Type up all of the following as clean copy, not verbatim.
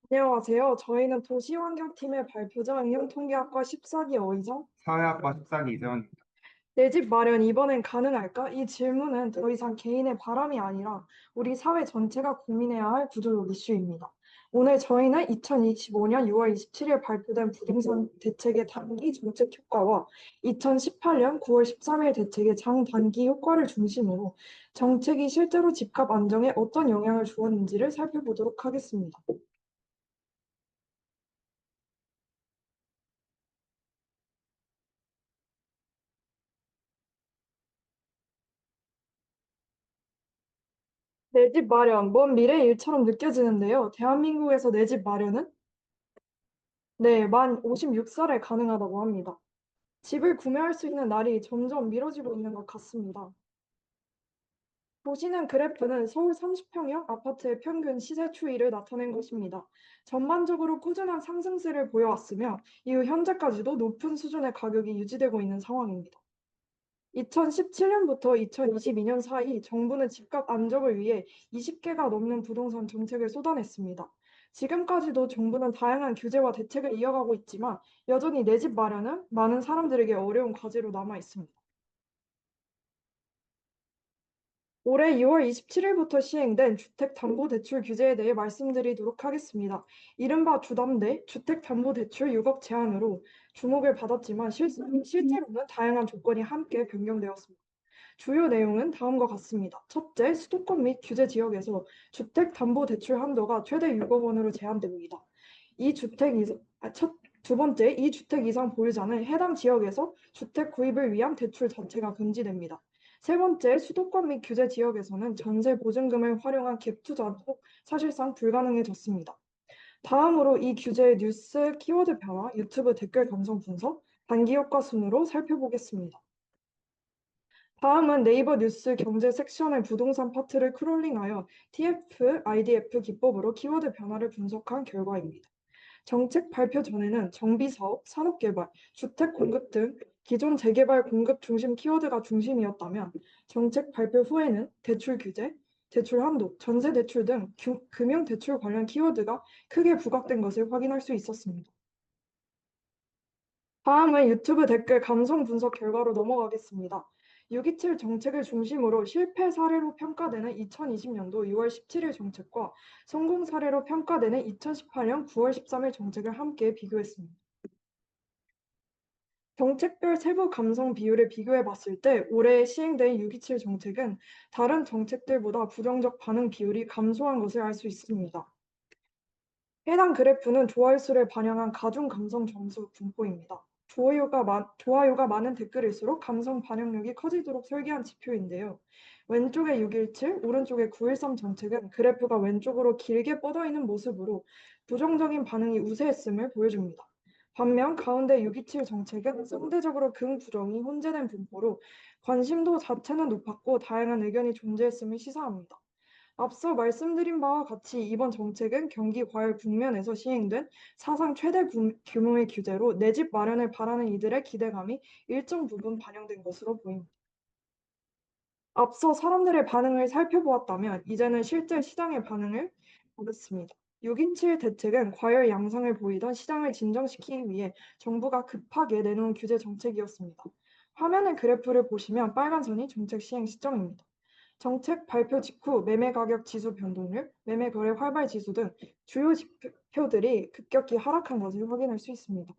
안녕하세요. 저희는 도시환경팀의 발표자 응용통계학과 14기 어이정 사회학과 14기 이세원입니다. 내 집 마련 이번엔 가능할까? 이 질문은 더 이상 개인의 바람이 아니라 우리 사회 전체가 고민해야 할 구조적 이슈입니다. 오늘 저희는 2025년 6월 27일 발표된 부동산 대책의 단기 정책 효과와 2018년 9월 13일 대책의 장단기 효과를 중심으로 정책이 실제로 집값 안정에 어떤 영향을 주었는지를 살펴보도록 하겠습니다. 내 집 마련, 먼 미래의 일처럼 느껴지는데요. 대한민국에서 내 집 마련은 만 56살에 가능하다고 합니다. 집을 구매할 수 있는 날이 점점 미뤄지고 있는 것 같습니다. 보시는 그래프는 서울 30평형 아파트의 평균 시세 추이를 나타낸 것입니다. 전반적으로 꾸준한 상승세를 보여왔으며 이후 현재까지도 높은 수준의 가격이 유지되고 있는 상황입니다. 2017년부터 2022년 사이 정부는 집값 안정을 위해 20개가 넘는 부동산 정책을 쏟아냈습니다. 지금까지도 정부는 다양한 규제와 대책을 이어가고 있지만 여전히 내 집 마련은 많은 사람들에게 어려운 과제로 남아 있습니다. 올해 6월 27일부터 시행된 주택담보대출 규제에 대해 말씀드리도록 하겠습니다. 이른바 주담대 주택담보대출 6억 제한으로 주목을 받았지만 실제로는 다양한 조건이 함께 변경되었습니다. 주요 내용은 다음과 같습니다. 첫째, 수도권 및 규제 지역에서 주택담보대출 한도가 최대 6억 원으로 제한됩니다. 이 주택 이상, 두 번째, 이 주택 이상 보유자는 해당 지역에서 주택 구입을 위한 대출 자체가 금지됩니다. 세 번째, 수도권 및 규제 지역에서는 전세 보증금을 활용한 갭 투자도 사실상 불가능해졌습니다. 다음으로 이 규제의 뉴스 키워드 변화, 유튜브 댓글 감성 분석, 단기 효과 순으로 살펴보겠습니다. 다음은 네이버 뉴스 경제 섹션의 부동산 파트를 크롤링하여 TF, IDF 기법으로 키워드 변화를 분석한 결과입니다. 정책 발표 전에는 정비사업, 산업개발, 주택 공급 등 기존 재개발 공급 중심 키워드가 중심이었다면 정책 발표 후에는 대출 규제, 대출 한도, 전세 대출 등 금융 대출 관련 키워드가 크게 부각된 것을 확인할 수 있었습니다. 다음은 유튜브 댓글 감성 분석 결과로 넘어가겠습니다. 627 정책을 중심으로 실패 사례로 평가되는 2020년도 6월 17일 정책과 성공 사례로 평가되는 2018년 9월 13일 정책을 함께 비교했습니다. 정책별 세부 감성 비율을 비교해 봤을 때 올해 시행된 627 정책은 다른 정책들보다 부정적 반응 비율이 감소한 것을 알 수 있습니다. 해당 그래프는 좋아요 수를 반영한 가중 감성 점수 분포입니다. 좋아요가 많은 댓글일수록 감성 반영력이 커지도록 설계한 지표인데요. 왼쪽의 617, 오른쪽의 913 정책은 그래프가 왼쪽으로 길게 뻗어 있는 모습으로 부정적인 반응이 우세했음을 보여줍니다. 반면 가운데 627 정책은 상대적으로 긍부정이 혼재된 분포로 관심도 자체는 높았고 다양한 의견이 존재했음을 시사합니다. 앞서 말씀드린 바와 같이 이번 정책은 경기 과열 국면에서 시행된 사상 최대 규모의 규제로 내 집 마련을 바라는 이들의 기대감이 일정 부분 반영된 것으로 보입니다. 앞서 사람들의 반응을 살펴보았다면 이제는 실제 시장의 반응을 보겠습니다. 6.27 대책은 과열 양상을 보이던 시장을 진정시키기 위해 정부가 급하게 내놓은 규제 정책이었습니다. 화면의 그래프를 보시면 빨간 선이 정책 시행 시점입니다. 정책 발표 직후 매매 가격 지수 변동률, 매매 거래 활발 지수 등 주요 지표들이 급격히 하락한 것을 확인할 수 있습니다.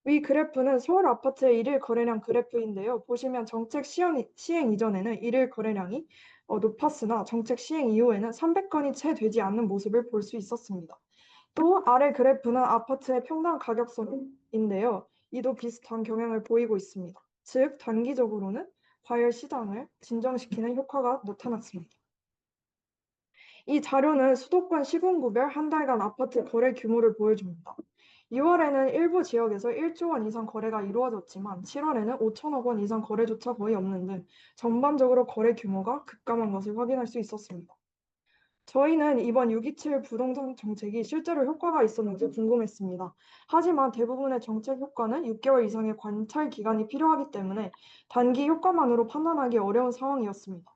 위 그래프는 서울 아파트의 일일 거래량 그래프인데요. 보시면 정책 시행 이전에는 일일 거래량이 높았으나 정책 시행 이후에는 300건이 채 되지 않는 모습을 볼 수 있었습니다. 또 아래 그래프는 아파트의 평당 가격선인데요. 이도 비슷한 경향을 보이고 있습니다. 즉 단기적으로는 과열 시장을 진정시키는 효과가 나타났습니다. 이 자료는 수도권 시군구별 한 달간 아파트 거래 규모를 보여줍니다. 6월에는 일부 지역에서 1조 원 이상 거래가 이루어졌지만 7월에는 5천억 원 이상 거래조차 거의 없는 등 전반적으로 거래 규모가 급감한 것을 확인할 수 있었습니다. 저희는 이번 627 부동산 정책이 실제로 효과가 있었는지 궁금했습니다. 하지만 대부분의 정책 효과는 6개월 이상의 관찰 기간이 필요하기 때문에 단기 효과만으로 판단하기 어려운 상황이었습니다.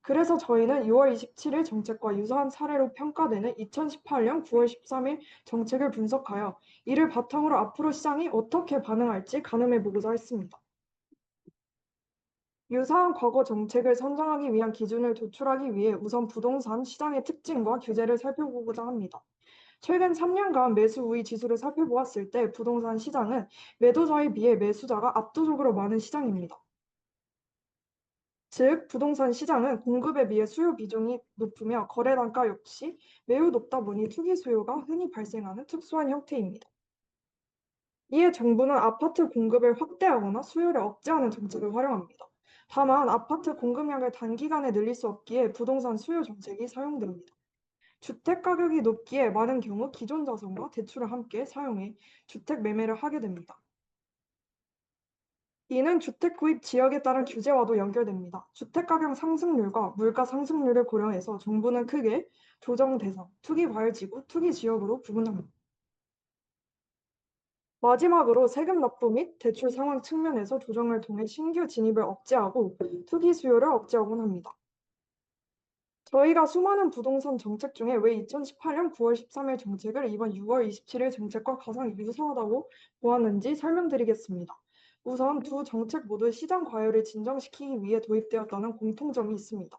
그래서 저희는 6월 27일 정책과 유사한 사례로 평가되는 2018년 9월 13일 정책을 분석하여 이를 바탕으로 앞으로 시장이 어떻게 반응할지 가늠해 보고자 했습니다. 유사한 과거 정책을 선정하기 위한 기준을 도출하기 위해 우선 부동산 시장의 특징과 규제를 살펴보고자 합니다. 최근 3년간 매수 우위 지수를 살펴보았을 때 부동산 시장은 매도자에 비해 매수자가 압도적으로 많은 시장입니다. 즉, 부동산 시장은 공급에 비해 수요 비중이 높으며 거래 단가 역시 매우 높다 보니 투기 수요가 흔히 발생하는 특수한 형태입니다. 이에 정부는 아파트 공급을 확대하거나 수요를 억제하는 정책을 활용합니다. 다만 아파트 공급량을 단기간에 늘릴 수 없기에 부동산 수요 정책이 사용됩니다. 주택 가격이 높기에 많은 경우 기존 자산과 대출을 함께 사용해 주택 매매를 하게 됩니다. 이는 주택 구입 지역에 따른 규제와도 연결됩니다. 주택 가격 상승률과 물가 상승률을 고려해서 정부는 크게 조정 대상, 투기 과열 지구, 투기 지역으로 구분합니다. 마지막으로 세금 납부 및 대출 상황 측면에서 조정을 통해 신규 진입을 억제하고 투기 수요를 억제하곤 합니다. 저희가 수많은 부동산 정책 중에 왜 2018년 9월 13일 정책을 이번 6월 27일 정책과 가장 유사하다고 보았는지 설명드리겠습니다. 우선 두 정책 모두 시장 과열을 진정시키기 위해 도입되었다는 공통점이 있습니다.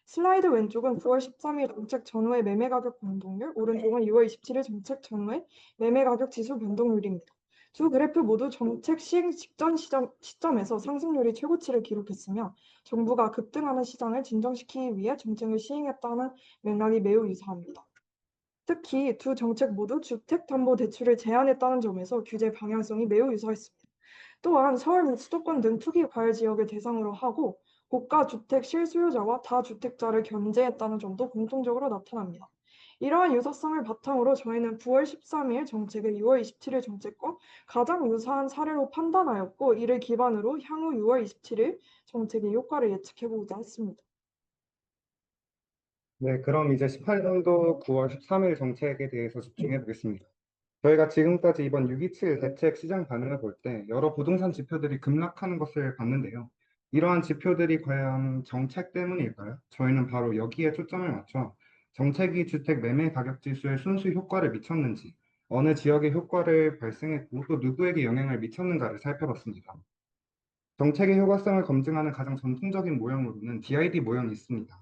슬라이드 왼쪽은 9월 13일 정책 전후의 매매 가격 변동률, 오른쪽은 6월 27일 정책 전후의 매매 가격 지수 변동률입니다. 두 그래프 모두 정책 시행 직전 시점에서 상승률이 최고치를 기록했으며 정부가 급등하는 시장을 진정시키기 위해 정책을 시행했다는 맥락이 매우 유사합니다. 특히 두 정책 모두 주택담보대출을 제한했다는 점에서 규제 방향성이 매우 유사했습니다. 또한 서울 및 수도권 등 투기 과열 지역을 대상으로 하고 고가 주택 실수요자와 다주택자를 견제했다는 점도 공통적으로 나타납니다. 이러한 유사성을 바탕으로 저희는 9월 13일 정책을 6월 27일 정책과 가장 유사한 사례로 판단하였고 이를 기반으로 향후 6월 27일 정책의 효과를 예측해보고자 했습니다. 네, 그럼 이제 18년도 9월 13일 정책에 대해서 집중해 보겠습니다. 저희가 지금까지 이번 627 대책 시장 반응을 볼 때 여러 부동산 지표들이 급락하는 것을 봤는데요. 이러한 지표들이 과연 정책 때문일까요? 저희는 바로 여기에 초점을 맞춰 정책이 주택 매매 가격 지수에 순수 효과를 미쳤는지, 어느 지역의 효과를 발생했고 또 누구에게 영향을 미쳤는가를 살펴봤습니다. 정책의 효과성을 검증하는 가장 전통적인 모형으로는 DID 모형이 있습니다.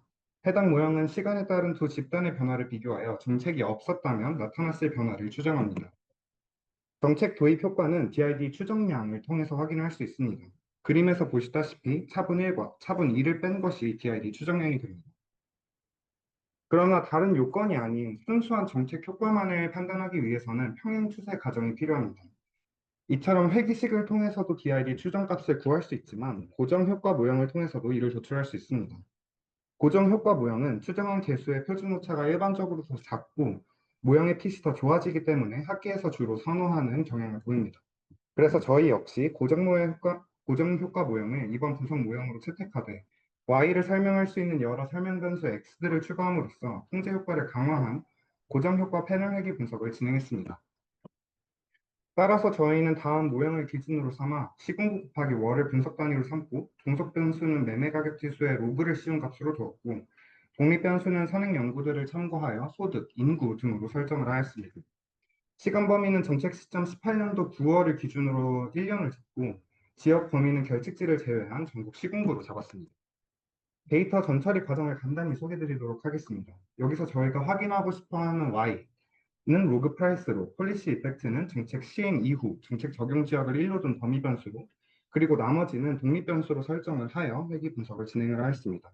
해당 모형은 시간에 따른 두 집단의 변화를 비교하여 정책이 없었다면 나타났을 변화를 추정합니다. 정책 도입 효과는 DID 추정량을 통해서 확인할 수 있습니다. 그림에서 보시다시피 차분 1과 차분 2를 뺀 것이 DID 추정량이 됩니다. 그러나 다른 요건이 아닌 순수한 정책 효과만을 판단하기 위해서는 평행 추세 과정이 필요합니다. 이처럼 회기식을 통해서도 DID 추정값을 구할 수 있지만 고정효과 모형을 통해서도 이를 도출할 수 있습니다. 고정효과 모형은 추정한 개수의 표준 오차가 일반적으로 더 작고 모형의 핏이 더 좋아지기 때문에 학계에서 주로 선호하는 경향을 보입니다. 그래서 저희 역시 고정효과 모형을 이번 분석 모형으로 채택하되 Y를 설명할 수 있는 여러 설명 변수 X들을 추가함으로써 통제 효과를 강화한 고정효과 패널 회귀 분석을 진행했습니다. 따라서 저희는 다음 모형을 기준으로 삼아 시공 곱하기 월을 분석 단위로 삼고 종속 변수는 매매 가격 지수의 로그를 씌운 값으로 두었고 독립 변수는 선행 연구들을 참고하여 소득, 인구 등으로 설정을 하였습니다. 시간 범위는 정책 시점 18년도 9월을 기준으로 1년을 잡고 지역 범위는 결칙지를 제외한 전국 시군구로 잡았습니다. 데이터 전처리 과정을 간단히 소개드리도록 하겠습니다. 여기서 저희가 확인하고 싶어하는 Y, 는 로그 프라이스로, 폴리시 이펙트는 정책 시행 이후 정책 적용 지역을 1로 둔 범위 변수로, 그리고 나머지는 독립 변수로 설정을 하여 회귀 분석을 진행을 하였습니다.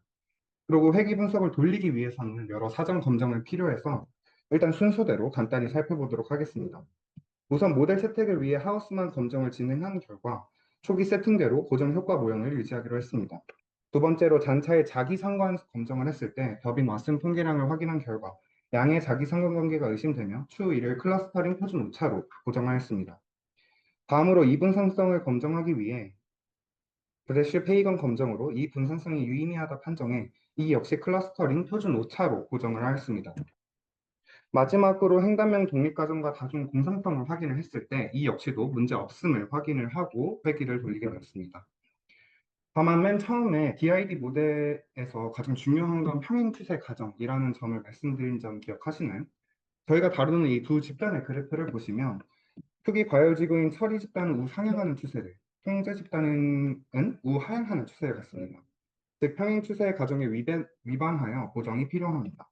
그리고 회귀 분석을 돌리기 위해서는 여러 사전 검증을 필요해서 일단 순서대로 간단히 살펴보도록 하겠습니다. 우선 모델 채택을 위해 하우스만 검증을 진행한 결과 초기 세팅대로 고정 효과 모형을 유지하기로 했습니다. 두 번째로 잔차의 자기 상관 검증을 했을 때 더빈 왓슨 통계량을 확인한 결과 양의 자기 상관관계가 의심되며 추후 1을 클러스터링 표준 오차로 고정하였습니다. 다음으로 이분산성을 검증하기 위해 브레쉬 페이건 검증으로 이 분산성이 유의미하다 판정해 이 역시 클러스터링 표준 오차로 고정을 하였습니다. 마지막으로 행단명 독립과정과 다중 공상성을 확인을 했을 때 이 역시도 문제 없음을 확인을 하고 회귀를 돌리게 되었습니다. 다만 맨 처음에 DID 모델에서 가장 중요한 건 평행 추세 과정이라는 점을 말씀드린 점 기억하시나요? 저희가 다루는 이 두 집단의 그래프를 보시면 초기 과열지구인 처리 집단은 우상향하는 추세를, 통제 집단은 우하향하는 추세를 갖습니다. 즉 평행 추세 과정에 위반하여 보정이 필요합니다.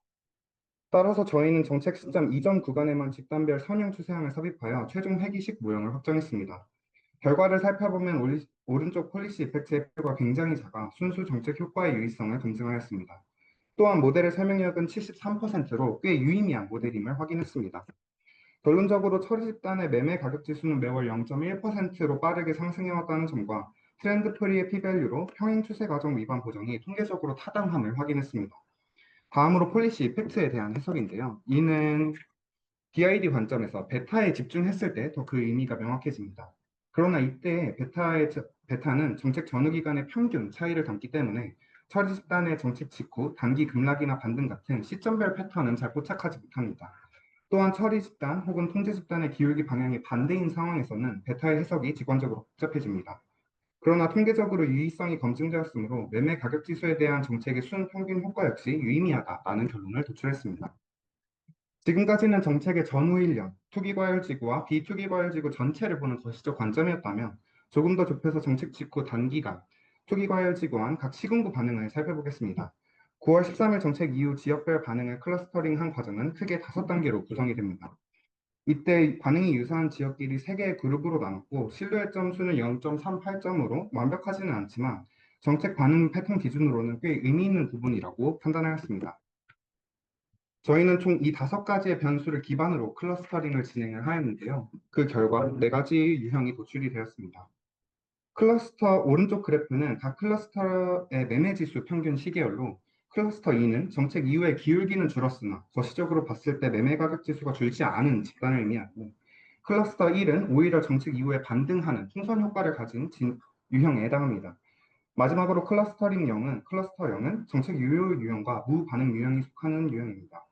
따라서 저희는 정책 시점 이전 구간에만 집단별 선형 추세항을 삽입하여 최종 회기식 모형을 확정했습니다. 결과를 살펴보면 오른쪽 폴리시 이펙트의 표가 굉장히 작아 순수 정책 효과의 유의성을 검증하였습니다. 또한 모델의 설명력은 73%로 꽤 유의미한 모델임을 확인했습니다. 결론적으로 처리 집단의 매매 가격 지수는 매월 0.1%로 빠르게 상승해왔다는 점과 트렌드 프리의 p-밸류로 평행 추세 과정 위반 보정이 통계적으로 타당함을 확인했습니다. 다음으로 폴리시 이펙트에 대한 해석인데요. 이는 DID 관점에서 베타에 집중했을 때 더 그 의미가 명확해집니다. 그러나 이때 베타는 정책 전후 기간의 평균 차이를 담기 때문에 처리 집단의 정책 직후 단기 급락이나 반등 같은 시점별 패턴은 잘 포착하지 못합니다. 또한 처리 집단 혹은 통제 집단의 기울기 방향이 반대인 상황에서는 베타의 해석이 직관적으로 복잡해집니다. 그러나 통계적으로 유의성이 검증되었으므로 매매 가격 지수에 대한 정책의 순평균 효과 역시 유의미하다라는 결론을 도출했습니다. 지금까지는 정책의 전후 1년, 투기과열지구와 비투기과열지구 전체를 보는 거시적 관점이었다면 조금 더 좁혀서 정책 직후 단기간, 투기과열지구와 각 시군구 반응을 살펴보겠습니다. 9월 13일 정책 이후 지역별 반응을 클러스터링한 과정은 크게 5단계로 구성이 됩니다. 이때 반응이 유사한 지역끼리 3개의 그룹으로 나눴고 실루엣 점수는 0.38점으로 완벽하지는 않지만 정책 반응 패턴 기준으로는 꽤 의미 있는 부분이라고 판단하였습니다. 저희는 총 이 5가지의 변수를 기반으로 클러스터링을 진행을 하였는데요. 그 결과 4가지 유형이 도출이 되었습니다. 클러스터 오른쪽 그래프는 각 클러스터의 매매지수 평균 시계열로 클러스터 2는 정책 이후에 기울기는 줄었으나 거시적으로 봤을 때 매매 가격 지수가 줄지 않은 집단을 의미하고 클러스터 1은 오히려 정책 이후에 반등하는 풍선 효과를 가진 유형에 해당합니다. 마지막으로 클러스터 0은 정책 유효 유형과 무반응 유형이 속하는 유형입니다.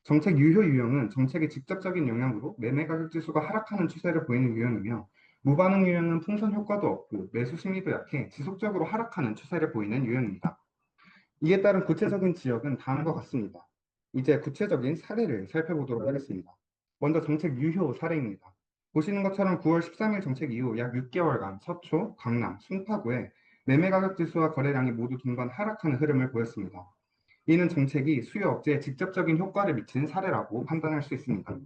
정책 유효 유형은 정책의 직접적인 영향으로 매매 가격 지수가 하락하는 추세를 보이는 유형이며 무반응 유형은 풍선 효과도 없고 매수 심리도 약해 지속적으로 하락하는 추세를 보이는 유형입니다. 이에 따른 구체적인 지역은 다음과 같습니다. 이제 구체적인 사례를 살펴보도록 하겠습니다. 먼저 정책 유효 사례입니다. 보시는 것처럼 9월 13일 정책 이후 약 6개월간 서초, 강남, 송파구에 매매 가격 지수와 거래량이 모두 동반 하락하는 흐름을 보였습니다. 이는 정책이 수요 억제에 직접적인 효과를 미친 사례라고 판단할 수 있습니다.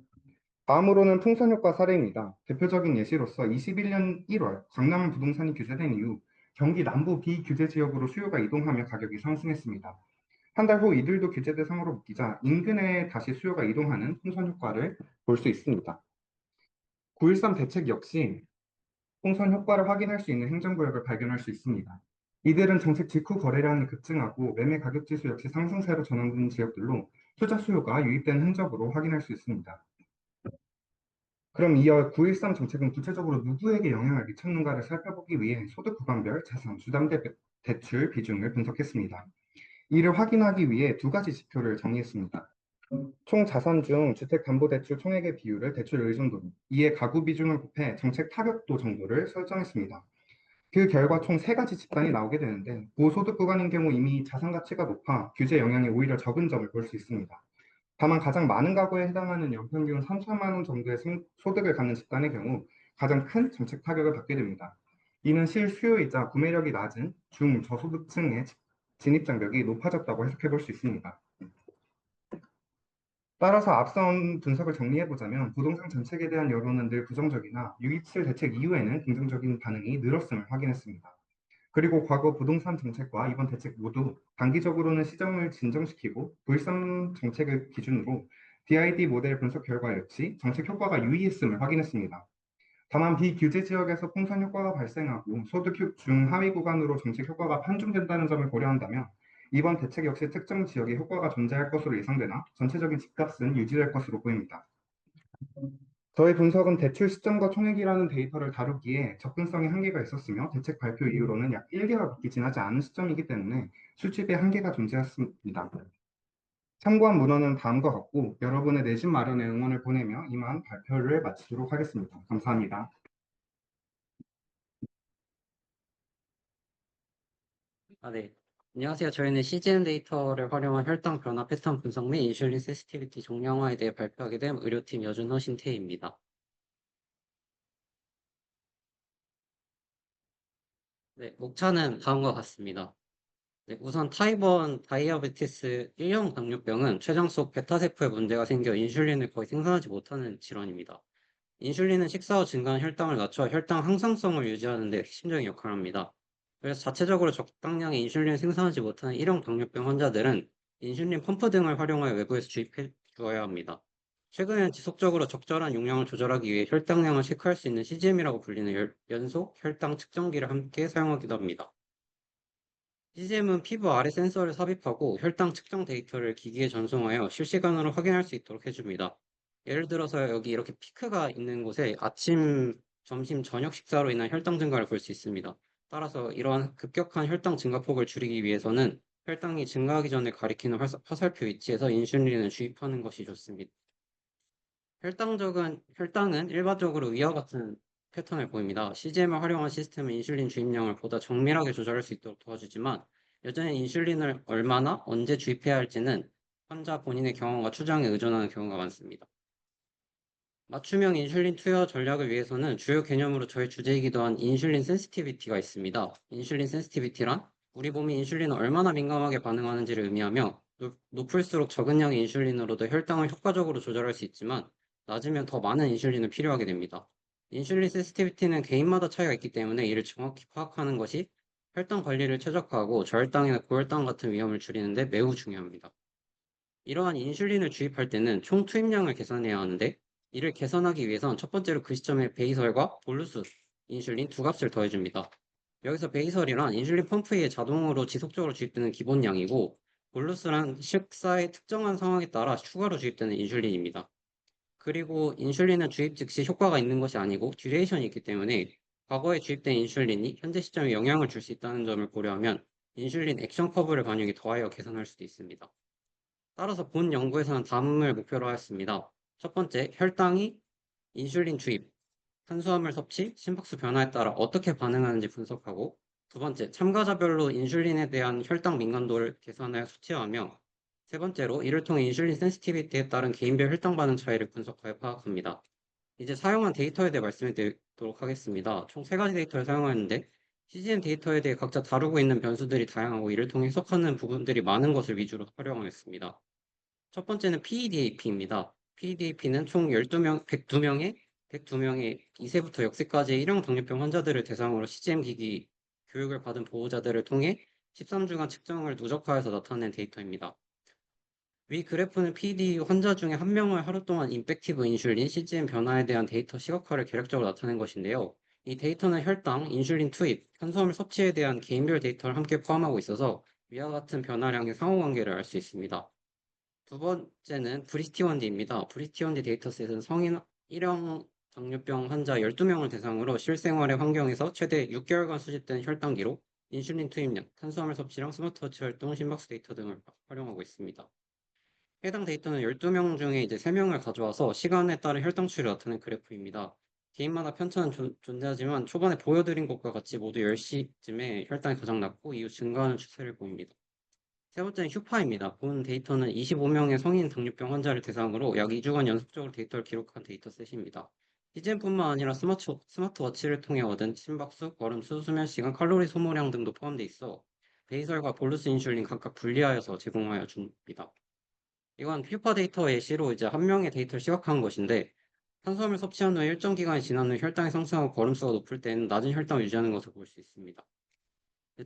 다음으로는 풍선 효과 사례입니다. 대표적인 예시로서 21년 1월 강남 부동산이 규제된 이후 경기 남부 비규제 지역으로 수요가 이동하며 가격이 상승했습니다. 한 달 후 이들도 규제 대상으로 묶이자 인근에 다시 수요가 이동하는 풍선 효과를 볼 수 있습니다. 9.13 대책 역시 풍선 효과를 확인할 수 있는 행정구역을 발견할 수 있습니다. 이들은 정책 직후 거래량이 급증하고 매매 가격 지수 역시 상승세로 전환된 지역들로 투자 수요가 유입된 흔적으로 확인할 수 있습니다. 그럼 이어 9.13 정책은 구체적으로 누구에게 영향을 미쳤는가를 살펴보기 위해 소득 구간별 자산 주담대 대출 비중을 분석했습니다. 이를 확인하기 위해 2가지 지표를 정의했습니다. 총 자산 중 주택담보대출 총액의 비율을 대출 의존도로, 이에 가구 비중을 곱해 정책 타격도 정도를 설정했습니다. 그 결과 총 3가지 집단이 나오게 되는데 고소득 구간인 경우 이미 자산 가치가 높아 규제 영향이 오히려 적은 점을 볼 수 있습니다. 다만 가장 많은 가구에 해당하는 연평균 3천만 원 정도의 소득을 갖는 집단의 경우 가장 큰 정책 타격을 받게 됩니다. 이는 실수요이자 구매력이 낮은 중, 저소득층의 진입 장벽이 높아졌다고 해석해 볼 수 있습니다. 따라서 앞선 분석을 정리해보자면 부동산 정책에 대한 여론은 늘 부정적이나 6.27 대책 이후에는 긍정적인 반응이 늘었음을 확인했습니다. 그리고 과거 부동산 정책과 이번 대책 모두 단기적으로는 시장을 진정시키고 9.13 정책을 기준으로 DID 모델 분석 결과 역시 정책 효과가 유의했음을 확인했습니다. 다만 비규제 지역에서 풍선 효과가 발생하고 소득 중하위 구간으로 정책 효과가 편중된다는 점을 고려한다면 이번 대책 역시 특정 지역에 효과가 존재할 것으로 예상되나 전체적인 집값은 유지될 것으로 보입니다. 저희 분석은 대출 시점과 총액이라는 데이터를 다루기에 접근성에 한계가 있었으며 대책 발표 이후로는 약 1개월밖에 지나지 않은 시점이기 때문에 수집에 한계가 존재했습니다. 참고한 문헌은 다음과 같고 여러분의 내신 마련에 응원을 보내며 이만 발표를 마치도록 하겠습니다. 감사합니다. 네. 안녕하세요. 저희는 CGM 데이터를 활용한 혈당 변화 패턴 분석 및 인슐린 센시티비티 종량화에 대해 발표하게 된 의료팀 여준호 신태희입니다. 네, 목차는 다음과 같습니다. 네, 우선 타입 1 다이아베티스 1형 당뇨병은 췌장 속 베타세포에 문제가 생겨 인슐린을 거의 생산하지 못하는 질환입니다. 인슐린은 식사 후 증가한 혈당을 낮춰 혈당 항상성을 유지하는 데 핵심적인 역할을 합니다. 그래서 자체적으로 적당량의 인슐린을 생산하지 못하는 1형 당뇨병 환자들은 인슐린 펌프 등을 활용하여 외부에서 주입해 주어야 합니다. 최근에는 지속적으로 적절한 용량을 조절하기 위해 혈당량을 체크할 수 있는 CGM이라고 불리는 연속 혈당 측정기를 함께 사용하기도 합니다. CGM은 피부 아래 센서를 삽입하고 혈당 측정 데이터를 기기에 전송하여 실시간으로 확인할 수 있도록 해줍니다. 예를 들어서 여기 이렇게 피크가 있는 곳에 아침, 점심, 저녁 식사로 인한 혈당 증가를 볼 수 있습니다. 따라서 이러한 급격한 혈당 증가폭을 줄이기 위해서는 혈당이 증가하기 전에 가리키는 화살표 위치에서 인슐린을 주입하는 것이 좋습니다. 혈당은 일반적으로 위와 같은 패턴을 보입니다. CGM을 활용한 시스템은 인슐린 주입량을 보다 정밀하게 조절할 수 있도록 도와주지만 여전히 인슐린을 얼마나 언제 주입해야 할지는 환자 본인의 경험과 추정에 의존하는 경우가 많습니다. 맞춤형 인슐린 투여 전략을 위해서는 주요 개념으로 저희 주제이기도 한 인슐린 센시티비티가 있습니다. 인슐린 센시티비티란 우리 몸이 인슐린을 얼마나 민감하게 반응하는지를 의미하며 높을수록 적은 양의 인슐린으로도 혈당을 효과적으로 조절할 수 있지만 낮으면 더 많은 인슐린을 필요하게 됩니다. 인슐린 센시티비티는 개인마다 차이가 있기 때문에 이를 정확히 파악하는 것이 혈당 관리를 최적화하고 저혈당이나 고혈당 같은 위험을 줄이는 데 매우 중요합니다. 이러한 인슐린을 주입할 때는 총 투입량을 계산해야 하는데 이를 계산하기 위해선 첫 번째로 그 시점에 베이설과 볼루스 인슐린 두 값을 더해줍니다. 여기서 베이설이란 인슐린 펌프에 자동으로 지속적으로 주입되는 기본량이고 볼루스란 식사의 특정한 상황에 따라 추가로 주입되는 인슐린입니다. 그리고 인슐린은 주입 즉시 효과가 있는 것이 아니고 듀레이션이 있기 때문에 과거에 주입된 인슐린이 현재 시점에 영향을 줄 수 있다는 점을 고려하면 인슐린 액션 커브를 반영해 더하여 계산할 수도 있습니다. 따라서 본 연구에서는 다음을 목표로 하였습니다. 첫 번째, 혈당이 인슐린 주입, 탄수화물 섭취, 심박수 변화에 따라 어떻게 반응하는지 분석하고 두 번째, 참가자별로 인슐린에 대한 혈당 민감도를 계산하여 수치화하며 세 번째로 이를 통해 인슐린 센시티비티에 따른 개인별 혈당 반응 차이를 분석하여 파악합니다. 이제 사용한 데이터에 대해 말씀해 드리도록 하겠습니다. 총 세 가지 데이터를 사용하였는데 CGM 데이터에 대해 각자 다루고 있는 변수들이 다양하고 이를 통해 해석하는 부분들이 많은 것을 위주로 활용하였습니다. 첫 번째는 PEDAP입니다. PEDAP는 총 102명의 2세부터 역세까지의 1형 당뇨병 환자들을 대상으로 CGM 기기 교육을 받은 보호자들을 통해 13주간 측정을 누적하여서 나타낸 데이터입니다. 위 그래프는 PD 환자 중에 한 명을 하루 동안 임팩티브 인슐린 CGM 변화에 대한 데이터 시각화를 계략적으로 나타낸 것인데요. 이 데이터는 혈당, 인슐린 투입, 탄수화물 섭취에 대한 개인별 데이터를 함께 포함하고 있어서 위와 같은 변화량의 상호관계를 알 수 있습니다. 두 번째는 브리티원디입니다. 브리티원디 데이터셋은 성인 1형 당뇨병 환자 12명을 대상으로 실생활의 환경에서 최대 6개월간 수집된 혈당 기록, 인슐린 투입량, 탄수화물 섭취량, 스마트워치 활동, 심박수 데이터 등을 활용하고 있습니다. 해당 데이터는 12명 중에 이제 3명을 가져와서 시간에 따른 혈당 추이를 나타낸 그래프입니다. 개인마다 편차는 존재하지만 초반에 보여드린 것과 같이 모두 10시쯤에 혈당이 가장 낮고 이후 증가하는 추세를 보입니다. 세 번째는 휴파입니다. 본 데이터는 25명의 성인 당뇨병 환자를 대상으로 약 2주간 연속적으로 데이터를 기록한 데이터셋입니다. 시즌뿐만 아니라 스마트워치를 통해 얻은 심박수, 걸음수, 수면 시간, 칼로리 소모량 등도 포함되어 있어 베이설과 볼루스 인슐린 각각 분리하여서 제공하여 줍니다. 이건 휴파 데이터 예시로 이제 한 명의 데이터를 시각화한 것인데 탄수화물 섭취한 후에 일정 기간이 지난 후 혈당이 상승하고 걸음수가 높을 때는 낮은 혈당을 유지하는 것을 볼 수 있습니다.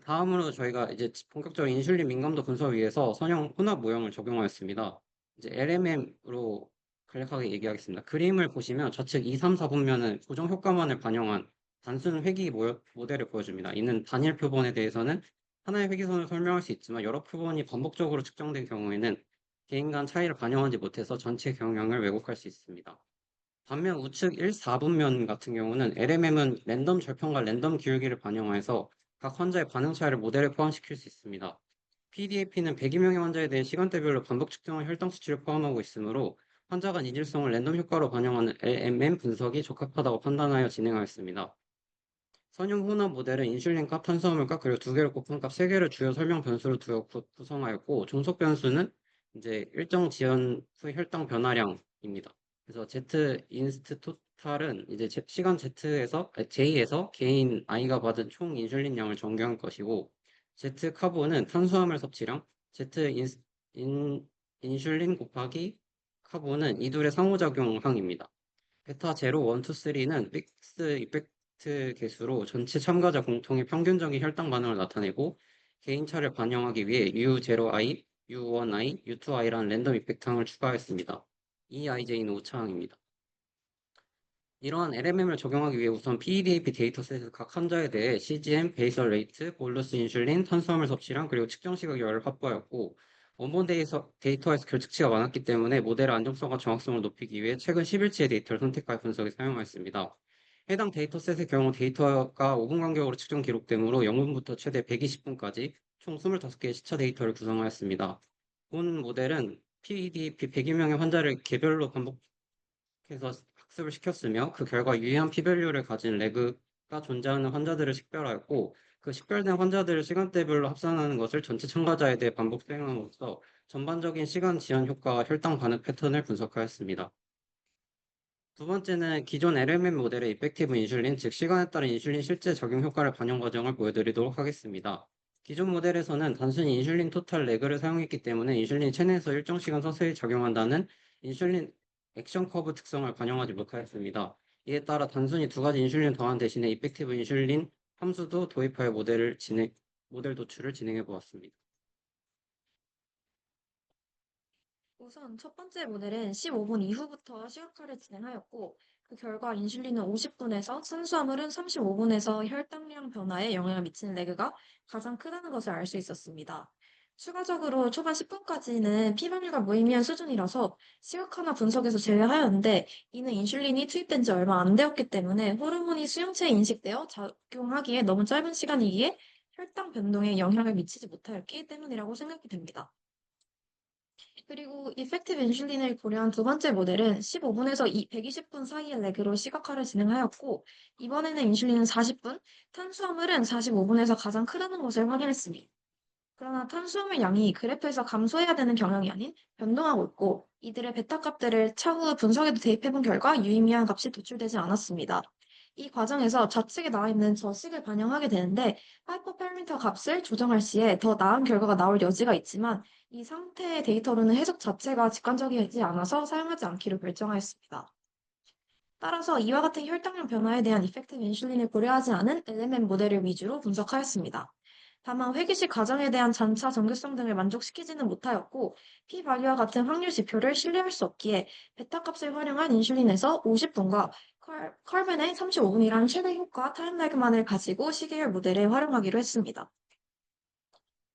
다음으로 저희가 이제 본격적인 인슐린 민감도 분석을 위해서 선형 혼합 모형을 적용하였습니다. 이제 LMM으로 간략하게 얘기하겠습니다. 그림을 보시면 좌측 2, 3, 4분면은 고정 효과만을 반영한 단순 회귀 모델을 보여줍니다. 이는 단일 표본에 대해서는 하나의 회귀선을 설명할 수 있지만 여러 표본이 반복적으로 측정된 경우에는 개인 간 차이를 반영하지 못해서 전체 경향을 왜곡할 수 있습니다. 반면 우측 1, 4분면 같은 경우는 LMM은 랜덤 절편과 랜덤 기울기를 반영해서 각 환자의 반응 차이를 모델에 포함시킬 수 있습니다. PDAP는 102명의 환자에 대해 시간대별로 반복 측정한 혈당 수치를 포함하고 있으므로 환자 간 이질성을 랜덤 효과로 반영하는 LMM 분석이 적합하다고 판단하여 진행하였습니다. 선형 혼합 모델은 인슐린 값, 탄수화물 값, 그리고 두 개를 곱한 값 세 개를 주요 설명 변수로 두어 구성하였고, 종속 변수는 이제 일정 지연 후 혈당 변화량입니다. 그래서 Z 인스트 토탈은 이제 시간 J에서 개인 I가 받은 총 인슐린량을 정규한 것이고, Z 카본은 탄수화물 섭취량, Z 인슐린 곱하기 카본은 이 둘의 상호작용항입니다. 베타 제로 1, 2, 3는 믹스 이펙트 계수로 전체 참가자 공통의 평균적인 혈당 반응을 나타내고 개인차를 반영하기 위해 U0I, U1I, U2I라는 랜덤 이펙트항을 추가했습니다. EIJ는 오차항입니다. 이러한 LMM을 적용하기 위해 우선 PEDAP 데이터셋에서 각 환자에 대해 CGM, 베이설 레이트, 볼러스 인슐린, 탄수화물 섭취량, 그리고 측정 시각을 확보하였고 원본 데이터에서 결측치가 많았기 때문에 모델의 안정성과 정확성을 높이기 위해 최근 10일치의 데이터를 선택하여 분석에 사용하였습니다. 해당 데이터셋의 경우 데이터가 5분 간격으로 측정 기록되므로 0분부터 최대 120분까지 총 25개의 시차 데이터를 구성하였습니다. 본 모델은 PEDAP 100여 명의 환자를 개별로 반복해서 학습을 시켰으며 그 결과 유의한 p-value를 가진 레그가 존재하는 환자들을 식별하였고 그 식별된 환자들을 시간대별로 합산하는 것을 전체 참가자에 대해 반복 수행함으로써 전반적인 시간 지연 효과와 혈당 반응 패턴을 분석하였습니다. 두 번째는 기존 LMM 모델의 이펙티브 인슐린, 즉 시간에 따른 인슐린 실제 적용 효과를 반영 과정을 보여드리도록 하겠습니다. 기존 모델에서는 단순히 인슐린 토탈 레그를 사용했기 때문에 인슐린 체내에서 일정 시간 서서히 작용한다는 인슐린 액션 커브 특성을 반영하지 못하였습니다. 이에 따라 단순히 두 가지 인슐린을 더한 대신에 이펙티브 인슐린 함수도 도입하여 모델 도출을 진행해 보았습니다. 우선 첫 번째 모델은 15분 이후부터 시각화를 진행하였고, 그 결과 인슐린은 50분에서 탄수화물은 35분에서 혈당량 변화에 영향을 미치는 레그가 가장 크다는 것을 알 수 있었습니다. 추가적으로 초반 10분까지는 p-value가 무의미한 수준이라서 시각화나 분석에서 제외하였는데, 이는 인슐린이 투입된 지 얼마 안 되었기 때문에 호르몬이 수용체에 인식되어 작용하기에 너무 짧은 시간이기에 혈당 변동에 영향을 미치지 못하였기 때문이라고 생각이 됩니다. 그리고 이펙티브 인슐린을 고려한 두 번째 모델은 15분에서 120분 사이의 레그로 시각화를 진행하였고, 이번에는 인슐린은 40분, 탄수화물은 45분에서 가장 크다는 것을 확인했습니다. 그러나 탄수화물 양이 그래프에서 감소해야 되는 경향이 아닌 변동하고 있고, 이들의 베타 값들을 차후 분석에도 대입해본 결과 유의미한 값이 도출되지 않았습니다. 이 과정에서 좌측에 나와 있는 저 식을 반영하게 되는데, 하이퍼패러미터 값을 조정할 시에 더 나은 결과가 나올 여지가 있지만, 이 상태의 데이터로는 해석 자체가 직관적이지 않아서 사용하지 않기로 결정하였습니다. 따라서 이와 같은 혈당량 변화에 대한 이펙티브 인슐린을 고려하지 않은 LMM 모델을 위주로 분석하였습니다. 다만 회귀식 과정에 대한 잔차 정교성 등을 만족시키지는 못하였고, p-value와 같은 확률 지표를 신뢰할 수 없기에 베타 값을 활용한 인슐린에서 50분과 컬벤의 35분이라는 최대 효과 타임래그만을 가지고 시계열 모델을 활용하기로 했습니다.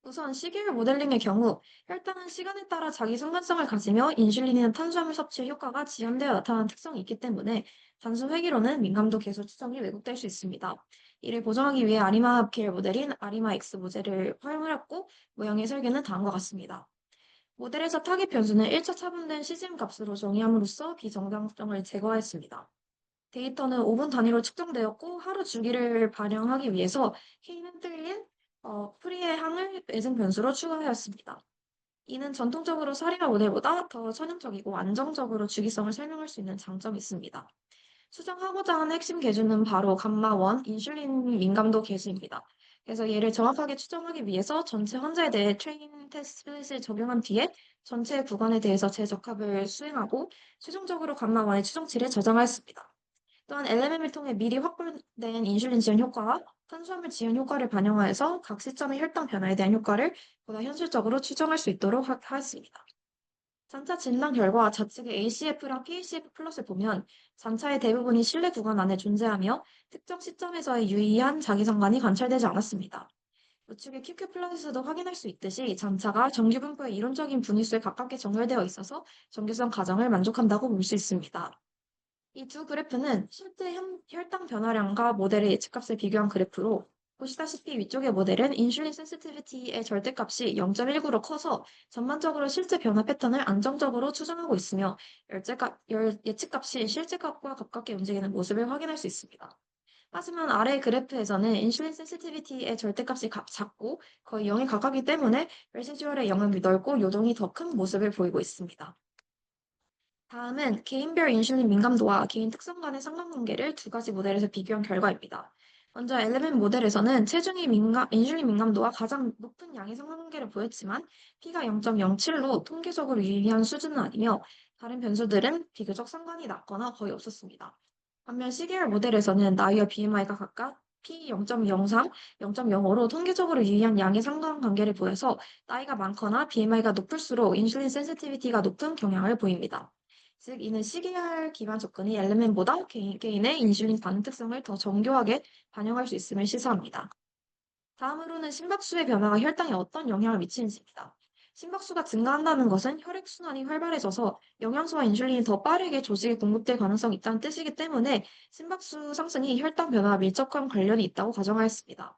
우선 시계열 모델링의 경우 혈당은 시간에 따라 자기 순간성을 가지며 인슐린이나 탄수화물 섭취의 효과가 지연되어 나타나는 특성이 있기 때문에 단순 회귀로는 민감도 계속 추정이 왜곡될 수 있습니다. 이를 보정하기 위해 아리마 계열 모델인 아리마 X 모델을 활용하였고 모형의 설계는 다음과 같습니다. 모델에서 타깃 변수는 1차 차분된 CGM 값으로 정의함으로써 비정당성을 제거했습니다. 데이터는 5분 단위로 측정되었고 하루 주기를 반영하기 위해서 K는 뜰린 프리의 항을 예상 변수로 추가하였습니다. 이는 전통적으로 사리마 모델보다 더 전형적이고 안정적으로 주기성을 설명할 수 있는 장점이 있습니다. 수정하고자 하는 핵심 계준은 바로 감마1 인슐린 민감도 계수입니다. 그래서 얘를 정확하게 추정하기 위해서 전체 환자에 대해 트레이닝 테스트 스플릿을 적용한 뒤에 전체 구간에 대해서 재적합을 수행하고 최종적으로 감마1의 추정치를 저장하였습니다. 또한 LMM을 통해 미리 확보된 인슐린 지연 효과와 탄수화물 지연 효과를 반영하여서 각 시점의 혈당 변화에 대한 효과를 보다 현실적으로 추정할 수 있도록 하였습니다. 잔차 진단 결과 좌측의 ACF랑 PACF 플롯을 보면 잔차의 대부분이 실내 구간 안에 존재하며 특정 시점에서의 유의한 자기성관이 관찰되지 않았습니다. 우측의 QQ 플롯에서도 확인할 수 있듯이 잔차가 정규 분포의 이론적인 분위수에 가깝게 정렬되어 있어서 정규성 가정을 만족한다고 볼 수 있습니다. 이 두 그래프는 실제 혈당 변화량과 모델의 예측값을 비교한 그래프로 보시다시피 위쪽의 모델은 인슐린 센시티비티의 절대값이 0.19로 커서 전반적으로 실제 변화 패턴을 안정적으로 추정하고 있으며 예측값이 실제 값과 가깝게 움직이는 모습을 확인할 수 있습니다. 하지만 아래 그래프에서는 인슐린 센시티비티의 절대값이 작고 거의 0에 가깝기 때문에 레시듀얼의 영향이 넓고 요동이 더 큰 모습을 보이고 있습니다. 다음은 개인별 인슐린 민감도와 개인 특성 간의 상관관계를 두 가지 모델에서 비교한 결과입니다. 먼저 엘레멘 모델에서는 인슐린 민감도와 가장 높은 양의 상관관계를 보였지만 P가 0.07로 통계적으로 유의미한 수준은 아니며 다른 변수들은 비교적 상관이 낮거나 거의 없었습니다. 반면 CDR 모델에서는 나이와 BMI가 각각 P 0.03, 0.05로 통계적으로 유의한 양의 상관관계를 보여서 나이가 많거나 BMI가 높을수록 인슐린 센시티비티가 높은 경향을 보입니다. 즉, 이는 CDR 기반 접근이 엘레멘보다 개인의 인슐린 반응 특성을 더 정교하게 반영할 수 있음을 시사합니다. 다음으로는 심박수의 변화가 혈당에 어떤 영향을 미치는지입니다. 심박수가 증가한다는 것은 혈액순환이 활발해져서 영양소와 인슐린이 더 빠르게 조직에 공급될 가능성이 있다는 뜻이기 때문에 심박수 상승이 혈당 변화와 밀접한 관련이 있다고 가정하였습니다.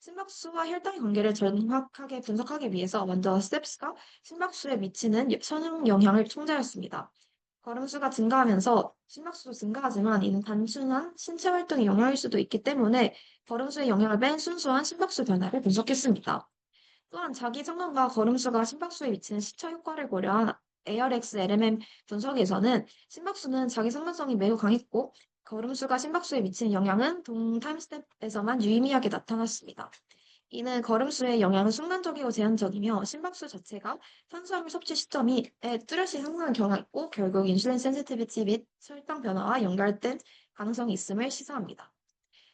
심박수와 혈당의 관계를 정확하게 분석하기 위해서 먼저 스텝스가 심박수에 미치는 선행 영향을 총자했습니다. 걸음수가 증가하면서 심박수도 증가하지만 이는 단순한 신체 활동의 영향일 수도 있기 때문에 걸음수의 영향을 뺀 순수한 심박수 변화를 분석했습니다. 또한 자기 성능과 걸음수가 심박수에 미치는 시차 효과를 고려한 ARX LMM 분석에서는 심박수는 자기 상관성이 매우 강했고 걸음수가 심박수에 미치는 영향은 동 타임스텝에서만 유의미하게 나타났습니다. 이는 걸음수의 영향은 순간적이고 제한적이며 심박수 자체가 탄수화물 섭취 시점이 뚜렷이 상승하는 경향이 있고 결국 인슐린 센시티비티 및 혈당 변화와 연결된 가능성이 있음을 시사합니다.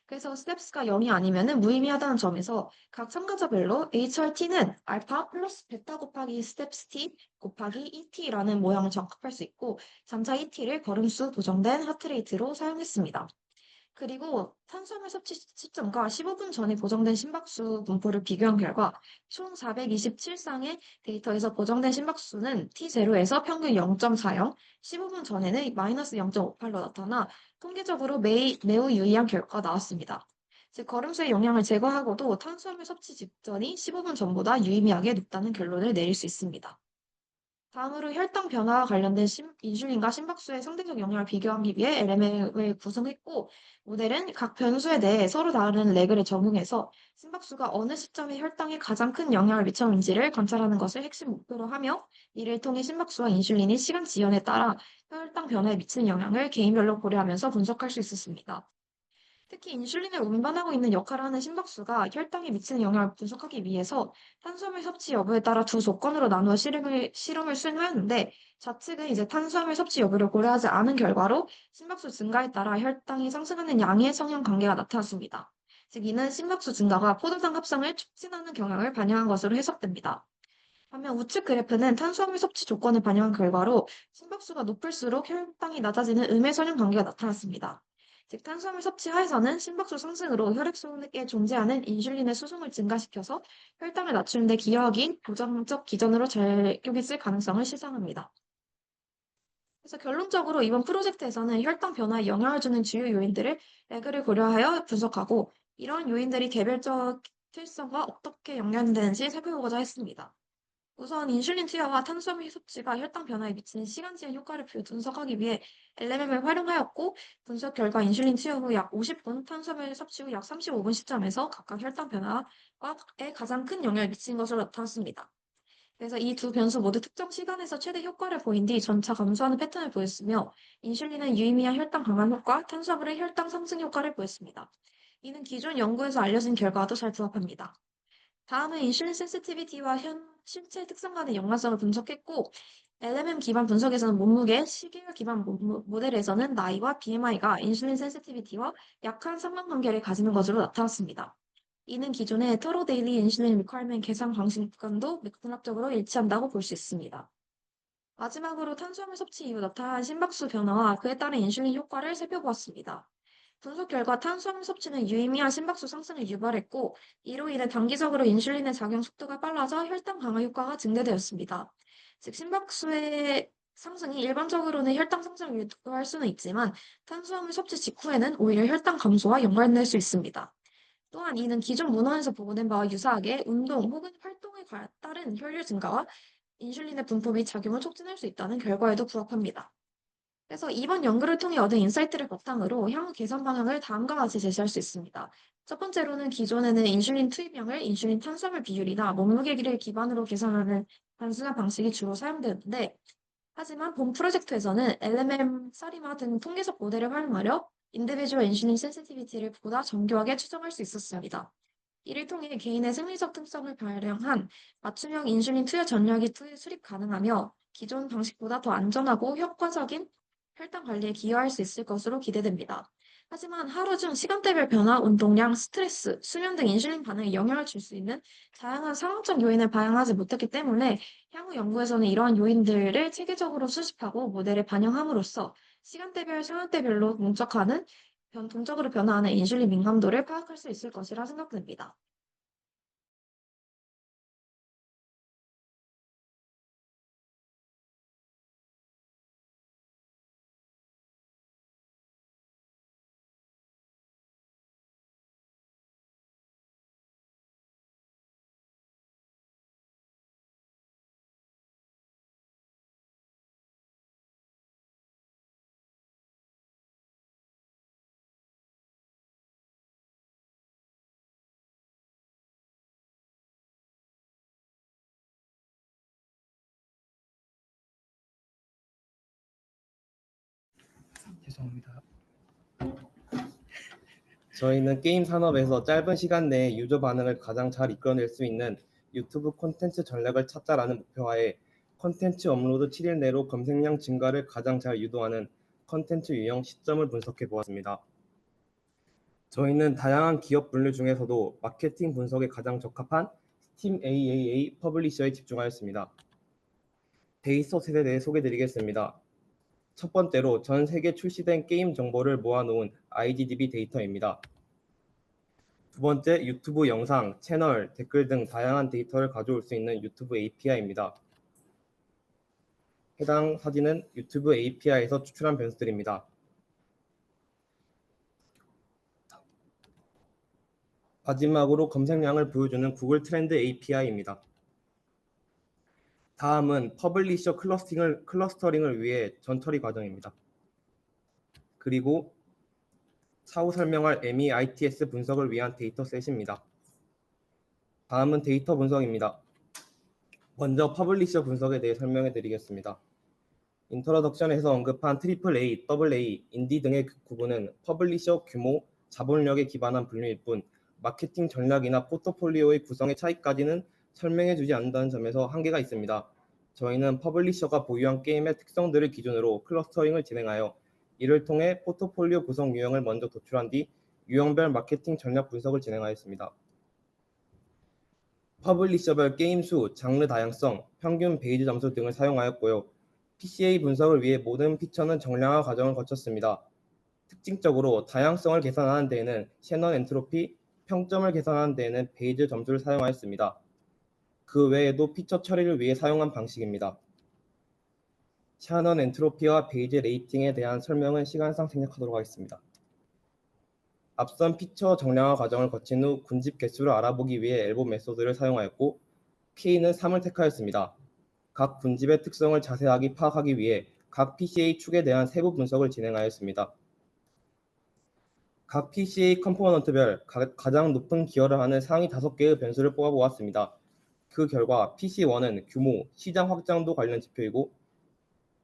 그래서 스텝스가 0이 아니면 무의미하다는 점에서 각 참가자별로 HRT는 알파 플러스 베타 곱하기 스텝스 T 곱하기 ET라는 모형을 적합할 수 있고 점차 ET를 걸음수 보정된 하트레이트로 사용했습니다. 그리고 탄수화물 섭취 시점과 15분 전에 보정된 심박수 분포를 비교한 결과 총 427쌍의 데이터에서 보정된 심박수는 T0에서 평균 0.40, 15분 전에는 마이너스 0.58로 나타나 통계적으로 매우 유의한 결과가 나왔습니다. 즉, 걸음수의 영향을 제거하고도 탄수화물 섭취 직전이 15분 전보다 유의미하게 높다는 결론을 내릴 수 있습니다. 다음으로 혈당 변화와 관련된 인슐린과 심박수의 상대적 영향을 비교하기 위해 LM을 구성했고, 모델은 각 변수에 대해 서로 다른 레그를 적용해서 심박수가 어느 시점에 혈당에 가장 큰 영향을 미쳤는지를 관찰하는 것을 핵심 목표로 하며, 이를 통해 심박수와 인슐린이 시간 지연에 따라 혈당 변화에 미치는 영향을 개인별로 고려하면서 분석할 수 있었습니다. 특히 인슐린을 운반하고 있는 역할을 하는 심박수가 혈당에 미치는 영향을 분석하기 위해서 탄수화물 섭취 여부에 따라 두 조건으로 나누어 실험을 수행하였는데 좌측은 이제 탄수화물 섭취 여부를 고려하지 않은 결과로 심박수 증가에 따라 혈당이 상승하는 양의 성형 관계가 나타났습니다. 즉 이는 심박수 증가가 포도당 합성을 촉진하는 경향을 반영한 것으로 해석됩니다. 반면 우측 그래프는 탄수화물 섭취 조건을 반영한 결과로 심박수가 높을수록 혈당이 낮아지는 음해선형 관계가 나타났습니다. 즉 탄수화물 섭취 하에서는 심박수 상승으로 혈액속에 존재하는 인슐린의 수송을 증가시켜서 혈당을 낮추는 데 기여하기 보장적 기전으로 작용했을 가능성을 시사합니다. 그래서 결론적으로 이번 프로젝트에서는 혈당 변화에 영향을 주는 주요 요인들을 레그를 고려하여 분석하고 이러한 요인들이 개별적 특성과 어떻게 연결되는지 살펴보고자 했습니다. 우선 인슐린 투여와 탄수화물 섭취가 혈당 변화에 미치는 시간 지연 효과를 분석하기 위해 LMM을 활용하였고 분석 결과 인슐린 투여 후 약 50분, 탄수화물 섭취 후 약 35분 시점에서 각각 혈당 변화에 가장 큰 영향을 미치는 것으로 나타났습니다. 그래서 이 두 변수 모두 특정 시간에서 최대 효과를 보인 뒤 점차 감소하는 패턴을 보였으며 인슐린은 유의미한 혈당 강화 효과, 탄수화물은 혈당 상승 효과를 보였습니다. 이는 기존 연구에서 알려진 결과와도 잘 부합합니다. 다음은 인슐린 센시티비티와 신체 특성 간의 연관성을 분석했고 LMM 기반 분석에서는 몸무게, 시계열 기반 모델에서는 나이와 BMI가 인슐린 센시티비티와 약한 상관관계를 가지는 것으로 나타났습니다. 이는 기존의 터로 데일리 인슐린 리ኳ어먼트 계산 방식과도 맥락적으로 일치한다고 볼 수 있습니다. 마지막으로 탄수화물 섭취 이후 나타난 심박수 변화와 그에 따른 인슐린 효과를 살펴보았습니다. 분석 결과 탄수화물 섭취는 유의미한 심박수 상승을 유발했고 이로 인해 단기적으로 인슐린의 작용 속도가 빨라져 혈당 강화 효과가 증대되었습니다. 즉 심박수의 상승이 일반적으로는 혈당 상승을 유도할 수는 있지만 탄수화물 섭취 직후에는 오히려 혈당 감소와 연관될 수 있습니다. 또한 이는 기존 문헌에서 보고된 바와 유사하게 운동 혹은 활동에 따른 혈류 증가와 인슐린의 분포 및 작용을 촉진할 수 있다는 결과에도 부합합니다. 그래서 이번 연구를 통해 얻은 인사이트를 바탕으로 향후 개선 방향을 다음과 같이 제시할 수 있습니다. 첫 번째로는 기존에는 인슐린 투입량을 인슐린 탄수화물 비율이나 몸무게를 기반으로 계산하는 단순한 방식이 주로 사용되는데, 하지만 본 프로젝트에서는 LMM, 사리마 등 통계적 모델을 활용하려 인디비주얼 인슐린 센시티비티를 보다 정교하게 추정할 수 있었습니다. 이를 통해 개인의 생리적 특성을 반영한 맞춤형 인슐린 투여 전략이 수립 가능하며 기존 방식보다 더 안전하고 효과적인 혈당 관리에 기여할 수 있을 것으로 기대됩니다. 하지만 하루 중 시간대별 변화, 운동량, 스트레스, 수면 등 인슐린 반응에 영향을 줄 수 있는 다양한 상황적 요인을 반영하지 못했기 때문에 향후 연구에서는 이러한 요인들을 체계적으로 수집하고 모델에 반영함으로써 시간대별, 상황대별로 동적으로 변화하는 인슐린 민감도를 파악할 수 있을 것이라 생각됩니다. 죄송합니다. 저희는 게임 산업에서 짧은 시간 내에 유저 반응을 가장 잘 이끌어낼 수 있는 유튜브 콘텐츠 전략을 찾자라는 목표하에 콘텐츠 업로드 7일 내로 검색량 증가를 가장 잘 유도하는 콘텐츠 유형 시점을 분석해 보았습니다. 저희는 다양한 기업 분류 중에서도 마케팅 분석에 가장 적합한 스팀 AAA 퍼블리셔에 집중하였습니다. 데이터셋에 대해 소개드리겠습니다. 첫 번째로 전 세계 출시된 게임 정보를 모아놓은 IGDB 데이터입니다. 두 번째, 유튜브 영상, 채널, 댓글 등 다양한 데이터를 가져올 수 있는 유튜브 API입니다. 해당 사진은 유튜브 API에서 추출한 변수들입니다. 마지막으로 검색량을 보여주는 구글 트렌드 API입니다. 다음은 퍼블리셔 클러스터링을 위해 전처리 과정입니다. 그리고 차후 설명할 MEITS 분석을 위한 데이터셋입니다. 다음은 데이터 분석입니다. 먼저 퍼블리셔 분석에 대해 설명해 드리겠습니다. 인트로덕션에서 언급한 AAA, AA, 인디 등의 구분은 퍼블리셔 규모, 자본력에 기반한 분류일 뿐 마케팅 전략이나 포트폴리오의 구성의 차이까지는 설명해 주지 않는다는 점에서 한계가 있습니다. 저희는 퍼블리셔가 보유한 게임의 특성들을 기준으로 클러스터링을 진행하여 이를 통해 포트폴리오 구성 유형을 먼저 도출한 뒤 유형별 마케팅 전략 분석을 진행하였습니다. 퍼블리셔별 게임 수, 장르 다양성, 평균 베이즈 점수 등을 사용하였고요. PCA 분석을 위해 모든 피처는 정량화 과정을 거쳤습니다. 특징적으로 다양성을 계산하는 데에는 셰넌 엔트로피, 평점을 계산하는 데에는 베이즈 점수를 사용하였습니다. 그 외에도 피처 처리를 위해 사용한 방식입니다. 셰넌 엔트로피와 베이즈 레이팅에 대한 설명은 시간상 생략하도록 하겠습니다. 앞선 피처 정량화 과정을 거친 후 군집 개수를 알아보기 위해 엘보 메소드를 사용하였고 K는 3을 택하였습니다. 각 군집의 특성을 자세하게 파악하기 위해 각 PCA 축에 대한 세부 분석을 진행하였습니다. 각 PCA 컴포넌트별 가장 높은 기여를 하는 상위 5개의 변수를 뽑아보았습니다. 그 결과 PC1은 규모, 시장 확장도 관련 지표이고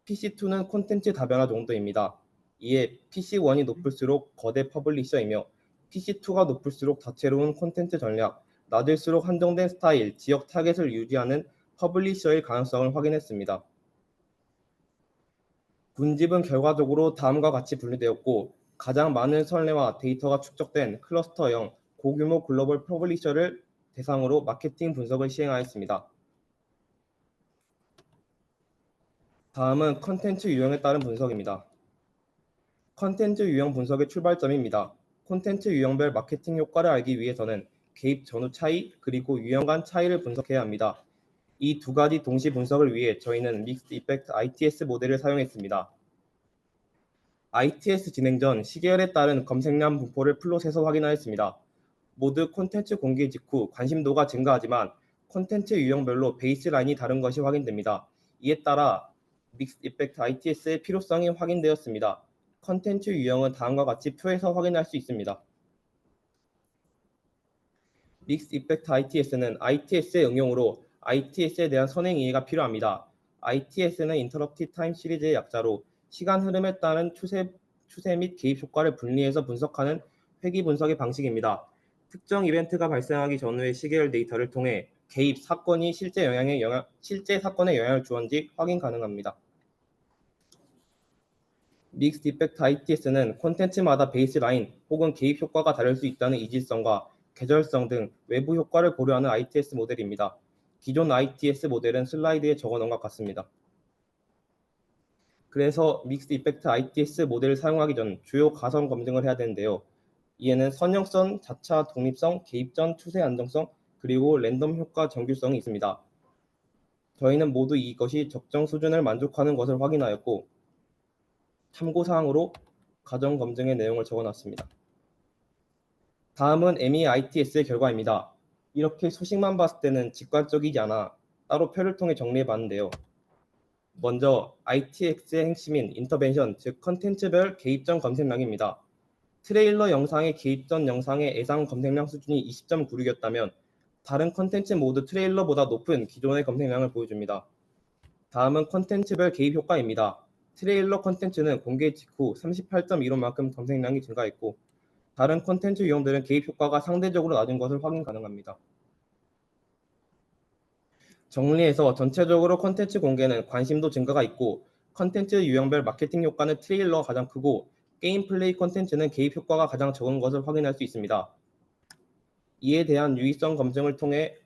PC2는 콘텐츠 다변화 정도입니다. 이에 PC1이 높을수록 거대 퍼블리셔이며 PC2가 높을수록 다채로운 콘텐츠 전략, 낮을수록 한정된 스타일, 지역 타겟을 유지하는 퍼블리셔일 가능성을 확인했습니다. 군집은 결과적으로 다음과 같이 분류되었고 가장 많은 선례와 데이터가 축적된 클러스터형 고규모 글로벌 퍼블리셔를 대상으로 마케팅 분석을 시행하였습니다. 다음은 컨텐츠 유형에 따른 분석입니다. 컨텐츠 유형 분석의 출발점입니다. 콘텐츠 유형별 마케팅 효과를 알기 위해서는 개입 전후 차이 그리고 유형 간 차이를 분석해야 합니다. 이 두 가지 동시 분석을 위해 저희는 믹스드 이펙트 ITS 모델을 사용했습니다. ITS 진행 전 시계열에 따른 검색량 분포를 플롯에서 확인하였습니다. 모두 콘텐츠 공개 직후 관심도가 증가하지만 콘텐츠 유형별로 베이스라인이 다른 것이 확인됩니다. 이에 따라 믹스 이펙트 ITS의 필요성이 확인되었습니다. 컨텐츠 유형은 다음과 같이 표에서 확인할 수 있습니다. 믹스 이펙트 ITS는 ITS의 응용으로 ITS에 대한 선행 이해가 필요합니다. ITS는 인터럽티드 타임 시리즈의 약자로 시간 흐름에 따른 추세 및 개입 효과를 분리해서 분석하는 회귀 분석의 방식입니다. 특정 이벤트가 발생하기 전후의 시계열 데이터를 통해 개입 사건이 실제 사건에 영향을 주었는지 확인 가능합니다. 믹스 이펙트 ITS는 콘텐츠마다 베이스라인 혹은 개입 효과가 다를 수 있다는 이질성과 계절성 등 외부 효과를 고려하는 ITS 모델입니다. 기존 ITS 모델은 슬라이드에 적어놓은 것 같습니다. 그래서 믹스 이펙트 ITS 모델을 사용하기 전 주요 가설 검증을 해야 되는데요. 이에는 선형성, 자차 독립성, 개입 전 추세 안정성, 그리고 랜덤 효과 정규성이 있습니다. 저희는 모두 이것이 적정 수준을 만족하는 것을 확인하였고 참고사항으로 가정 검증의 내용을 적어놨습니다. 다음은 MEITS의 결과입니다. 이렇게 소식만 봤을 때는 직관적이지 않아 따로 표를 통해 정리해봤는데요. 먼저 ITX의 핵심인 인터벤션, 즉 컨텐츠별 개입 전 검색량입니다. 트레일러 영상의 개입 전 영상의 예상 검색량 수준이 20.96이었다면 다른 컨텐츠 모두 트레일러보다 높은 기존의 검색량을 보여줍니다. 다음은 컨텐츠별 개입 효과입니다. 트레일러 컨텐츠는 공개 직후 38.15만큼 검색량이 증가했고 다른 컨텐츠 유형들은 개입 효과가 상대적으로 낮은 것을 확인 가능합니다. 정리해서 전체적으로 컨텐츠 공개는 관심도 증가가 있고 컨텐츠 유형별 마케팅 효과는 트레일러가 가장 크고 게임 플레이 컨텐츠는 개입 효과가 가장 적은 것을 확인할 수 있습니다. 이에 대한 유의성 검증을 통해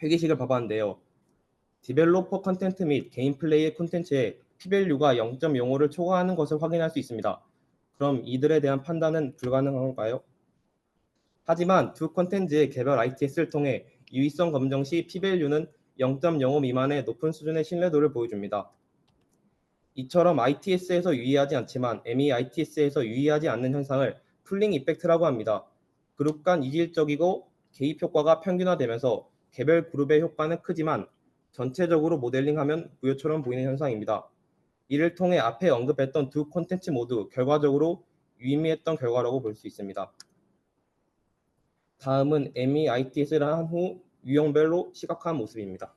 회계식을 봐봤는데요. 디벨로퍼 컨텐츠 및 게임 플레이 콘텐츠의 P밸류가 0.05를 초과하는 것을 확인할 수 있습니다. 그럼 이들에 대한 판단은 불가능한가요? 하지만 두 콘텐츠의 개별 ITS를 통해 유의성 검증 시 P밸류는 0.05 미만의 높은 수준의 신뢰도를 보여줍니다. 이처럼 ITS에서 유의하지 않지만 MEITS에서 유의하지 않는 현상을 풀링 이펙트라고 합니다. 그룹 간 이질적이고 개입 효과가 평균화되면서 개별 그룹의 효과는 크지만 전체적으로 모델링하면 무효처럼 보이는 현상입니다. 이를 통해 앞에 언급했던 두 콘텐츠 모두 결과적으로 유의미했던 결과라고 볼 수 있습니다. 다음은 MEITS를 한 후 유형별로 시각화한 모습입니다.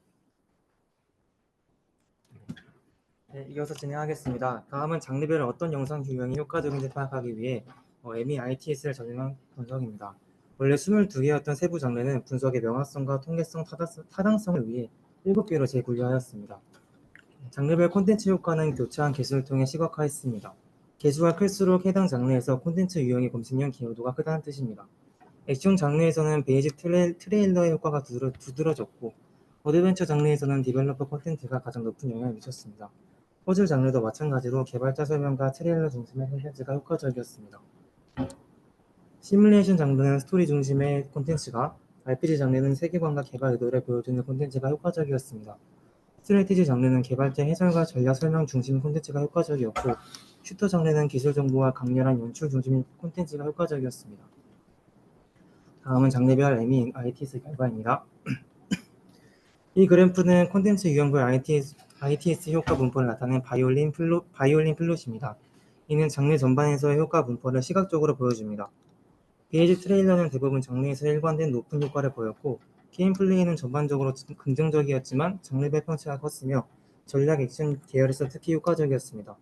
네, 이어서 진행하겠습니다. 다음은 장르별 어떤 영상 유형이 효과적인지 파악하기 위해 MEITS를 적용한 분석입니다. 원래 22개였던 세부 장르는 분석의 명확성과 통계성, 타당성을 위해 7개로 재분류하였습니다. 장르별 콘텐츠 효과는 교차한 개수를 통해 시각화했습니다. 개수가 클수록 해당 장르에서 콘텐츠 유형의 검색량 기여도가 크다는 뜻입니다. 액션 장르에서는 베이직 트레일러의 효과가 두드러졌고 어드벤처 장르에서는 디벨로퍼 콘텐츠가 가장 높은 영향을 미쳤습니다. 퍼즐 장르도 마찬가지로 개발자 설명과 트레일러 중심의 콘텐츠가 효과적이었습니다. 시뮬레이션 장르는 스토리 중심의 콘텐츠가, RPG 장르는 세계관과 개발 의도를 보여주는 콘텐츠가 효과적이었습니다. 스트레티지 장르는 개발자 해설과 전략 설명 중심 콘텐츠가 효과적이었고, 슈터 장르는 기술 정보와 강렬한 연출 중심 콘텐츠가 효과적이었습니다. 다음은 장르별 MEITS 결과입니다. 이 그래프는 콘텐츠 유형별 ITS 효과 분포를 나타낸 바이올린 플롯입니다. 이는 장르 전반에서의 효과 분포를 시각적으로 보여줍니다. 베이직 트레일러는 대부분 장르에서 일관된 높은 효과를 보였고 게임 플레이는 전반적으로 긍정적이었지만 장르별 편차가 컸으며 전략 액션 계열에서 특히 효과적이었습니다.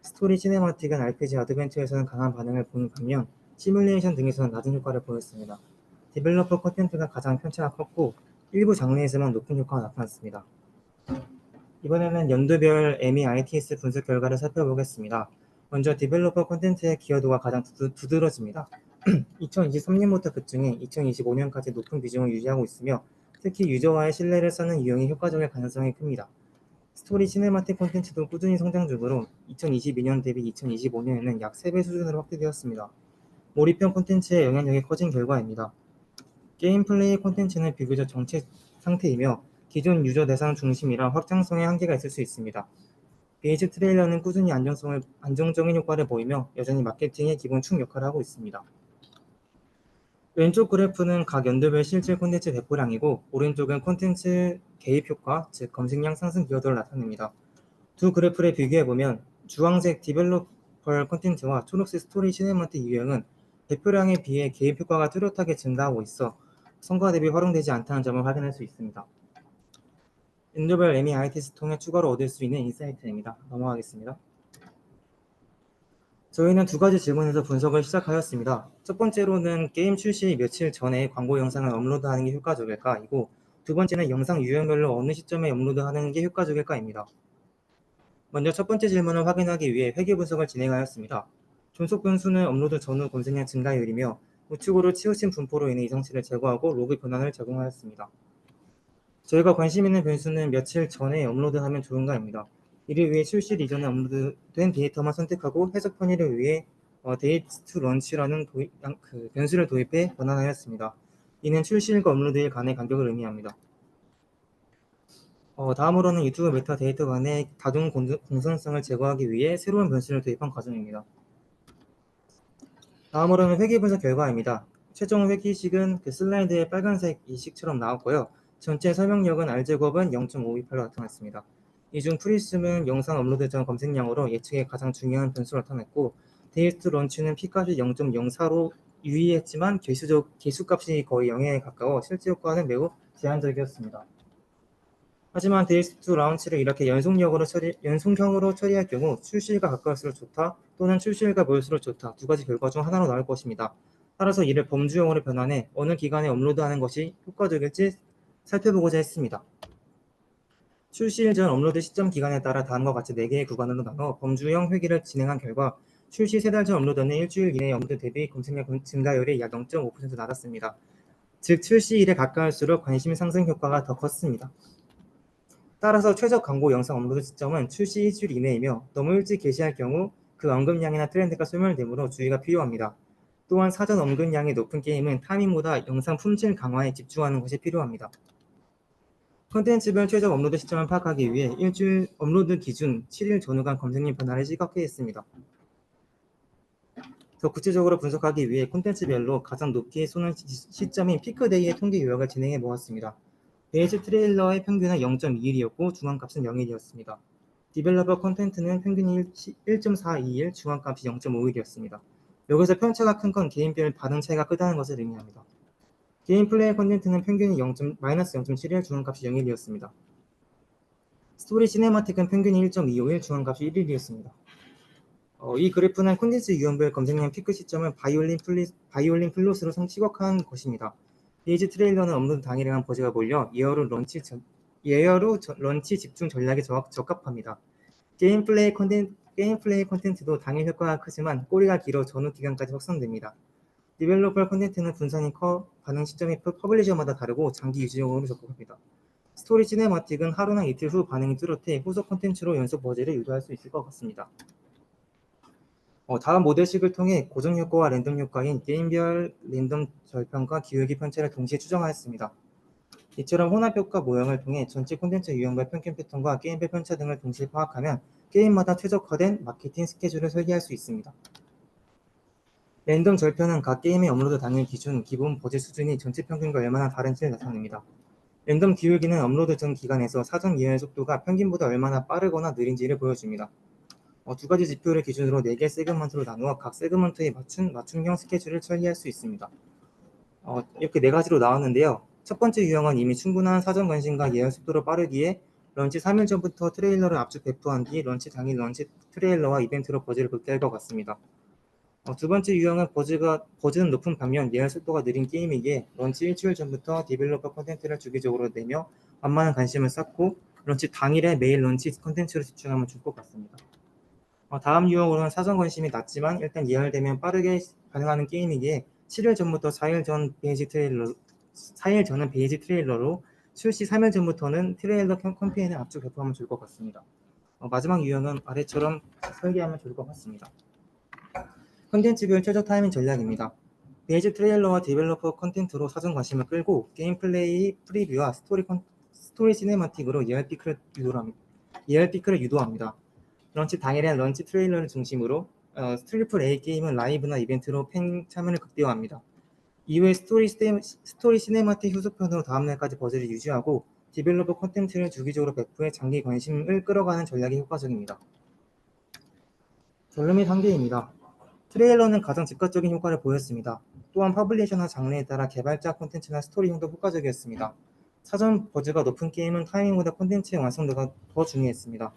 스토리 시네마틱은 RPG 어드벤처에서는 강한 반응을 보인 반면 시뮬레이션 등에서는 낮은 효과를 보였습니다. 디벨로퍼 콘텐츠가 가장 편차가 컸고 일부 장르에서만 높은 효과가 나타났습니다. 이번에는 연도별 MEITS 분석 결과를 살펴보겠습니다. 먼저 디벨로퍼 콘텐츠의 기여도가 가장 두드러집니다. 2023년부터 급증해 2025년까지 높은 비중을 유지하고 있으며 특히 유저와의 신뢰를 쌓는 유형이 효과적일 가능성이 큽니다. 스토리 시네마틱 콘텐츠도 꾸준히 성장 중으로 2022년 대비 2025년에는 약 3배 수준으로 확대되었습니다. 몰입형 콘텐츠의 영향력이 커진 결과입니다. 게임 플레이 콘텐츠는 비교적 정체 상태이며 기존 유저 대상 중심이라 확장성에 한계가 있을 수 있습니다. 베이직 트레일러는 꾸준히 안정적인 효과를 보이며 여전히 마케팅의 기본 축 역할을 하고 있습니다. 왼쪽 그래프는 각 연도별 실제 콘텐츠 배포량이고 오른쪽은 콘텐츠 개입 효과, 즉 검색량 상승 기여도를 나타냅니다. 두 그래프를 비교해보면 주황색 디벨로퍼 콘텐츠와 초록색 스토리 시네마틱 유형은 대표량에 비해 개입 효과가 뚜렷하게 증가하고 있어 성과 대비 활용되지 않다는 점을 확인할 수 있습니다. 인터벌 MEITS 통해 추가로 얻을 수 있는 인사이트입니다. 넘어가겠습니다. 저희는 두 가지 질문에서 분석을 시작하였습니다. 첫 번째로는 게임 출시 며칠 전에 광고 영상을 업로드하는 게 효과적일까이고, 두 번째는 영상 유형별로 어느 시점에 업로드하는 게 효과적일까입니다. 먼저 첫 번째 질문을 확인하기 위해 회계 분석을 진행하였습니다. 존속 변수는 업로드 전후 검색량 증가율이며 우측으로 치우친 분포로 인해 이상치를 제거하고 로그 변환을 적용하였습니다. 저희가 관심 있는 변수는 며칠 전에 업로드하면 좋은가입니다. 이를 위해 출시 이전에 업로드된 데이터만 선택하고 해석 편의를 위해 데이트 투 런치라는 변수를 도입해 변환하였습니다. 이는 출시일과 업로드일 간의 간격을 의미합니다. 다음으로는 유튜브 메타 데이터 간의 다중 공선성을 제거하기 위해 새로운 변수를 도입한 과정입니다. 다음으로는 회계 분석 결과입니다. 최종 회계식은 슬라이드에 빨간색 이 식처럼 나왔고요. 전체 설명력은 R제곱은 0.528로 나타났습니다. 이 중 프리즘은 영상 업로드 전 검색량으로 예측에 가장 중요한 변수로 나타났고, 데이트 런치는 P값이 0.04로 유의했지만 개수값이 거의 0에 가까워 실제 효과는 매우 제한적이었습니다. 하지만 데이트 라운치를 이렇게 연속형으로 처리할 경우 출시일과 가까울수록 좋다 또는 출시일과 멀수록 좋다 두 가지 결과 중 하나로 나올 것입니다. 따라서 이를 범주형으로 변환해 어느 기간에 업로드하는 것이 효과적일지 살펴보고자 했습니다. 출시일 전 업로드 시점 기간에 따라 다음과 같이 4개의 구간으로 나눠 범주형 회계를 진행한 결과 출시 3달 전 업로드는 일주일 이내 업로드 대비 검색량 증가율이 약 0.5% 낮았습니다. 즉 출시일에 가까울수록 관심 상승 효과가 더 컸습니다. 따라서 최적 광고 영상 업로드 시점은 출시 일주일 이내이며 너무 일찍 게시할 경우 그 언급량이나 트렌드가 소멸되므로 주의가 필요합니다. 또한 사전 언급량이 높은 게임은 타이밍보다 영상 품질 강화에 집중하는 것이 필요합니다. 콘텐츠별 최적 업로드 시점을 파악하기 위해 일주일 업로드 기준 7일 전후간 검색량 변화를 시각화했습니다. 더 구체적으로 분석하기 위해 콘텐츠별로 가장 높게 쏘는 시점인 피크데이의 통계 요약을 진행해 보았습니다. 베이스 트레일러의 평균은 0.21이었고 중앙값은 0일이었습니다. 디벨로퍼 콘텐츠는 평균이 1.421, 중앙값이 0.51이었습니다. 여기서 편차가 큰 건 개인별 반응 차이가 크다는 것을 의미합니다. 게임 플레이 콘텐츠는 평균이 -0.71, 중앙값이 0일이었습니다. 스토리 시네마틱은 평균이 1.251, 중앙값이 1일이었습니다. 이 그래프는 콘텐츠 유형별 검색량 피크 시점을 바이올린 플롯으로 시각화한 것입니다. 베이지 트레일러는 업로드 당일에만 버즈가 몰려 예어로 런치 집중 전략에 적합합니다. 게임 플레이 콘텐츠도 당일 효과가 크지만 꼬리가 길어 전후 기간까지 확산됩니다. 디벨로퍼 콘텐츠는 분산이 커 반응 시점이 퍼블리셔마다 다르고 장기 유지용으로 적합합니다. 스토리 시네마틱은 하루나 이틀 후 반응이 뚜렷해 후속 콘텐츠로 연속 버즈를 유도할 수 있을 것 같습니다. 다음 모델식을 통해 고정 효과와 랜덤 효과인 게임별 랜덤 절편과 기울기 편차를 동시에 추정하였습니다. 이처럼 혼합 효과 모형을 통해 전체 콘텐츠 유형별 평균 패턴과 게임별 편차 등을 동시에 파악하면 게임마다 최적화된 마케팅 스케줄을 설계할 수 있습니다. 랜덤 절편은 각 게임의 업로드 당일 기준 기본 버즈 수준이 전체 평균과 얼마나 다른지를 나타냅니다. 랜덤 기울기는 업로드 전 기간에서 사전 예열 속도가 평균보다 얼마나 빠르거나 느린지를 보여줍니다. 두 가지 지표를 기준으로 4개 세그먼트로 나누어 각 세그먼트에 맞춤형 스케줄을 처리할 수 있습니다. 이렇게 4가지로 나왔는데요. 첫 번째 유형은 이미 충분한 사전 관심과 예열 속도로 빠르기에 런치 3일 전부터 트레일러를 압축 배포한 뒤 런치 당일 런치 트레일러와 이벤트로 버즈를 극대할 것 같습니다. 두 번째 유형은 버즈는 높은 반면 예열 속도가 느린 게임이기에 런치 일주일 전부터 디벨로퍼 콘텐츠를 주기적으로 내며 만만한 관심을 쌓고 런치 당일에 매일 런치 콘텐츠로 집중하면 좋을 것 같습니다. 다음 유형으로는 사전 관심이 낮지만 일단 예열되면 빠르게 반응하는 게임이기에 7일 전부터 4일 전은 베이지 트레일러로 출시 3일 전부터는 트레일러 캠페인을 압축 배포하면 좋을 것 같습니다. 마지막 유형은 아래처럼 설계하면 좋을 것 같습니다. 콘텐츠별 최적 타이밍 전략입니다. 베이지 트레일러와 디벨로퍼 콘텐츠로 사전 관심을 끌고 게임 플레이 프리뷰와 스토리 시네마틱으로 예열 피크를 유도합니다. 런치 당일엔 런치 트레일러를 중심으로 트리플 A 게임은 라이브나 이벤트로 팬 참여를 극대화합니다. 이후에 스토리 시네마틱 후속편으로 다음날까지 버즈를 유지하고 디벨로퍼 콘텐츠를 주기적으로 배포해 장기 관심을 끌어가는 전략이 효과적입니다. 결론 및 한계입니다. 트레일러는 가장 즉각적인 효과를 보였습니다. 또한 퍼블리셔나 장르에 따라 개발자 콘텐츠나 스토리형도 효과적이었습니다. 사전 버즈가 높은 게임은 타이밍보다 콘텐츠의 완성도가 더 중요했습니다.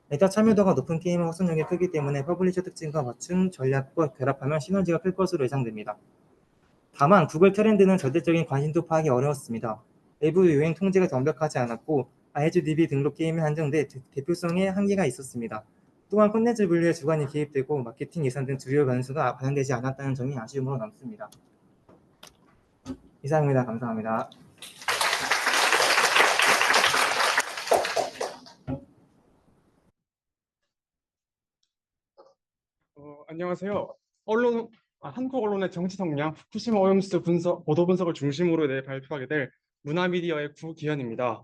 메타 참여도가 높은 게임은 확산력이 크기 때문에 퍼블리셔 특징과 맞춤 전략과 결합하면 시너지가 클 것으로 예상됩니다. 다만 구글 트렌드는 절대적인 관심도 파악이 어려웠습니다. 외부 유행 통제가 완벽하지 않았고 IHDB 등록 게임에 한정돼 대표성에 한계가 있었습니다. 또한 콘텐츠 분류에 주관이 개입되고 마케팅 예산 등 주요 변수가 반영되지 않았다는 점이 아쉬움으로 남습니다. 이상입니다. 감사합니다. 안녕하세요. 한국 언론의 정치 성향, 후쿠시마 오염수 보도 분석을 중심으로 발표하게 될 문화미디어의 구기현입니다.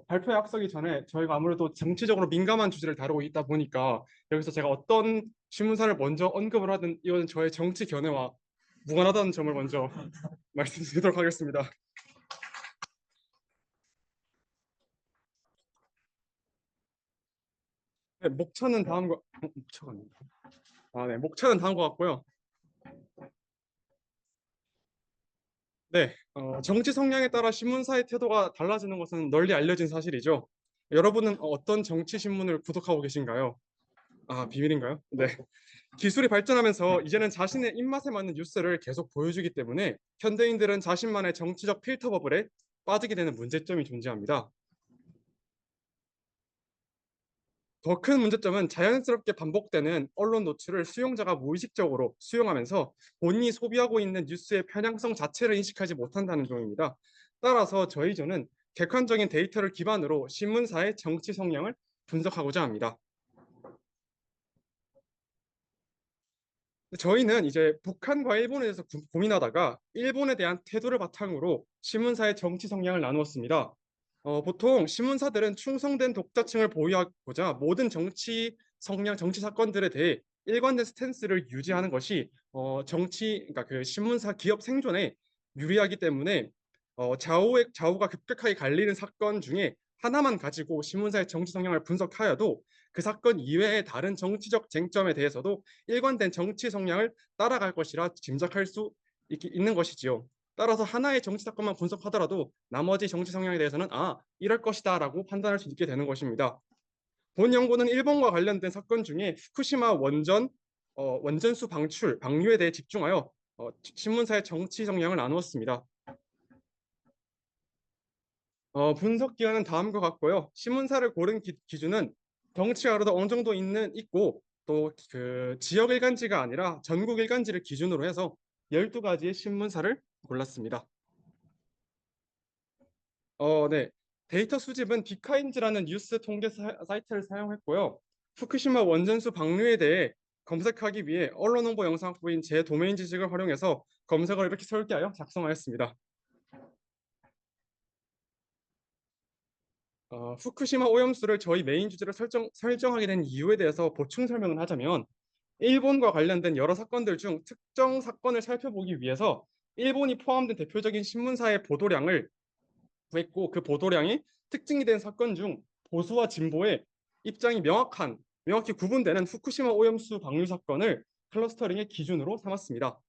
발표에 앞서기 전에 저희가 아무래도 정치적으로 민감한 주제를 다루고 있다 보니까 여기서 제가 어떤 신문사를 먼저 언급을 하든 이건 저의 정치 견해와 무관하다는 점을 먼저 말씀드리도록 하겠습니다. 네, 목차는 다음과 목차가 아닙니다. 네, 목차는 다음과 같고요. 네, 정치 성향에 따라 신문사의 태도가 달라지는 것은 널리 알려진 사실이죠. 여러분은 어떤 정치 신문을 구독하고 계신가요? 비밀인가요? 네. 기술이 발전하면서 이제는 자신의 입맛에 맞는 뉴스를 계속 보여주기 때문에 현대인들은 자신만의 정치적 필터 버블에 빠지게 되는 문제점이 존재합니다. 더 큰 문제점은 자연스럽게 반복되는 언론 노출을 수용자가 무의식적으로 수용하면서 본인이 소비하고 있는 뉴스의 편향성 자체를 인식하지 못한다는 점입니다. 따라서 저희 조는 객관적인 데이터를 기반으로 신문사의 정치 성향을 분석하고자 합니다. 저희는 이제 북한과 일본에 대해서 고민하다가 일본에 대한 태도를 바탕으로 신문사의 정치 성향을 나누었습니다. 보통 신문사들은 충성된 독자층을 보유하고자 모든 정치 성향, 정치 사건들에 대해 일관된 스탠스를 유지하는 것이 그러니까 그 신문사 기업 생존에 유리하기 때문에 좌우가 급격하게 갈리는 사건 중에 하나만 가지고 신문사의 정치 성향을 분석하여도 그 사건 이외의 다른 정치적 쟁점에 대해서도 일관된 정치 성향을 따라갈 것이라 짐작할 수 있는 것이지요. 따라서 하나의 정치 사건만 분석하더라도 나머지 정치 성향에 대해서는 이럴 것이다 라고 판단할 수 있게 되는 것입니다. 본 연구는 일본과 관련된 사건 중에 후쿠시마 원전수 방류에 대해 집중하여 신문사의 정치 성향을 나누었습니다. 분석 기관은 다음과 같고요. 신문사를 고른 기준은 덩치가 그래도 어느 정도 있고 또 그 지역 일간지가 아니라 전국 일간지를 기준으로 해서 12가지의 신문사를 골랐습니다. 네. 데이터 수집은 빅카인즈라는 뉴스 통계 사이트를 사용했고요. 후쿠시마 원전수 방류에 대해 검색하기 위해 언론 홍보 영상 후보인 제 도메인 지식을 활용해서 검색어를 이렇게 설계하여 작성하였습니다. 후쿠시마 오염수를 저희 메인 주제로 설정하게 된 이유에 대해서 보충 설명을 하자면 일본과 관련된 여러 사건들 중 특정 사건을 살펴보기 위해서 일본이 포함된 대표적인 신문사의 보도량을 구했고 그 보도량이 특징이 된 사건 중 보수와 진보의 입장이 명확히 구분되는 후쿠시마 오염수 방류 사건을 클러스터링의 기준으로 삼았습니다.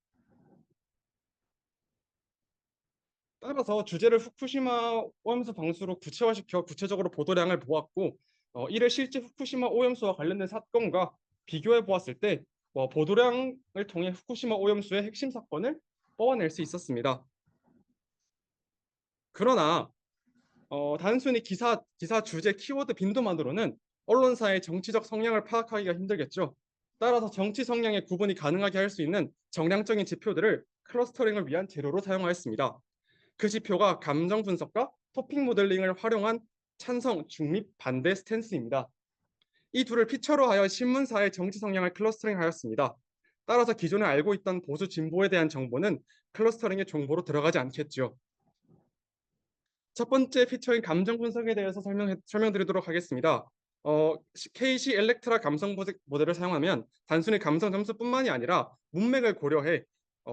따라서 주제를 후쿠시마 오염수 방수로 구체화시켜 구체적으로 보도량을 보았고 이를 실제 후쿠시마 오염수와 관련된 사건과 비교해 보았을 때 보도량을 통해 후쿠시마 오염수의 핵심 사건을 뽑아낼 수 있었습니다. 그러나 단순히 기사 주제 키워드 빈도만으로는 언론사의 정치적 성향을 파악하기가 힘들겠죠. 따라서 정치 성향의 구분이 가능하게 할 수 있는 정량적인 지표들을 클러스터링을 위한 재료로 사용하였습니다. 그 지표가 감정 분석과 토픽 모델링을 활용한 찬성, 중립, 반대 스탠스입니다. 이 둘을 피처로 하여 신문사의 정치 성향을 클러스터링하였습니다. 따라서 기존에 알고 있던 보수 진보에 대한 정보는 클러스터링의 정보로 들어가지 않겠죠. 첫 번째 피처인 감정 분석에 대해서 설명드리도록 하겠습니다. KC 엘렉트라 감성 모델을 사용하면 단순히 감성 점수뿐만이 아니라 문맥을 고려해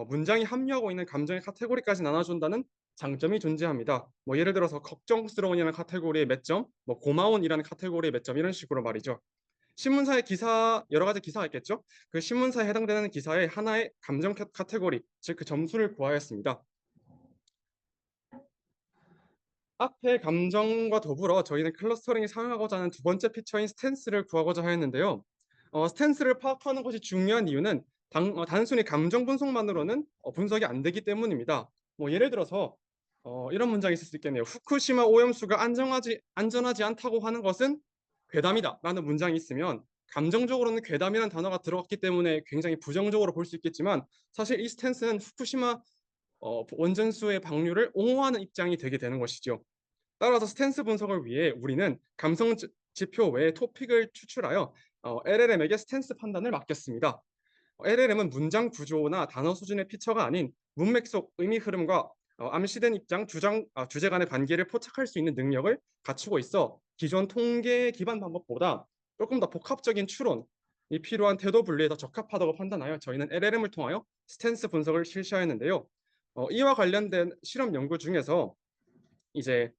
문장이 함유하고 있는 감정의 카테고리까지 나눠준다는 장점이 존재합니다. 뭐 예를 들어서 걱정스러운이라는 카테고리의 몇 점, 뭐 고마운이라는 카테고리의 몇 점 이런 식으로 말이죠. 신문사의 기사 여러 가지 기사가 있겠죠. 그 신문사에 해당되는 기사의 하나의 감정 카테고리, 즉 그 점수를 구하였습니다. 앞에 감정과 더불어 저희는 클러스터링이 사용하고자 하는 두 번째 피처인 스탠스를 구하고자 하였는데요. 스탠스를 파악하는 것이 중요한 이유는 단순히 감정 분석만으로는 분석이 안 되기 때문입니다. 뭐 예를 들어서 이런 문장이 있을 수 있겠네요. 후쿠시마 오염수가 안전하지 않다고 하는 것은 괴담이다 라는 문장이 있으면 감정적으로는 괴담이라는 단어가 들어갔기 때문에 굉장히 부정적으로 볼 수 있겠지만 사실 이 스탠스는 후쿠시마 원전수의 방류를 옹호하는 입장이 되게 되는 것이죠. 따라서 스탠스 분석을 위해 우리는 감성 지표 외에 토픽을 추출하여 LLM에게 스탠스 판단을 맡겼습니다. LLM은 문장 구조나 단어 수준의 피처가 아닌 문맥 속 의미 흐름과 암시된 입장, 주제 간의 관계를 포착할 수 있는 능력을 갖추고 있어 기존 통계 기반 방법보다 조금 더 복합적인 추론이 필요한 태도 분류에 더 적합하다고 판단하여 저희는 LLM을 통하여 스탠스 분석을 실시하였는데요. 이와 관련된 실험 연구 중에서 이제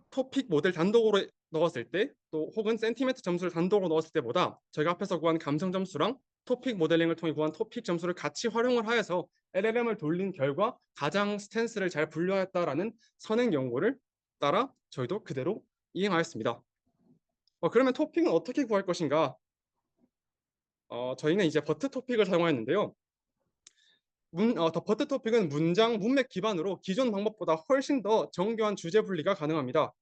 토픽 모델 단독으로 넣었을 때 또 혹은 센티멘트 점수를 단독으로 넣었을 때보다 저희가 앞에서 구한 감성 점수랑 토픽 모델링을 통해 구한 토픽 점수를 같이 활용을 하여서 LLM을 돌린 결과 가장 스탠스를 잘 분류하였다라는 선행 연구를 따라 저희도 그대로 이행하였습니다. 그러면 토픽은 어떻게 구할 것인가? 저희는 이제 버트 토픽을 사용하였는데요. 버트 토픽은 문장, 문맥 기반으로 기존 방법보다 훨씬 더 정교한 주제 분리가 가능합니다.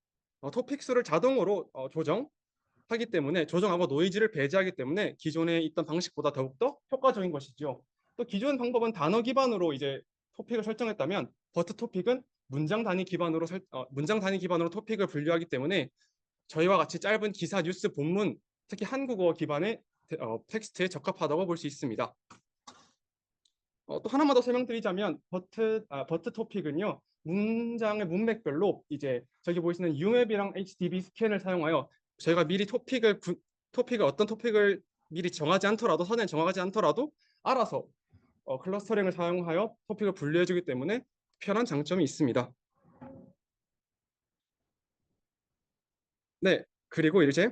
토픽 수를 자동으로 조정하기 때문에 조정하고 노이즈를 배제하기 때문에 기존에 있던 방식보다 더욱더 효과적인 것이죠. 또 기존 방법은 단어 기반으로 이제 토픽을 설정했다면 버트 토픽은 문장 단위 기반으로 토픽을 분류하기 때문에 저희와 같이 짧은 기사, 뉴스, 본문, 특히 한국어 기반의 텍스트에 적합하다고 볼 수 있습니다. 또 하나만 더 설명드리자면 버트 토픽은요. 문장의 문맥별로 이제 저기 보이시는 UMap이랑 HDB 스캔을 사용하여 저희가 미리 어떤 토픽을 미리 정하지 않더라도 선에 정하지 않더라도 알아서 클러스터링을 사용하여 토픽을 분류해주기 때문에 편한 장점이 있습니다. 네, 그리고 이제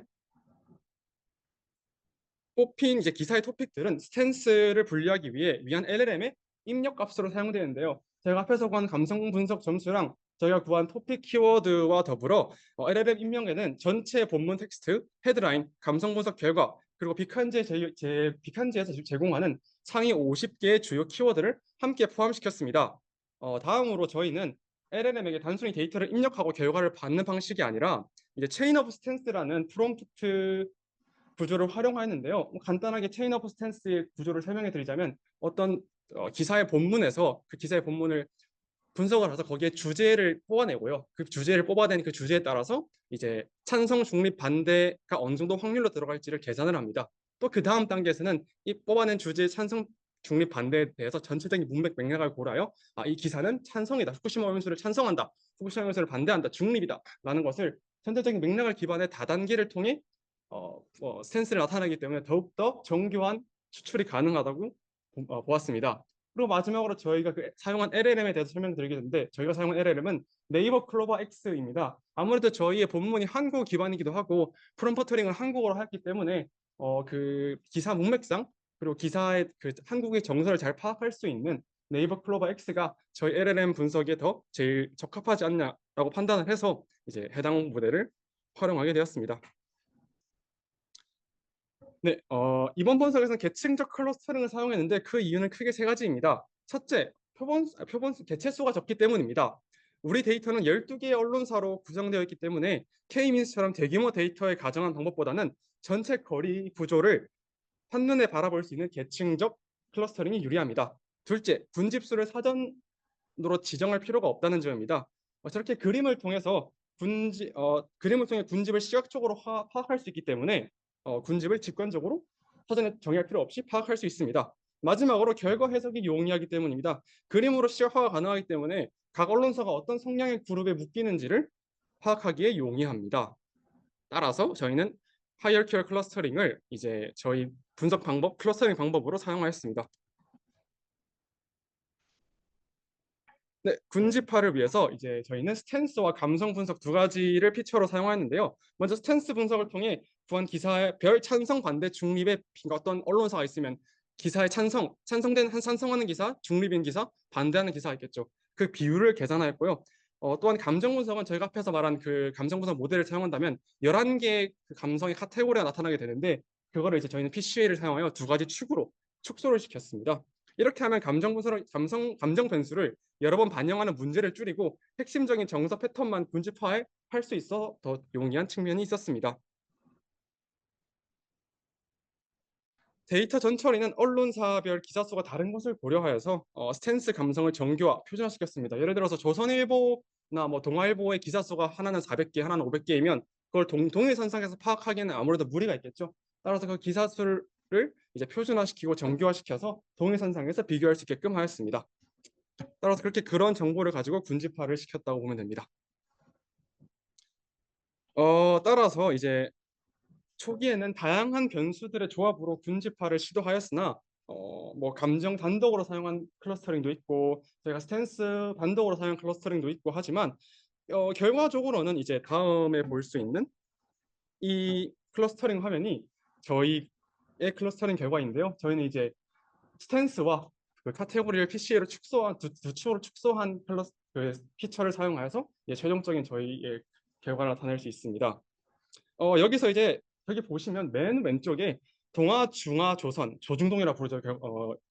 뽑힌 이제 기사의 토픽들은 스탠스를 분류하기 위한 LLM의 입력 값으로 사용되는데요. 제가 앞에서 구한 감성 분석 점수랑 저희가 구한 토픽 키워드와 더불어 LLM 입력에는 전체 본문 텍스트, 헤드라인, 감성 분석 결과, 그리고 빅한지에서 제공하는 상위 50개의 주요 키워드를 함께 포함시켰습니다. 다음으로 저희는 LLM에게 단순히 데이터를 입력하고 결과를 받는 방식이 아니라 이제 체인 오브 스탠스라는 프롬프트 구조를 활용하였는데요. 간단하게 체인 오브 스탠스의 구조를 설명해 드리자면 어떤 기사의 본문에서 그 기사의 본문을 분석을 해서 거기에 주제를 뽑아내고요. 그 주제를 뽑아낸 그 주제에 따라서 이제 찬성, 중립, 반대가 어느 정도 확률로 들어갈지를 계산을 합니다. 또 그 다음 단계에서는 이 뽑아낸 주제의 찬성, 중립, 반대에 대해서 전체적인 문맥 맥락을 고려하여 이 기사는 찬성이다. 후쿠시마 오염수를 찬성한다. 후쿠시마 오염수를 반대한다. 중립이다. 라는 것을 전체적인 맥락을 기반의 다단계를 통해 스탠스를 나타내기 때문에 더욱더 정교한 추출이 가능하다고 보았습니다. 그리고 마지막으로 저희가 사용한 LLM에 대해서 설명드리겠는데 저희가 사용한 LLM은 네이버 클로버 X입니다. 아무래도 저희의 본문이 한국어 기반이기도 하고 프롬프터링을 한국어로 했기 때문에 그 기사 문맥상 그리고 기사의 그 한국의 정서를 잘 파악할 수 있는 네이버 클로버 X가 저희 LLM 분석에 제일 적합하지 않냐라고 판단을 해서 이제 해당 모델을 활용하게 되었습니다. 네, 이번 분석에서는 계층적 클러스터링을 사용했는데 그 이유는 크게 세 가지입니다. 첫째, 표본 개체수가 적기 때문입니다. 우리 데이터는 12개의 언론사로 구성되어 있기 때문에 K-민스처럼 대규모 대이터에 가정한 방법보다는 전체 거리 구조를 한눈에 바라볼 수 있는 계층적 클러스터링이 유리합니다. 둘째, 군집수를 사전으로 지정할 필요가 없다는 점입니다. 저렇게 그림을 통해 군집을 시각적으로 파악할 수 있기 때문에 군집을 직관적으로 사전에 정의할 필요 없이 파악할 수 있습니다. 마지막으로 결과 해석이 용이하기 때문입니다. 그림으로 시각화가 가능하기 때문에 각 언론사가 어떤 성향의 그룹에 묶이는지를 파악하기에 용이합니다. 따라서 저희는 하이어키얼 클러스터링을 이제 저희 분석 방법, 클러스터링 방법으로 사용하였습니다. 네, 군지파를 위해서 이제 저희는 스탠스와 감성 분석 두 가지를 피처로 사용하였는데요. 먼저 스탠스 분석을 통해 구한 기사의 별 찬성 반대 중립의 어떤 언론사가 있으면 기사에 찬성하는 기사, 중립인 기사, 반대하는 기사가 있겠죠. 그 비율을 계산하였고요. 또한 감정 분석은 저희가 앞에서 말한 그 감정 분석 모델을 사용한다면 11개의 그 감성의 카테고리가 나타나게 되는데 그거를 이제 저희는 PCA를 사용하여 두 가지 축으로 축소를 시켰습니다. 이렇게 하면 감정 변수를 여러 번 반영하는 문제를 줄이고 핵심적인 정서 패턴만 군집화할 수 있어 더 용이한 측면이 있었습니다. 데이터 전처리는 언론사별 기사 수가 다른 것을 고려하여서 스탠스 감성을 정교화, 표준화시켰습니다. 예를 들어서 조선일보나 뭐 동아일보의 기사 수가 하나는 400개, 하나는 500개이면 그걸 동일선상에서 파악하기에는 아무래도 무리가 있겠죠. 따라서 그 기사 수를 이제 표준화시키고 정교화시켜서 동일선상에서 비교할 수 있게끔 하였습니다. 따라서 그런 정보를 가지고 군집화를 시켰다고 보면 됩니다. 따라서 이제 초기에는 다양한 변수들의 조합으로 군집화를 시도하였으나 뭐 감정 단독으로 사용한 클러스터링도 있고 저희가 스탠스 단독으로 사용한 클러스터링도 있고 하지만 결과적으로는 이제 다음에 볼 수 있는 이 클러스터링 화면이 저희의 클러스터링 결과인데요. 저희는 이제 스탠스와 그 카테고리를 PCA로 축소한 두 축으로 축소한 그 피처를 사용하여서 최종적인 저희의 결과를 나타낼 수 있습니다. 여기서 이제 여기 보시면 맨 왼쪽에 동아, 중아, 조선, 조중동이라고 부르죠.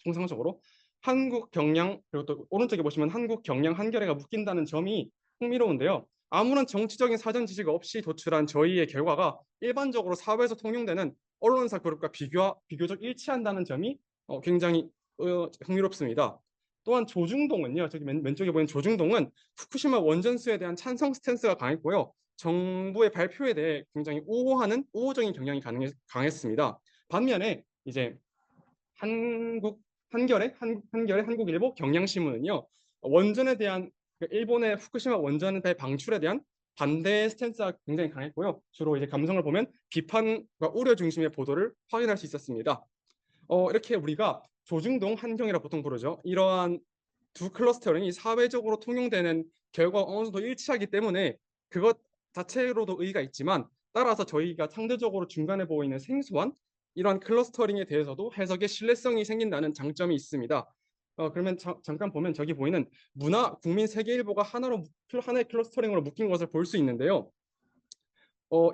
통상적으로 한국, 경량, 그리고 또 오른쪽에 보시면 한국, 경량, 한겨레가 묶인다는 점이 흥미로운데요. 아무런 정치적인 사전 지식 없이 도출한 저희의 결과가 일반적으로 사회에서 통용되는 언론사 그룹과 비교적 일치한다는 점이 굉장히 흥미롭습니다. 또한 조중동은요, 저기 왼쪽에 보이는 조중동은 후쿠시마 원전수에 대한 찬성 스탠스가 강했고요. 정부의 발표에 대해 굉장히 우호적인 경향이 강했습니다. 반면에 이제 한겨레, 한국일보, 경향신문은요, 원전에 대한 일본의 후쿠시마 원전의 방출에 대한 반대 스탠스가 굉장히 강했고요. 주로 이제 감성을 보면 비판과 우려 중심의 보도를 확인할 수 있었습니다. 이렇게 우리가 조중동, 한경이라 보통 부르죠. 이러한 두 클러스터링이 사회적으로 통용되는 결과가 어느 정도 일치하기 때문에 그것 자체로도 의의가 있지만 따라서 저희가 상대적으로 중간에 보이는 생소한 이러한 클러스터링에 대해서도 해석의 신뢰성이 생긴다는 장점이 있습니다. 그러면 잠깐 보면 저기 보이는 문화, 국민, 세계일보가 하나의 클러스터링으로 묶인 것을 볼 수 있는데요.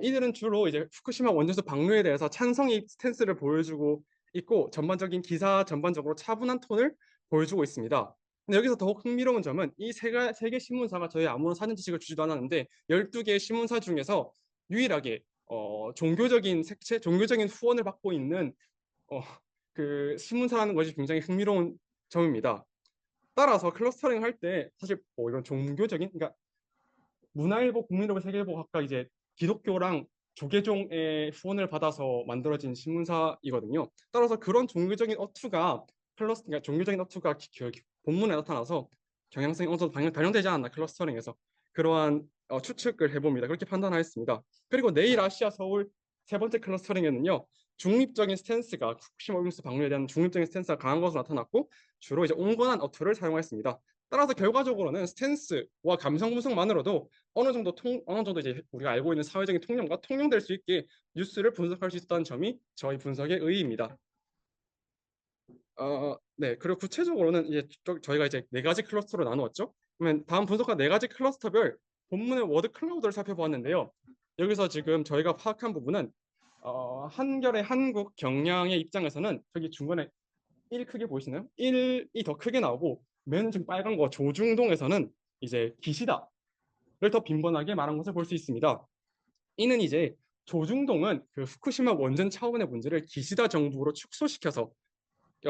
이들은 주로 이제 후쿠시마 원전수 방류에 대해서 찬성의 스탠스를 보여주고 있고 기사 전반적으로 차분한 톤을 보여주고 있습니다. 근데 여기서 더욱 흥미로운 점은 이 세 개 신문사가 저희 아무런 사전 지식을 주지도 않았는데 12개의 신문사 중에서 유일하게 종교적인 색채, 종교적인 후원을 받고 있는 그 신문사라는 것이 굉장히 흥미로운 점입니다. 따라서 클러스터링 할 때 사실 이런 종교적인, 그러니까 문화일보, 국민일보, 세계일보 각각 이제 기독교랑 조계종의 후원을 받아서 만들어진 신문사이거든요. 따라서 그런 종교적인 어투가 그러니까 종교적인 어투가 본문에 나타나서 경향성이 어느 정도 반영되지 않았나 클러스터링에서 그러한 추측을 해봅니다. 그렇게 판단하였습니다. 그리고 내일 아시아 서울 세 번째 클러스터링에는요. 중립적인 스탠스가 후쿠시마 오염수 방류에 대한 중립적인 스탠스가 강한 것으로 나타났고 주로 이제 온건한 어투를 사용했습니다. 따라서 결과적으로는 스탠스와 감성 분석만으로도 어느 정도 이제 우리가 알고 있는 사회적인 통념과 통용될 수 있게 뉴스를 분석할 수 있었다는 점이 저희 분석의 의의입니다. 네, 그리고 구체적으로는 이제 저희가 이제 4가지 클러스터로 나누었죠. 그러면 다음 분석한 4가지 클러스터별 본문의 워드 클라우드를 살펴보았는데요. 여기서 지금 저희가 파악한 부분은 한겨레, 한국, 경향의 입장에서는 저기 중간에 1 크게 보이시나요? 1이 더 크게 나오고 맨 왼쪽 빨간 거 조중동에서는 이제 기시다를 더 빈번하게 말한 것을 볼 수 있습니다. 이는 이제 조중동은 그 후쿠시마 원전 차원의 문제를 기시다 정부로 축소시켜서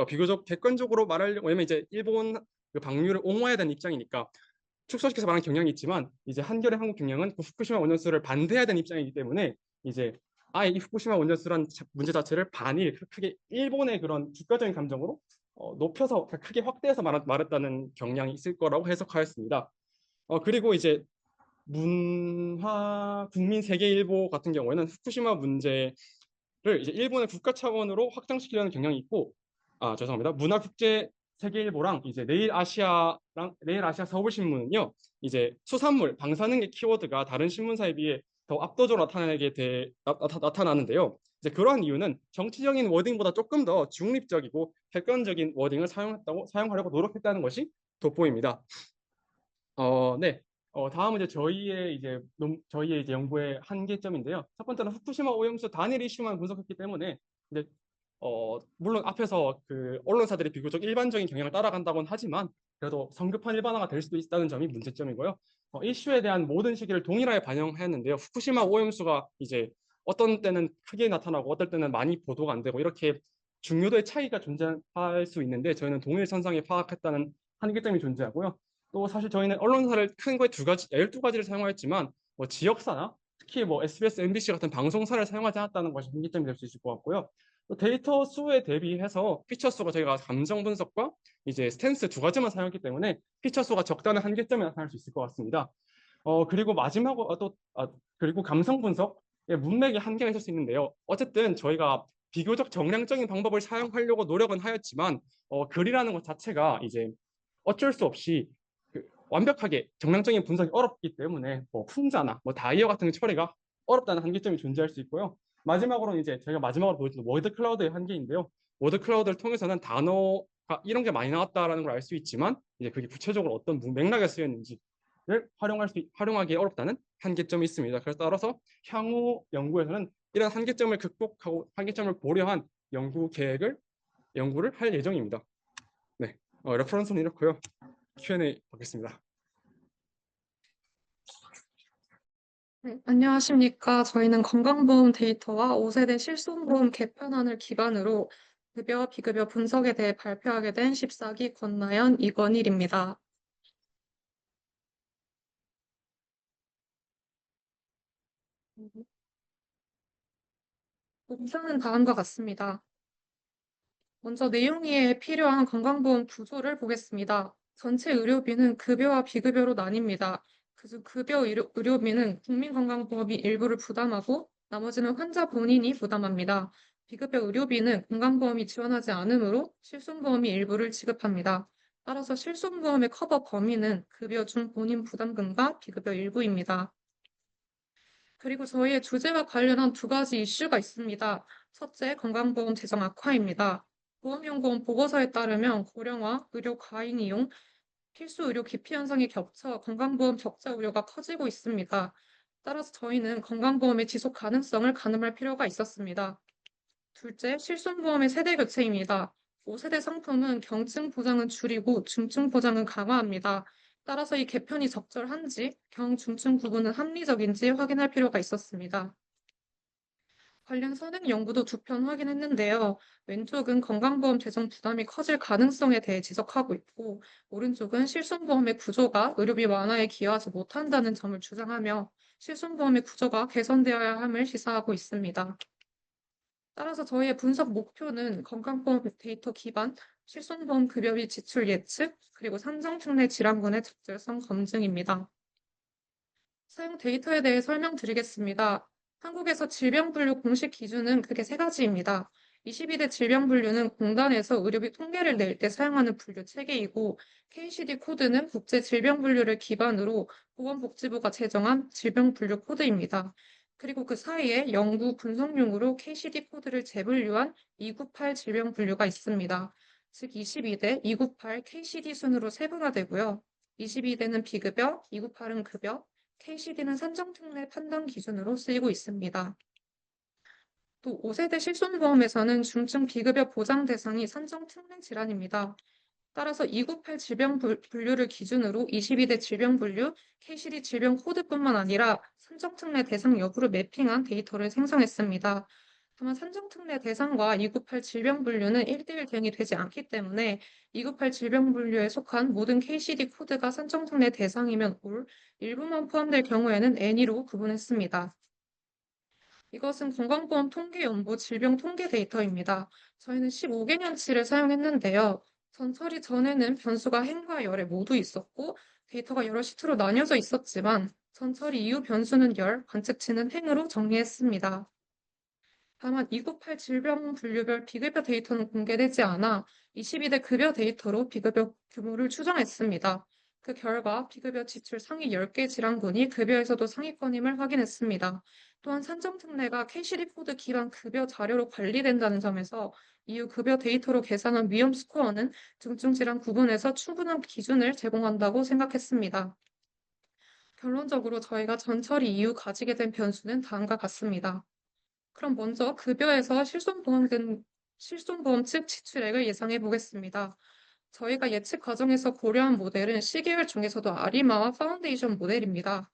비교적 객관적으로 말하려고, 왜냐면 이제 일본 그 방류를 옹호해야 되는 입장이니까 축소시켜서 말하는 경향이 있지만 이제 한겨레 한국 경향은 그 후쿠시마 원전수를 반대해야 되는 입장이기 때문에 이제 아예 이 후쿠시마 원전수란 문제 자체를 크게 일본의 그런 주가적인 감정으로 높여서 크게 확대해서 말했다는 경향이 있을 거라고 해석하였습니다. 그리고 이제 문화 국민 세계일보 같은 경우에는 후쿠시마 문제를 이제 일본의 국가 차원으로 확장시키려는 경향이 있고, 죄송합니다. 문화 국제 세계일보랑 이제 내일 아시아 서울신문은요, 이제 수산물, 방사능의 키워드가 다른 신문사에 비해 더 압도적으로 나타나는데요. 이제 그러한 이유는 정치적인 워딩보다 조금 더 중립적이고 객관적인 워딩을 사용하려고 노력했다는 것이 돋보입니다. 네. 다음은 이제 저희의 이제 연구의 한계점인데요. 첫 번째는 후쿠시마 오염수 단일 이슈만 분석했기 때문에 이제 물론 앞에서 그 언론사들이 비교적 일반적인 경향을 따라간다고는 하지만 그래도 성급한 일반화가 될 수도 있다는 점이 문제점이고요. 이슈에 대한 모든 시기를 동일하게 반영하였는데요. 후쿠시마 오염수가 이제 어떤 때는 크게 나타나고 어떨 때는 많이 보도가 안 되고 이렇게 중요도의 차이가 존재할 수 있는데 저희는 동일선상에 파악했다는 한계점이 존재하고요. 또 사실 저희는 언론사를 큰 거에 12가지를 사용하였지만 뭐 지역사나 특히 뭐 SBS, MBC 같은 방송사를 사용하지 않았다는 것이 한계점이 될 수 있을 것 같고요. 또 데이터 수에 대비해서 피처 수가 저희가 감정 분석과 이제 스탠스 두 가지만 사용했기 때문에 피처 수가 적다는 한계점이 나타날 수 있을 것 같습니다. 그리고 그리고 감성 분석의 문맥의 한계가 있을 수 있는데요. 어쨌든 저희가 비교적 정량적인 방법을 사용하려고 노력은 하였지만 글이라는 것 자체가 이제 어쩔 수 없이 완벽하게 정량적인 분석이 어렵기 때문에 뭐 풍자나 뭐 다이어 같은 처리가 어렵다는 한계점이 존재할 수 있고요. 마지막으로는 이제 저희가 마지막으로 보여준 워드 클라우드의 한계인데요. 워드 클라우드를 통해서는 단어가 이런 게 많이 나왔다라는 걸 알 수 있지만 이제 그게 구체적으로 어떤 맥락에 쓰였는지를 활용하기 어렵다는 한계점이 있습니다. 그래서 따라서 향후 연구에서는 이런 한계점을 극복하고 한계점을 고려한 연구를 할 예정입니다. 네, 레퍼런스는 이렇고요. Q&A 받겠습니다. 네, 안녕하십니까. 저희는 건강보험 데이터와 5세대 실손보험 개편안을 기반으로 급여, 비급여 분석에 대해 발표하게 된 14기 권나연, 이건일입니다. 목표는 다음과 같습니다. 먼저 내용이에 필요한 건강보험 구조를 보겠습니다. 전체 의료비는 급여와 비급여로 나뉩니다. 그중 급여 의료비는 국민건강보험이 일부를 부담하고 나머지는 환자 본인이 부담합니다. 비급여 의료비는 건강보험이 지원하지 않으므로 실손보험이 일부를 지급합니다. 따라서 실손보험의 커버 범위는 급여 중 본인 부담금과 비급여 일부입니다. 그리고 저희의 주제와 관련한 두 가지 이슈가 있습니다. 첫째, 건강보험 재정 악화입니다. 보험연구원 보고서에 따르면 고령화, 의료 과잉 이용, 필수 의료 기피 현상이 겹쳐 건강보험 적자 우려가 커지고 있습니다. 따라서 저희는 건강보험의 지속 가능성을 가늠할 필요가 있었습니다. 둘째, 실손보험의 세대 교체입니다. 5세대 상품은 경증 보장은 줄이고 중증 보장은 강화합니다. 따라서 이 개편이 적절한지, 경중증 구분은 합리적인지 확인할 필요가 있었습니다. 관련 선행 연구도 두 편 확인했는데요. 왼쪽은 건강보험 재정 부담이 커질 가능성에 대해 지적하고 있고, 오른쪽은 실손보험의 구조가 의료비 완화에 기여하지 못한다는 점을 주장하며 실손보험의 구조가 개선되어야 함을 시사하고 있습니다. 따라서 저희의 분석 목표는 건강보험 데이터 기반, 실손보험 급여비 지출 예측, 그리고 산정특례 질환군의 적절성 검증입니다. 사용 데이터에 대해 설명드리겠습니다. 한국에서 질병분류 공식 기준은 크게 세 가지입니다. 22대 질병분류는 공단에서 의료비 통계를 낼 때 사용하는 분류 체계이고, KCD 코드는 국제질병분류를 기반으로 보건복지부가 제정한 질병분류 코드입니다. 그리고 그 사이에 연구 분석용으로 KCD 코드를 재분류한 298 질병분류가 있습니다. 즉 22대, 298 KCD 순으로 세분화되고요. 22대는 비급여, 298은 급여, KCD는 산정특례 판단 기준으로 쓰이고 있습니다. 또 5세대 실손보험에서는 중증 비급여 보장 대상이 산정특례 질환입니다. 따라서 298 질병 분류를 기준으로 22대 질병 분류, KCD 질병 코드뿐만 아니라 산정특례 대상 여부를 매핑한 데이터를 생성했습니다. 다만 산정특례 대상과 298 질병 분류는 1대1 대응이 되지 않기 때문에 298 질병 분류에 속한 모든 KCD 코드가 산정특례 대상이면 올, 일부만 포함될 경우에는 N으로 구분했습니다. 이것은 건강보험 통계연부 질병 통계 데이터입니다. 저희는 15개년치를 사용했는데요. 전처리 전에는 변수가 행과 열에 모두 있었고 데이터가 여러 시트로 나뉘어져 있었지만 전처리 이후 변수는 열, 관측치는 행으로 정리했습니다. 다만 298 질병 분류별 비급여 데이터는 공개되지 않아 22대 급여 데이터로 비급여 규모를 추정했습니다. 그 결과 비급여 지출 상위 10개 질환군이 급여에서도 상위권임을 확인했습니다. 또한 산정 특례가 캐시 리포트 기반 급여 자료로 관리된다는 점에서 이후 급여 데이터로 계산한 위험 스코어는 중증 질환 구분에서 충분한 기준을 제공한다고 생각했습니다. 결론적으로 저희가 전처리 이후 가지게 된 변수는 다음과 같습니다. 그럼 먼저 급여에서 실손보험 측 지출액을 예상해 보겠습니다. 저희가 예측 과정에서 고려한 모델은 시계열 중에서도 아리마와 파운데이션 모델입니다.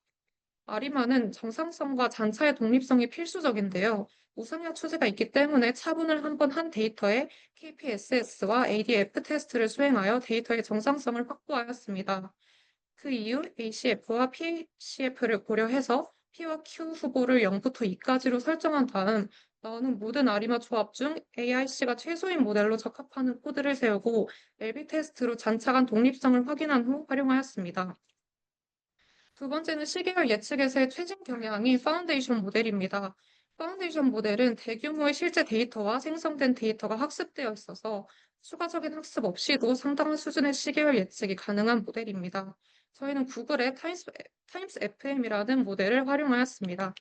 아리마는 정상성과 잔차의 독립성이 필수적인데요. 우상향 추세가 있기 때문에 차분을 한 번 한 데이터에 KPSS와 ADF 테스트를 수행하여 데이터의 정상성을 확보하였습니다. 그 이후 ACF와 PCF를 고려해서 P와 Q 후보를 0부터 2까지로 설정한 다음 나오는 모든 아리마 조합 중 AIC가 최소인 모델로 적합하는 코드를 세우고 LB 테스트로 잔차 간 독립성을 확인한 후 활용하였습니다. 두 번째는 시계열 예측에서의 최신 경향이 파운데이션 모델입니다. 파운데이션 모델은 대규모의 실제 데이터와 생성된 데이터가 학습되어 있어서 추가적인 학습 없이도 상당한 수준의 시계열 예측이 가능한 모델입니다. 저희는 구글의 타임스 FM이라는 모델을 활용하였습니다.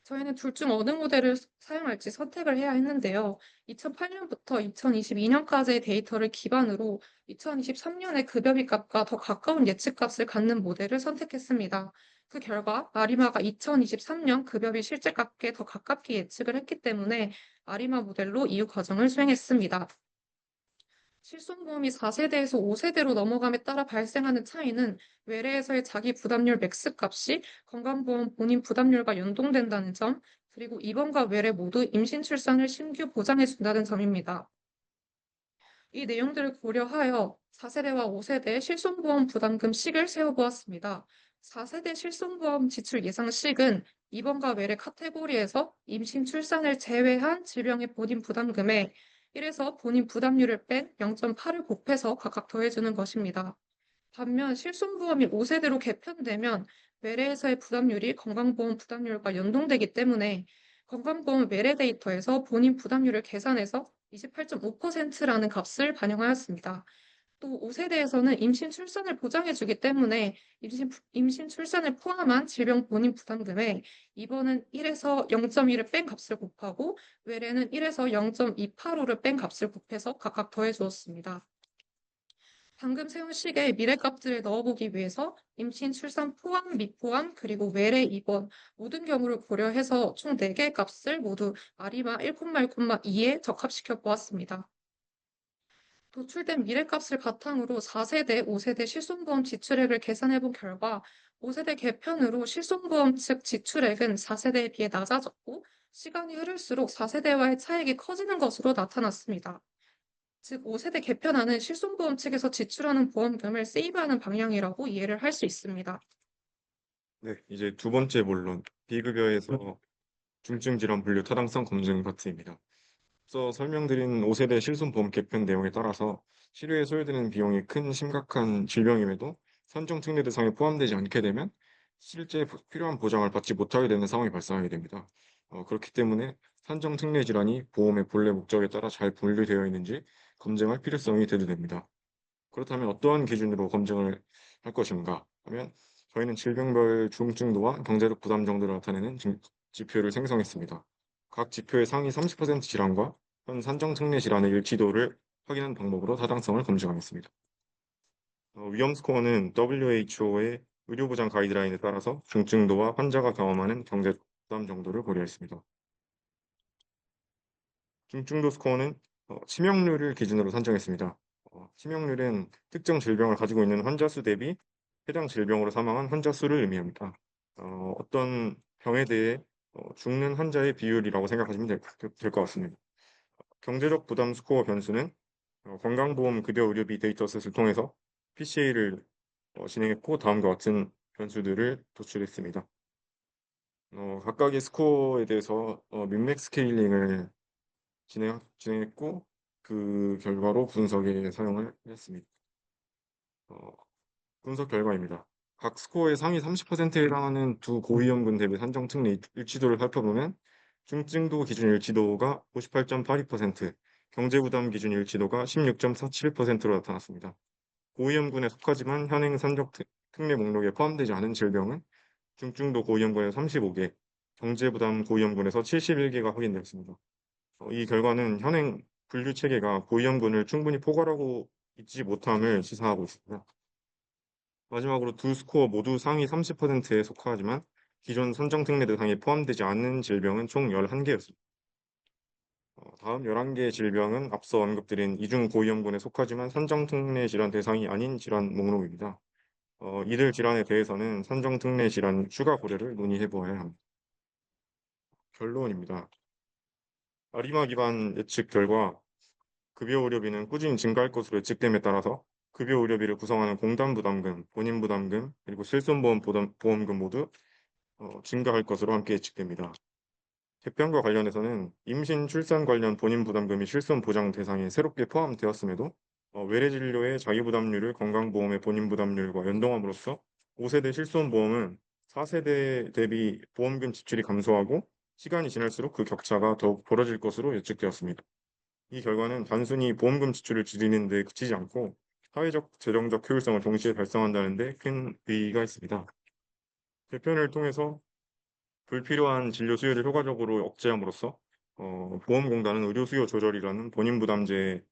저희는 둘 중 어느 모델을 사용할지 선택을 해야 했는데요. 2008년부터 2022년까지의 데이터를 기반으로 2023년의 급여비 값과 더 가까운 예측값을 갖는 모델을 선택했습니다. 그 결과 아리마가 2023년 급여비 실제값에 더 가깝게 예측을 했기 때문에 아리마 모델로 이후 과정을 수행했습니다. 실손보험이 4세대에서 5세대로 넘어감에 따라 발생하는 차이는 외래에서의 자기 부담률 맥스 값이 건강보험 본인 부담률과 연동된다는 점, 그리고 입원과 외래 모두 임신 출산을 신규 보장해준다는 점입니다. 이 내용들을 고려하여 4세대와 5세대 실손보험 부담금식을 세워보았습니다. 4세대 실손보험 지출 예상식은 입원과 외래 카테고리에서 임신 출산을 제외한 질병의 본인 부담금에 1에서 본인 부담률을 뺀 0.8을 곱해서 각각 더해주는 것입니다. 반면 실손보험이 5세대로 개편되면 외래에서의 부담률이 건강보험 부담률과 연동되기 때문에 건강보험 외래 데이터에서 본인 부담률을 계산해서 28.5%라는 값을 반영하였습니다. 또 5세대에서는 임신 출산을 보장해주기 때문에 임신 출산을 포함한 질병 본인 부담금에 입원은 1에서 0.1을 뺀 값을 곱하고 외래는 1에서 0.285를 뺀 값을 곱해서 각각 더해주었습니다. 방금 세운 식에 미래값들을 넣어보기 위해서 임신, 출산 포함, 미포함, 그리고 외래 입원 모든 경우를 고려해서 총 4개의 값을 모두 아리마 1,1,2에 적합시켜 보았습니다. 도출된 미래값을 바탕으로 4세대, 5세대 실손보험 지출액을 계산해 본 결과 5세대 개편으로 실손보험 측 지출액은 4세대에 비해 낮아졌고 시간이 흐를수록 4세대와의 차익이 커지는 것으로 나타났습니다. 즉, 5세대 개편안은 실손보험 측에서 지출하는 보험금을 세이브하는 방향이라고 이해를 할 수 있습니다. 네, 이제 두 번째 본론, 비급여에서 중증 질환 분류 타당성 검증 파트입니다. 앞서 설명드린 5세대 실손보험 개편 내용에 따라서 치료에 소요되는 비용이 큰 심각한 질병임에도 산정 특례 대상에 포함되지 않게 되면 실제 필요한 보장을 받지 못하게 되는 상황이 발생하게 됩니다. 그렇기 때문에 산정 특례 질환이 보험의 본래 목적에 따라 잘 분류되어 있는지 검증할 필요성이 대두됩니다. 그렇다면 어떠한 기준으로 검증을 할 것인가 하면 저희는 질병별 중증도와 경제적 부담 정도를 나타내는 지표를 생성했습니다. 각 지표의 상위 30% 질환과 현 산정 특례 질환의 일치도를 확인하는 방법으로 타당성을 검증하겠습니다. 위험 스코어는 WHO의 의료보장 가이드라인에 따라서 중증도와 환자가 경험하는 경제적 부담 정도를 고려했습니다. 중증도 스코어는 치명률을 기준으로 산정했습니다. 치명률은 특정 질병을 가지고 있는 환자 수 대비 해당 질병으로 사망한 환자 수를 의미합니다. 어떤 병에 대해 죽는 환자의 비율이라고 생각하시면 될 것 같습니다. 경제적 부담 스코어 변수는 건강보험 급여 의료비 데이터셋을 통해서 PCA를 진행했고 다음과 같은 변수들을 도출했습니다. 각각의 스코어에 대해서 민맥 스케일링을 진행했고 그 결과로 분석에 사용을 했습니다. 분석 결과입니다. 각 스코어의 상위 30%에 해당하는 두 고위험군 대비 산정 특례 일치도를 살펴보면 중증도 기준 일치도가 58.82%, 경제부담 기준 일치도가 16.47%로 나타났습니다. 고위험군에 속하지만 현행 산적 특례 목록에 포함되지 않은 질병은 중증도 고위험군에서 35개, 경제부담 고위험군에서 71개가 확인되었습니다. 이 결과는 현행 분류 체계가 고위험군을 충분히 포괄하고 있지 못함을 시사하고 있습니다. 마지막으로 두 스코어 모두 상위 30%에 속하지만 기존 선정 특례 대상에 포함되지 않은 질병은 총 11개였습니다. 다음 11개의 질병은 앞서 언급드린 이중 고위험군에 속하지만 선정 특례 질환 대상이 아닌 질환 목록입니다. 이들 질환에 대해서는 선정 특례 질환 추가 고려를 논의해 보아야 합니다. 결론입니다. 아리마 기반 예측 결과 급여 의료비는 꾸준히 증가할 것으로 예측됨에 따라서 급여 의료비를 구성하는 공단 부담금, 본인 부담금, 그리고 실손보험 보험금 모두 증가할 것으로 함께 예측됩니다. 개편과 관련해서는 임신, 출산 관련 본인 부담금이 실손 보장 대상에 새롭게 포함되었음에도 외래 진료의 자기부담률을 건강보험의 본인 부담률과 연동함으로써 5세대 실손보험은 4세대 대비 보험금 지출이 감소하고 시간이 지날수록 그 격차가 더욱 벌어질 것으로 예측되었습니다. 이 결과는 단순히 보험금 지출을 줄이는 데 그치지 않고 사회적, 재정적 효율성을 동시에 달성한다는 데 큰 의의가 있습니다. 개편을 통해서 불필요한 진료 수요를 효과적으로 억제함으로써 보험공단은 의료 수요 조절이라는 본인 부담제의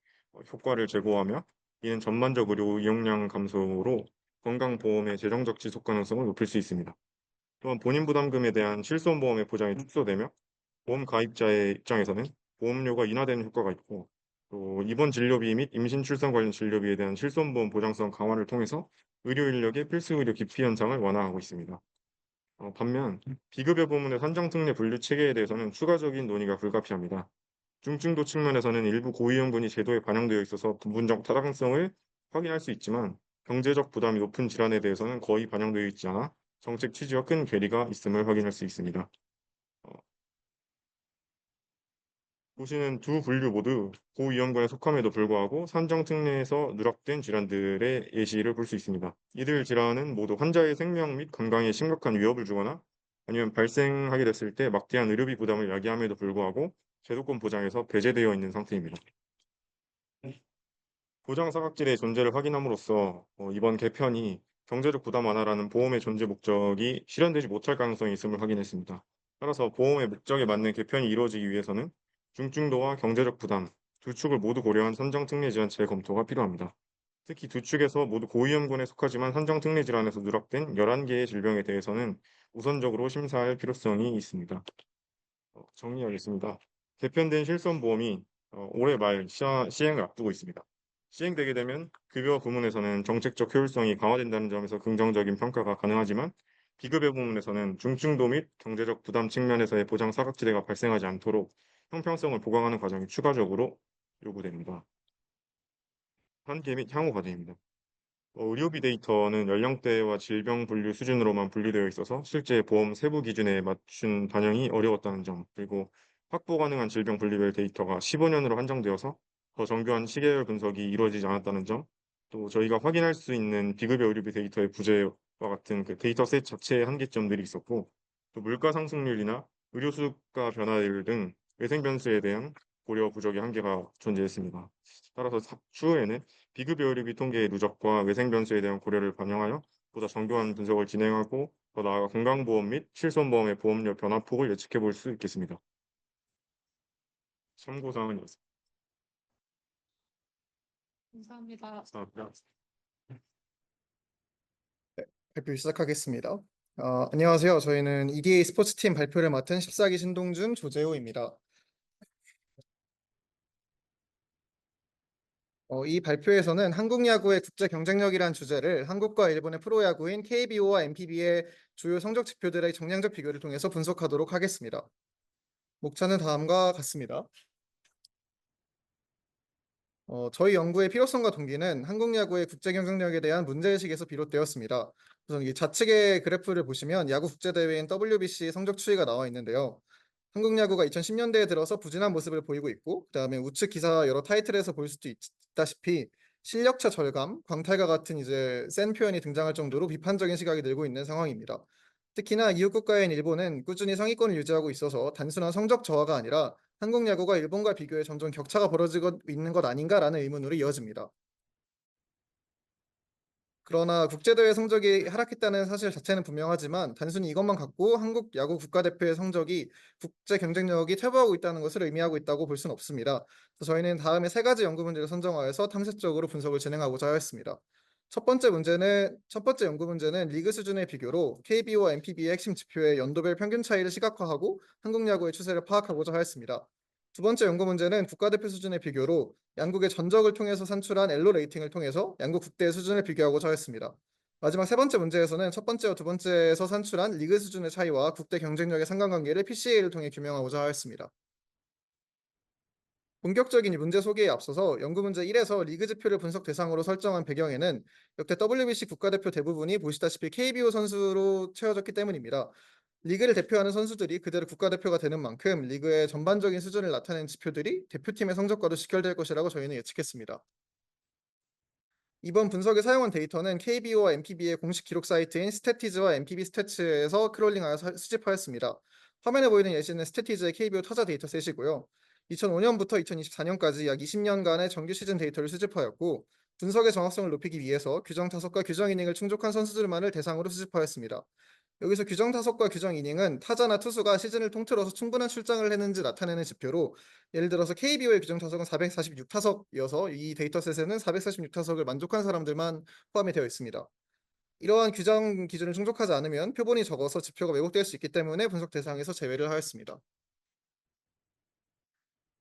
효과를 제고하며 이는 전반적 의료 이용량 감소로 건강보험의 재정적 지속 가능성을 높일 수 있습니다. 또한 본인 부담금에 대한 실손보험의 보장이 축소되며 보험 가입자의 입장에서는 보험료가 인하되는 효과가 있고 또 입원 진료비 및 임신 출산 관련 진료비에 대한 실손보험 보장성 강화를 통해서 의료 인력의 필수 의료 기피 현상을 완화하고 있습니다. 반면 비급여 부문의 산정 특례 분류 체계에 대해서는 추가적인 논의가 불가피합니다. 중증도 측면에서는 일부 고위험군이 제도에 반영되어 있어서 부분적 타당성을 확인할 수 있지만 경제적 부담이 높은 질환에 대해서는 거의 반영되어 있지 않아 정책 취지와 큰 괴리가 있음을 확인할 수 있습니다. 보시는 두 분류 모두 고위험군에 속함에도 불구하고 산정 특례에서 누락된 질환들의 예시를 볼 수 있습니다. 이들 질환은 모두 환자의 생명 및 건강에 심각한 위협을 주거나 아니면 발생하게 됐을 때 막대한 의료비 부담을 야기함에도 불구하고 제도권 보장에서 배제되어 있는 상태입니다. 보장 사각지대의 존재를 확인함으로써 이번 개편이 경제적 부담 완화라는 보험의 존재 목적이 실현되지 못할 가능성이 있음을 확인했습니다. 따라서 보험의 목적에 맞는 개편이 이루어지기 위해서는 중증도와 경제적 부담 두 축을 모두 고려한 선정 특례 질환 재검토가 필요합니다. 특히 두 축에서 모두 고위험군에 속하지만 선정 특례 질환에서 누락된 11개의 질병에 대해서는 우선적으로 심사할 필요성이 있습니다. 정리하겠습니다. 개편된 실손보험이 올해 말 시행을 앞두고 있습니다. 시행되게 되면 급여 부문에서는 정책적 효율성이 강화된다는 점에서 긍정적인 평가가 가능하지만 비급여 부문에서는 중증도 및 경제적 부담 측면에서의 보장 사각지대가 발생하지 않도록 형평성을 보강하는 과정이 추가적으로 요구됩니다. 한계 및 향후 과제입니다. 의료비 데이터는 연령대와 질병 분류 수준으로만 분리되어 있어서 실제 보험 세부 기준에 맞춘 반영이 어려웠다는 점, 그리고 확보 가능한 질병 분리별 데이터가 15년으로 한정되어서 더 정교한 시계열 분석이 이루어지지 않았다는 점, 또 저희가 확인할 수 있는 비급여 의료비 데이터의 부재와 같은 그 데이터셋 자체의 한계점들이 있었고, 또 물가 상승률이나 의료 수가 변화율 등 외생 변수에 대한 고려 부족의 한계가 존재했습니다. 따라서 추후에는 비급여 의료비 통계의 누적과 외생 변수에 대한 고려를 반영하여 보다 정교한 분석을 진행하고 더 나아가 건강보험 및 실손보험의 보험료 변화폭을 예측해 볼 수 있겠습니다. 참고사항이었습니다. 감사합니다. 감사합니다. 발표 시작하겠습니다. 안녕하세요. 저희는 EDA 스포츠팀 발표를 맡은 14기 신동준 조재호입니다. 이 발표에서는 한국 야구의 국제 경쟁력이란 주제를 한국과 일본의 프로야구인 KBO와 NPB의 주요 성적 지표들의 정량적 비교를 통해서 분석하도록 하겠습니다. 목차는 다음과 같습니다. 저희 연구의 필요성과 동기는 한국 야구의 국제 경쟁력에 대한 문제의식에서 비롯되었습니다. 우선 이 좌측의 그래프를 보시면 야구 국제대회인 WBC 성적 추이가 나와 있는데요. 한국 야구가 2010년대에 들어서 부진한 모습을 보이고 있고, 그다음에 우측 기사 여러 타이틀에서 볼 수도 있다시피 실력차 절감, 광탈과 같은 이제 센 표현이 등장할 정도로 비판적인 시각이 늘고 있는 상황입니다. 특히나 이웃 국가인 일본은 꾸준히 상위권을 유지하고 있어서 단순한 성적 저하가 아니라 한국 야구가 일본과 비교해 점점 격차가 벌어지고 있는 것 아닌가라는 의문으로 이어집니다. 그러나 국제대회 성적이 하락했다는 사실 자체는 분명하지만 단순히 이것만 갖고 한국 야구 국가대표의 성적이 국제 경쟁력이 퇴보하고 있다는 것을 의미하고 있다고 볼 수는 없습니다. 그래서 저희는 다음에 세 가지 연구 문제를 선정하여서 탐색적으로 분석을 진행하고자 하였습니다. 첫 번째 연구 문제는 리그 수준의 비교로 KBO와 NPB의 핵심 지표의 연도별 평균 차이를 시각화하고 한국 야구의 추세를 파악하고자 하였습니다. 두 번째 연구 문제는 국가대표 수준의 비교로 양국의 전적을 통해서 산출한 엘로 레이팅을 통해서 양국 국대의 수준을 비교하고자 하였습니다. 마지막 세 번째 문제에서는 첫 번째와 두 번째에서 산출한 리그 수준의 차이와 국대 경쟁력의 상관관계를 PCA를 통해 규명하고자 하였습니다. 본격적인 문제 소개에 앞서서 연구 문제 1에서 리그 지표를 분석 대상으로 설정한 배경에는 역대 WBC 국가대표 대부분이 보시다시피 KBO 선수로 채워졌기 때문입니다. 리그를 대표하는 선수들이 그대로 국가대표가 되는 만큼 리그의 전반적인 수준을 나타내는 지표들이 대표팀의 성적과도 직결될 것이라고 저희는 예측했습니다. 이번 분석에 사용한 데이터는 KBO와 NPB의 공식 기록 사이트인 스태티즈와 NPB 스태츠에서 크롤링하여 수집하였습니다. 화면에 보이는 예시는 스태티즈의 KBO 타자 데이터셋이고요. 2005년부터 2024년까지 약 20년간의 정규 시즌 데이터를 수집하였고 분석의 정확성을 높이기 위해서 규정 타석과 규정 이닝을 충족한 선수들만을 대상으로 수집하였습니다. 여기서 규정 타석과 규정 이닝은 타자나 투수가 시즌을 통틀어서 충분한 출장을 했는지 나타내는 지표로 예를 들어서 KBO의 규정 타석은 446타석이어서 이 데이터셋에는 446타석을 만족한 사람들만 포함이 되어 있습니다. 이러한 규정 기준을 충족하지 않으면 표본이 적어서 지표가 왜곡될 수 있기 때문에 분석 대상에서 제외를 하였습니다.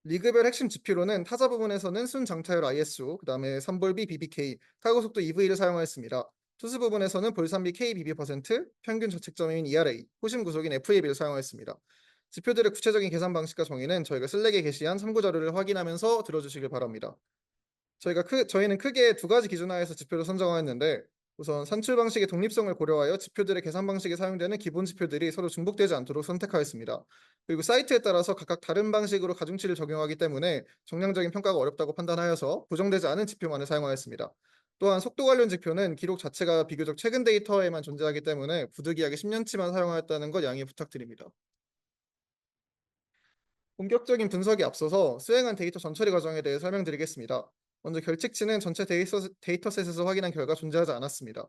리그별 핵심 지표로는 타자 부분에서는 순 장타율 ISO, 그 다음에 삼볼비 BBK, 타구 속도 EV를 사용하였습니다. 투수 부분에서는 볼삼비 KBB%, 평균 자책점인 ERA, 호심 구속인 FAB를 사용하였습니다. 지표들의 구체적인 계산 방식과 정의는 저희가 슬랙에 게시한 참고 자료를 확인하면서 들어주시길 바랍니다. 저희는 크게 두 가지 기준하에서 지표를 선정하였는데 우선 산출 방식의 독립성을 고려하여 지표들의 계산 방식에 사용되는 기본 지표들이 서로 중복되지 않도록 선택하였습니다. 그리고 사이트에 따라서 각각 다른 방식으로 가중치를 적용하기 때문에 정량적인 평가가 어렵다고 판단하여서 고정되지 않은 지표만을 사용하였습니다. 또한 속도 관련 지표는 기록 자체가 비교적 최근 데이터에만 존재하기 때문에 부득이하게 10년치만 사용하였다는 것 양해 부탁드립니다. 본격적인 분석에 앞서서 수행한 데이터 전처리 과정에 대해 설명드리겠습니다. 먼저 결칙치는 전체 데이터셋에서 확인한 결과 존재하지 않았습니다.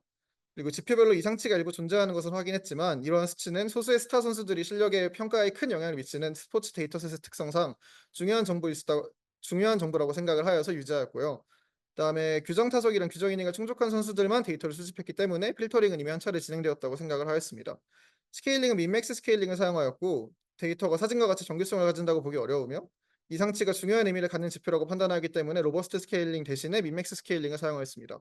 그리고 지표별로 이상치가 일부 존재하는 것은 확인했지만 이러한 수치는 소수의 스타 선수들이 실력의 평가에 큰 영향을 미치는 스포츠 데이터셋의 특성상 중요한 정보라고 생각을 하여서 유지하였고요. 그다음에 규정 타석이란 규정 이닝을 충족한 선수들만 데이터를 수집했기 때문에 필터링은 이미 한 차례 진행되었다고 생각을 하였습니다. 스케일링은 민맥스 스케일링을 사용하였고 데이터가 사진과 같이 정교성을 가진다고 보기 어려우며 이상치가 중요한 의미를 갖는 지표라고 판단하기 때문에 로버스트 스케일링 대신에 민맥스 스케일링을 사용하였습니다.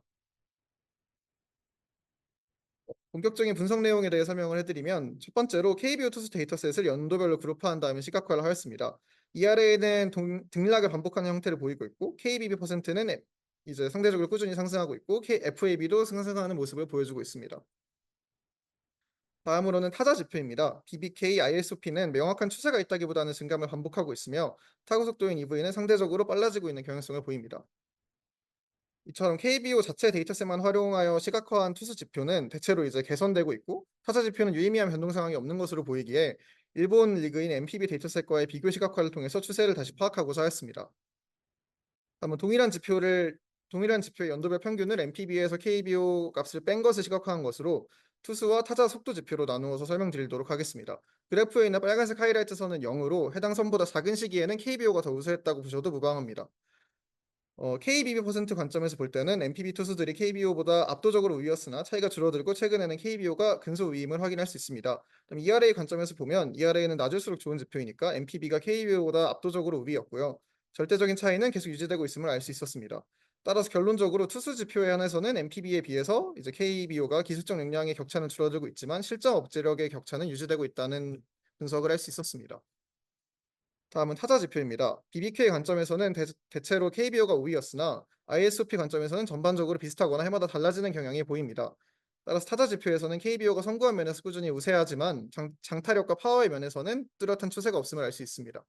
본격적인 분석 내용에 대해 설명을 해드리면 첫 번째로 KBO 투수 데이터셋을 연도별로 그룹화한 다음에 시각화를 하였습니다. ERA는 등락을 반복하는 형태를 보이고 있고 KBB%는 이제 상대적으로 꾸준히 상승하고 있고 FAB도 상승하는 모습을 보여주고 있습니다. 다음으로는 타자 지표입니다. BBK, ISOP는 명확한 추세가 있다기보다는 증감을 반복하고 있으며 타구 속도인 EV는 상대적으로 빨라지고 있는 경향성을 보입니다. 이처럼 KBO 자체 데이터셋만 활용하여 시각화한 투수 지표는 대체로 이제 개선되고 있고 타자 지표는 유의미한 변동 상황이 없는 것으로 보이기에 일본 리그인 NPB 데이터셋과의 비교 시각화를 통해서 추세를 다시 파악하고자 하였습니다. 다음은 동일한 지표의 연도별 평균을 NPB에서 KBO 값을 뺀 것을 시각화한 것으로 투수와 타자 속도 지표로 나누어서 설명드리도록 하겠습니다. 그래프에 있는 빨간색 하이라이트 선은 0으로 해당 선보다 작은 시기에는 KBO가 더 우세했다고 보셔도 무방합니다. KBB% 관점에서 볼 때는 NPB 투수들이 KBO보다 압도적으로 우위였으나 차이가 줄어들고 최근에는 KBO가 근소 우위임을 확인할 수 있습니다. 그럼 ERA 관점에서 보면 ERA는 낮을수록 좋은 지표이니까 NPB가 KBO보다 압도적으로 우위였고요. 절대적인 차이는 계속 유지되고 있음을 알 수 있었습니다. 따라서 결론적으로 투수 지표에 한해서는 NPB에 비해서 이제 KBO가 기술적 역량의 격차는 줄어들고 있지만 실전 억제력의 격차는 유지되고 있다는 분석을 할 수 있었습니다. 다음은 타자 지표입니다. BBK 관점에서는 대체로 KBO가 우위였으나 ISOP 관점에서는 전반적으로 비슷하거나 해마다 달라지는 경향이 보입니다. 따라서 타자 지표에서는 KBO가 선구한 면에서 꾸준히 우세하지만 장타력과 파워의 면에서는 뚜렷한 추세가 없음을 알 수 있습니다.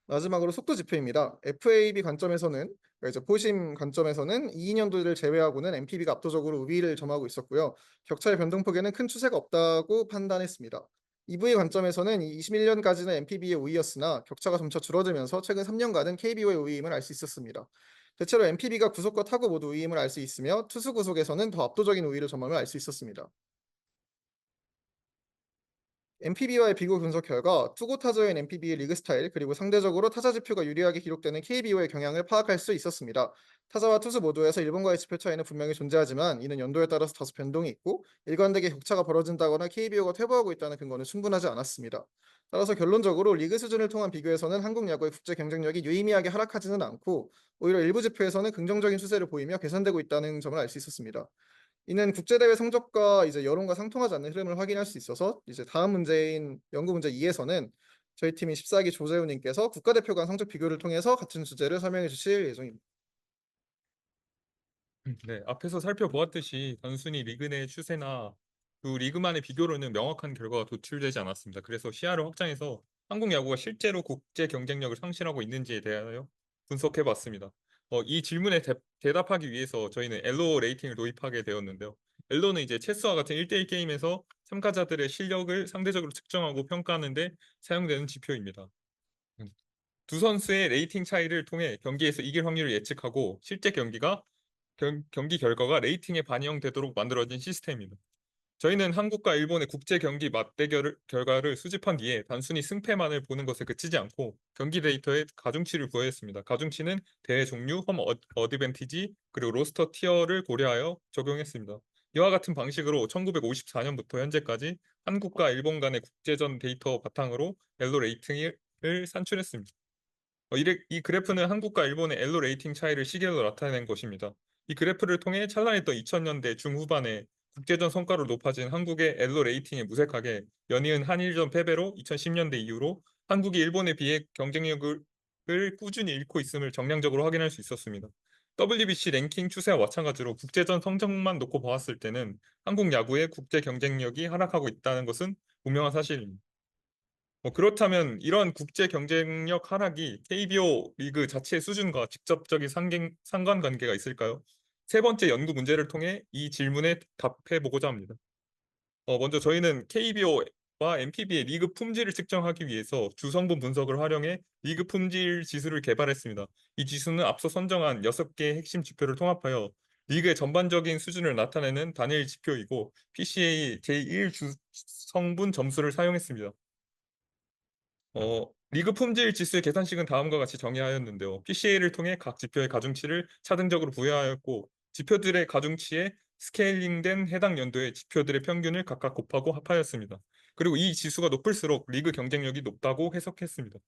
마지막으로 속도 지표입니다. FAB 관점에서는 그러니까 이제 포심 관점에서는 22년도를 제외하고는 MPB가 압도적으로 우위를 점하고 있었고요. 격차의 변동폭에는 큰 추세가 없다고 판단했습니다. EV 관점에서는 21년까지는 MPB의 우위였으나 격차가 점차 줄어들면서 최근 3년간은 KBO의 우위임을 알 수 있었습니다. 대체로 MPB가 구속과 타구 모두 우위임을 알 수 있으며 투수 구속에서는 더 압도적인 우위를 점함을 알 수 있었습니다. MPB와의 비교 분석 결과 투구 타자인 MPB의 리그 스타일 그리고 상대적으로 타자 지표가 유리하게 기록되는 KBO의 경향을 파악할 수 있었습니다. 타자와 투수 모두에서 일본과의 지표 차이는 분명히 존재하지만 이는 연도에 따라서 다소 변동이 있고 일관되게 격차가 벌어진다거나 KBO가 퇴보하고 있다는 근거는 충분하지 않았습니다. 따라서 결론적으로 리그 수준을 통한 비교에서는 한국 야구의 국제 경쟁력이 유의미하게 하락하지는 않고 오히려 일부 지표에서는 긍정적인 추세를 보이며 개선되고 있다는 점을 알 수 있었습니다. 이는 국제대회 성적과 이제 여론과 상통하지 않는 흐름을 확인할 수 있어서 이제 다음 문제인 연구 문제 2에서는 저희 팀인 14기 조재훈 님께서 국가대표 간 성적 비교를 통해서 같은 주제를 설명해 주실 예정입니다. 네, 앞에서 살펴보았듯이 단순히 리그 내 추세나 그 리그만의 비교로는 명확한 결과가 도출되지 않았습니다. 그래서 시야를 확장해서 한국 야구가 실제로 국제 경쟁력을 상실하고 있는지에 대하여 분석해 봤습니다. 이 질문에 대답하기 위해서 저희는 엘로 레이팅을 도입하게 되었는데요. 엘로는 이제 체스와 같은 1대1 게임에서 참가자들의 실력을 상대적으로 측정하고 평가하는데 사용되는 지표입니다. 두 선수의 레이팅 차이를 통해 경기에서 이길 확률을 예측하고 실제 경기 결과가 레이팅에 반영되도록 만들어진 시스템입니다. 저희는 한국과 일본의 국제 경기 맞대결 결과를 수집한 뒤에 단순히 승패만을 보는 것에 그치지 않고 경기 데이터에 가중치를 부여했습니다. 가중치는 대회 종류, 홈 어드밴티지, 그리고 로스터 티어를 고려하여 적용했습니다. 이와 같은 방식으로 1954년부터 현재까지 한국과 일본 간의 국제전 데이터 바탕으로 엘로 레이팅을 산출했습니다. 이 그래프는 한국과 일본의 엘로 레이팅 차이를 시계로 나타낸 것입니다. 이 그래프를 통해 찬란했던 2000년대 중후반에 국제전 성과로 높아진 한국의 엘로 레이팅에 무색하게 연이은 한일전 패배로 2010년대 이후로 한국이 일본에 비해 경쟁력을 꾸준히 잃고 있음을 정량적으로 확인할 수 있었습니다. WBC 랭킹 추세와 마찬가지로 국제전 성적만 놓고 보았을 때는 한국 야구의 국제 경쟁력이 하락하고 있다는 것은 분명한 사실입니다. 그렇다면 이러한 국제 경쟁력 하락이 KBO 리그 자체 수준과 직접적인 상관관계가 있을까요? 세 번째 연구 문제를 통해 이 질문에 답해 보고자 합니다. 먼저 저희는 KBO와 MPB의 리그 품질을 측정하기 위해서 주성분 분석을 활용해 리그 품질 지수를 개발했습니다. 이 지수는 앞서 선정한 6개의 핵심 지표를 통합하여 리그의 전반적인 수준을 나타내는 단일 지표이고 PCA 제1 주성분 점수를 사용했습니다. 리그 품질 지수의 계산식은 다음과 같이 정의하였는데요. PCA를 통해 각 지표의 가중치를 차등적으로 부여하였고 지표들의 가중치에 스케일링된 해당 연도의 지표들의 평균을 각각 곱하고 합하였습니다. 그리고 이 지수가 높을수록 리그 경쟁력이 높다고 해석했습니다.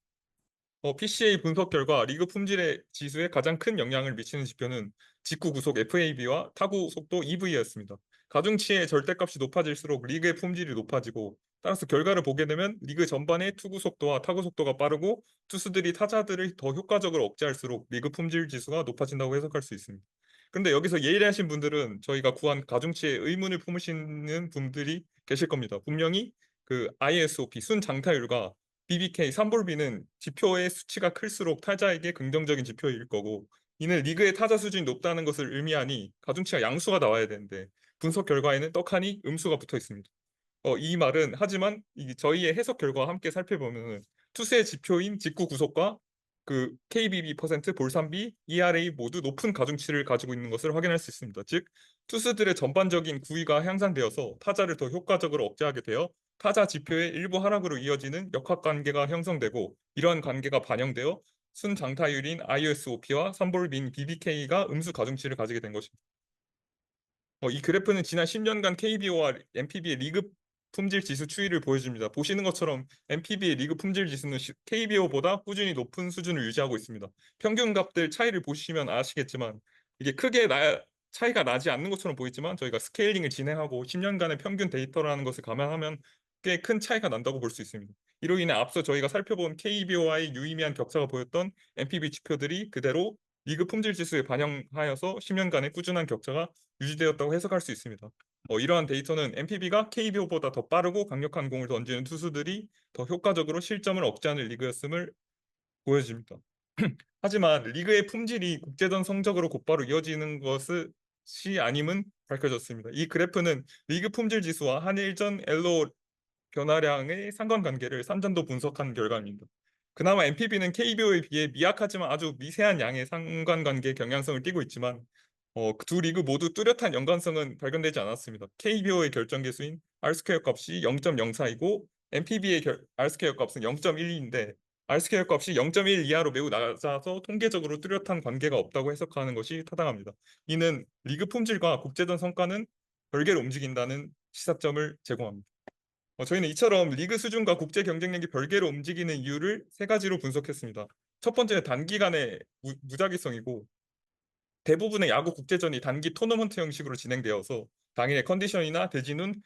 PCA 분석 결과 리그 품질의 지수에 가장 큰 영향을 미치는 지표는 직구 구속 FAB와 타구 속도 EV였습니다. 가중치의 절대값이 높아질수록 리그의 품질이 높아지고 따라서 결과를 보게 되면 리그 전반의 투구 속도와 타구 속도가 빠르고 투수들이 타자들을 더 효과적으로 억제할수록 리그 품질 지수가 높아진다고 해석할 수 있습니다. 그런데 여기서 예리하신 분들은 저희가 구한 가중치에 의문을 품으시는 분들이 계실 겁니다. 분명히 그 ISOP 순장타율과 BBK 3볼비는 지표의 수치가 클수록 타자에게 긍정적인 지표일 거고 이는 리그의 타자 수준이 높다는 것을 의미하니 가중치가 양수가 나와야 되는데 분석 결과에는 떡하니 음수가 붙어 있습니다. 이 말은 하지만 저희의 해석 결과와 함께 살펴보면 투수의 지표인 직구 구속과 그 KBB %, 볼삼비, ERA 모두 높은 가중치를 가지고 있는 것을 확인할 수 있습니다. 즉 투수들의 전반적인 구위가 향상되어서 타자를 더 효과적으로 억제하게 되어 타자 지표의 일부 하락으로 이어지는 역학관계가 형성되고 이러한 관계가 반영되어 순장타율인 ISOP와 선볼빈 BBK가 음수 가중치를 가지게 된 것입니다. 이 그래프는 지난 10년간 KBO와 MPB의 리그 품질 지수 추이를 보여줍니다. 보시는 것처럼 MPB의 리그 품질 지수는 KBO보다 꾸준히 높은 수준을 유지하고 있습니다. 평균값들 차이를 보시면 아시겠지만 이게 크게 차이가 나지 않는 것처럼 보이지만 저희가 스케일링을 진행하고 10년간의 평균 데이터라는 것을 감안하면 꽤 큰 차이가 난다고 볼 수 있습니다. 이로 인해 앞서 저희가 살펴본 KBO와의 유의미한 격차가 보였던 MPB 지표들이 그대로 리그 품질 지수에 반영하여서 10년간의 꾸준한 격차가 유지되었다고 해석할 수 있습니다. 이러한 데이터는 MPB가 KBO보다 더 빠르고 강력한 공을 던지는 투수들이 더 효과적으로 실점을 억제하는 리그였음을 보여집니다. 하지만 리그의 품질이 국제전 성적으로 곧바로 이어지는 것이 아님은 밝혀졌습니다. 이 그래프는 리그 품질 지수와 한일전 엘로 변화량의 상관관계를 3점도 분석한 결과입니다. 그나마 MPB는 KBO에 비해 미약하지만 아주 미세한 양의 상관관계 경향성을 띠고 있지만 두 리그 모두 뚜렷한 연관성은 발견되지 않았습니다. KBO의 결정계수인 R스퀘어 값이 0.04이고 MPB의 R스퀘어 값은 0.12인데 R스퀘어 값이 0.1 이하로 매우 낮아서 통계적으로 뚜렷한 관계가 없다고 해석하는 것이 타당합니다. 이는 리그 품질과 국제전 성과는 별개로 움직인다는 시사점을 제공합니다. 저희는 이처럼 리그 수준과 국제 경쟁력이 별개로 움직이는 이유를 세 가지로 분석했습니다. 첫 번째는 단기간의 무작위성이고 대부분의 야구 국제전이 단기 토너먼트 형식으로 진행되어서 당일의 컨디션이나 대진운,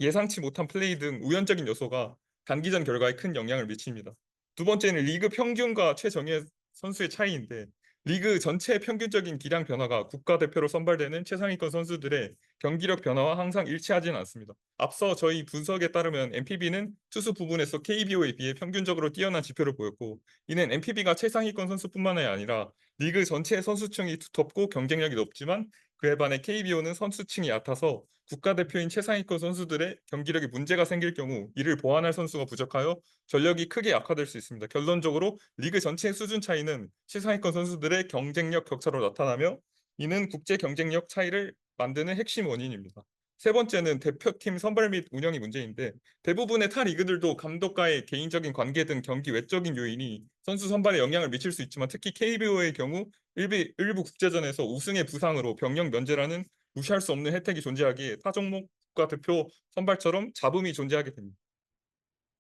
예상치 못한 플레이 등 우연적인 요소가 단기전 결과에 큰 영향을 미칩니다. 두 번째는 리그 평균과 최정예 선수의 차이인데 리그 전체의 평균적인 기량 변화가 국가대표로 선발되는 최상위권 선수들의 경기력 변화와 항상 일치하지는 않습니다. 앞서 저희 분석에 따르면 MPB는 투수 부분에서 KBO에 비해 평균적으로 뛰어난 지표를 보였고 이는 MPB가 최상위권 선수뿐만이 아니라 리그 전체의 선수층이 두텁고 경쟁력이 높지만 그에 반해 KBO는 선수층이 얕아서 국가대표인 최상위권 선수들의 경기력에 문제가 생길 경우 이를 보완할 선수가 부족하여 전력이 크게 악화될 수 있습니다. 결론적으로 리그 전체의 수준 차이는 최상위권 선수들의 경쟁력 격차로 나타나며 이는 국제 경쟁력 차이를 만드는 핵심 원인입니다. 세 번째는 대표팀 선발 및 운영이 문제인데 대부분의 타 리그들도 감독과의 개인적인 관계 등 경기 외적인 요인이 선수 선발에 영향을 미칠 수 있지만 특히 KBO의 경우 일부 국제전에서 우승의 부상으로 병역 면제라는 무시할 수 없는 혜택이 존재하기에 타 종목 국가대표 선발처럼 잡음이 존재하게 됩니다.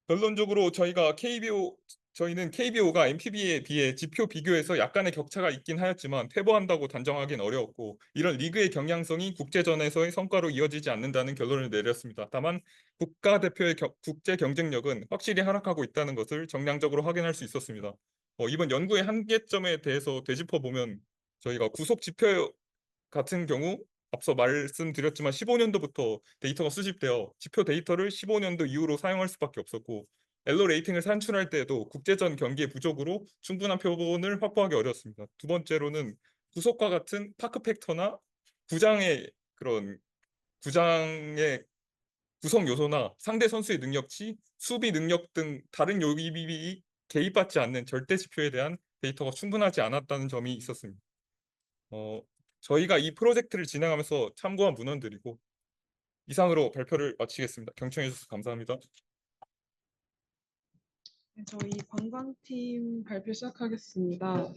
결론적으로 저희는 KBO가 MPB에 비해 지표 비교에서 약간의 격차가 있긴 하였지만 퇴보한다고 단정하기는 어려웠고 이런 리그의 경향성이 국제전에서의 성과로 이어지지 않는다는 결론을 내렸습니다. 다만 국가대표의 국제 경쟁력은 확실히 하락하고 있다는 것을 정량적으로 확인할 수 있었습니다. 이번 연구의 한계점에 대해서 되짚어보면 저희가 구속 지표 같은 경우 앞서 말씀드렸지만 15년도부터 데이터가 수집되어 지표 데이터를 15년도 이후로 사용할 수밖에 없었고 엘로 레이팅을 산출할 때에도 국제전 경기의 부족으로 충분한 표본을 확보하기 어려웠습니다. 두 번째로는 구속과 같은 파크 팩터나 구장의 구장의 구성 요소나 상대 선수의 능력치, 수비 능력 등 다른 요인이 개입받지 않는 절대 지표에 대한 데이터가 충분하지 않았다는 점이 있었습니다. 저희가 이 프로젝트를 진행하면서 참고한 문헌들이고 이상으로 발표를 마치겠습니다. 경청해 주셔서 감사합니다. 네, 저희 관광팀 발표 시작하겠습니다.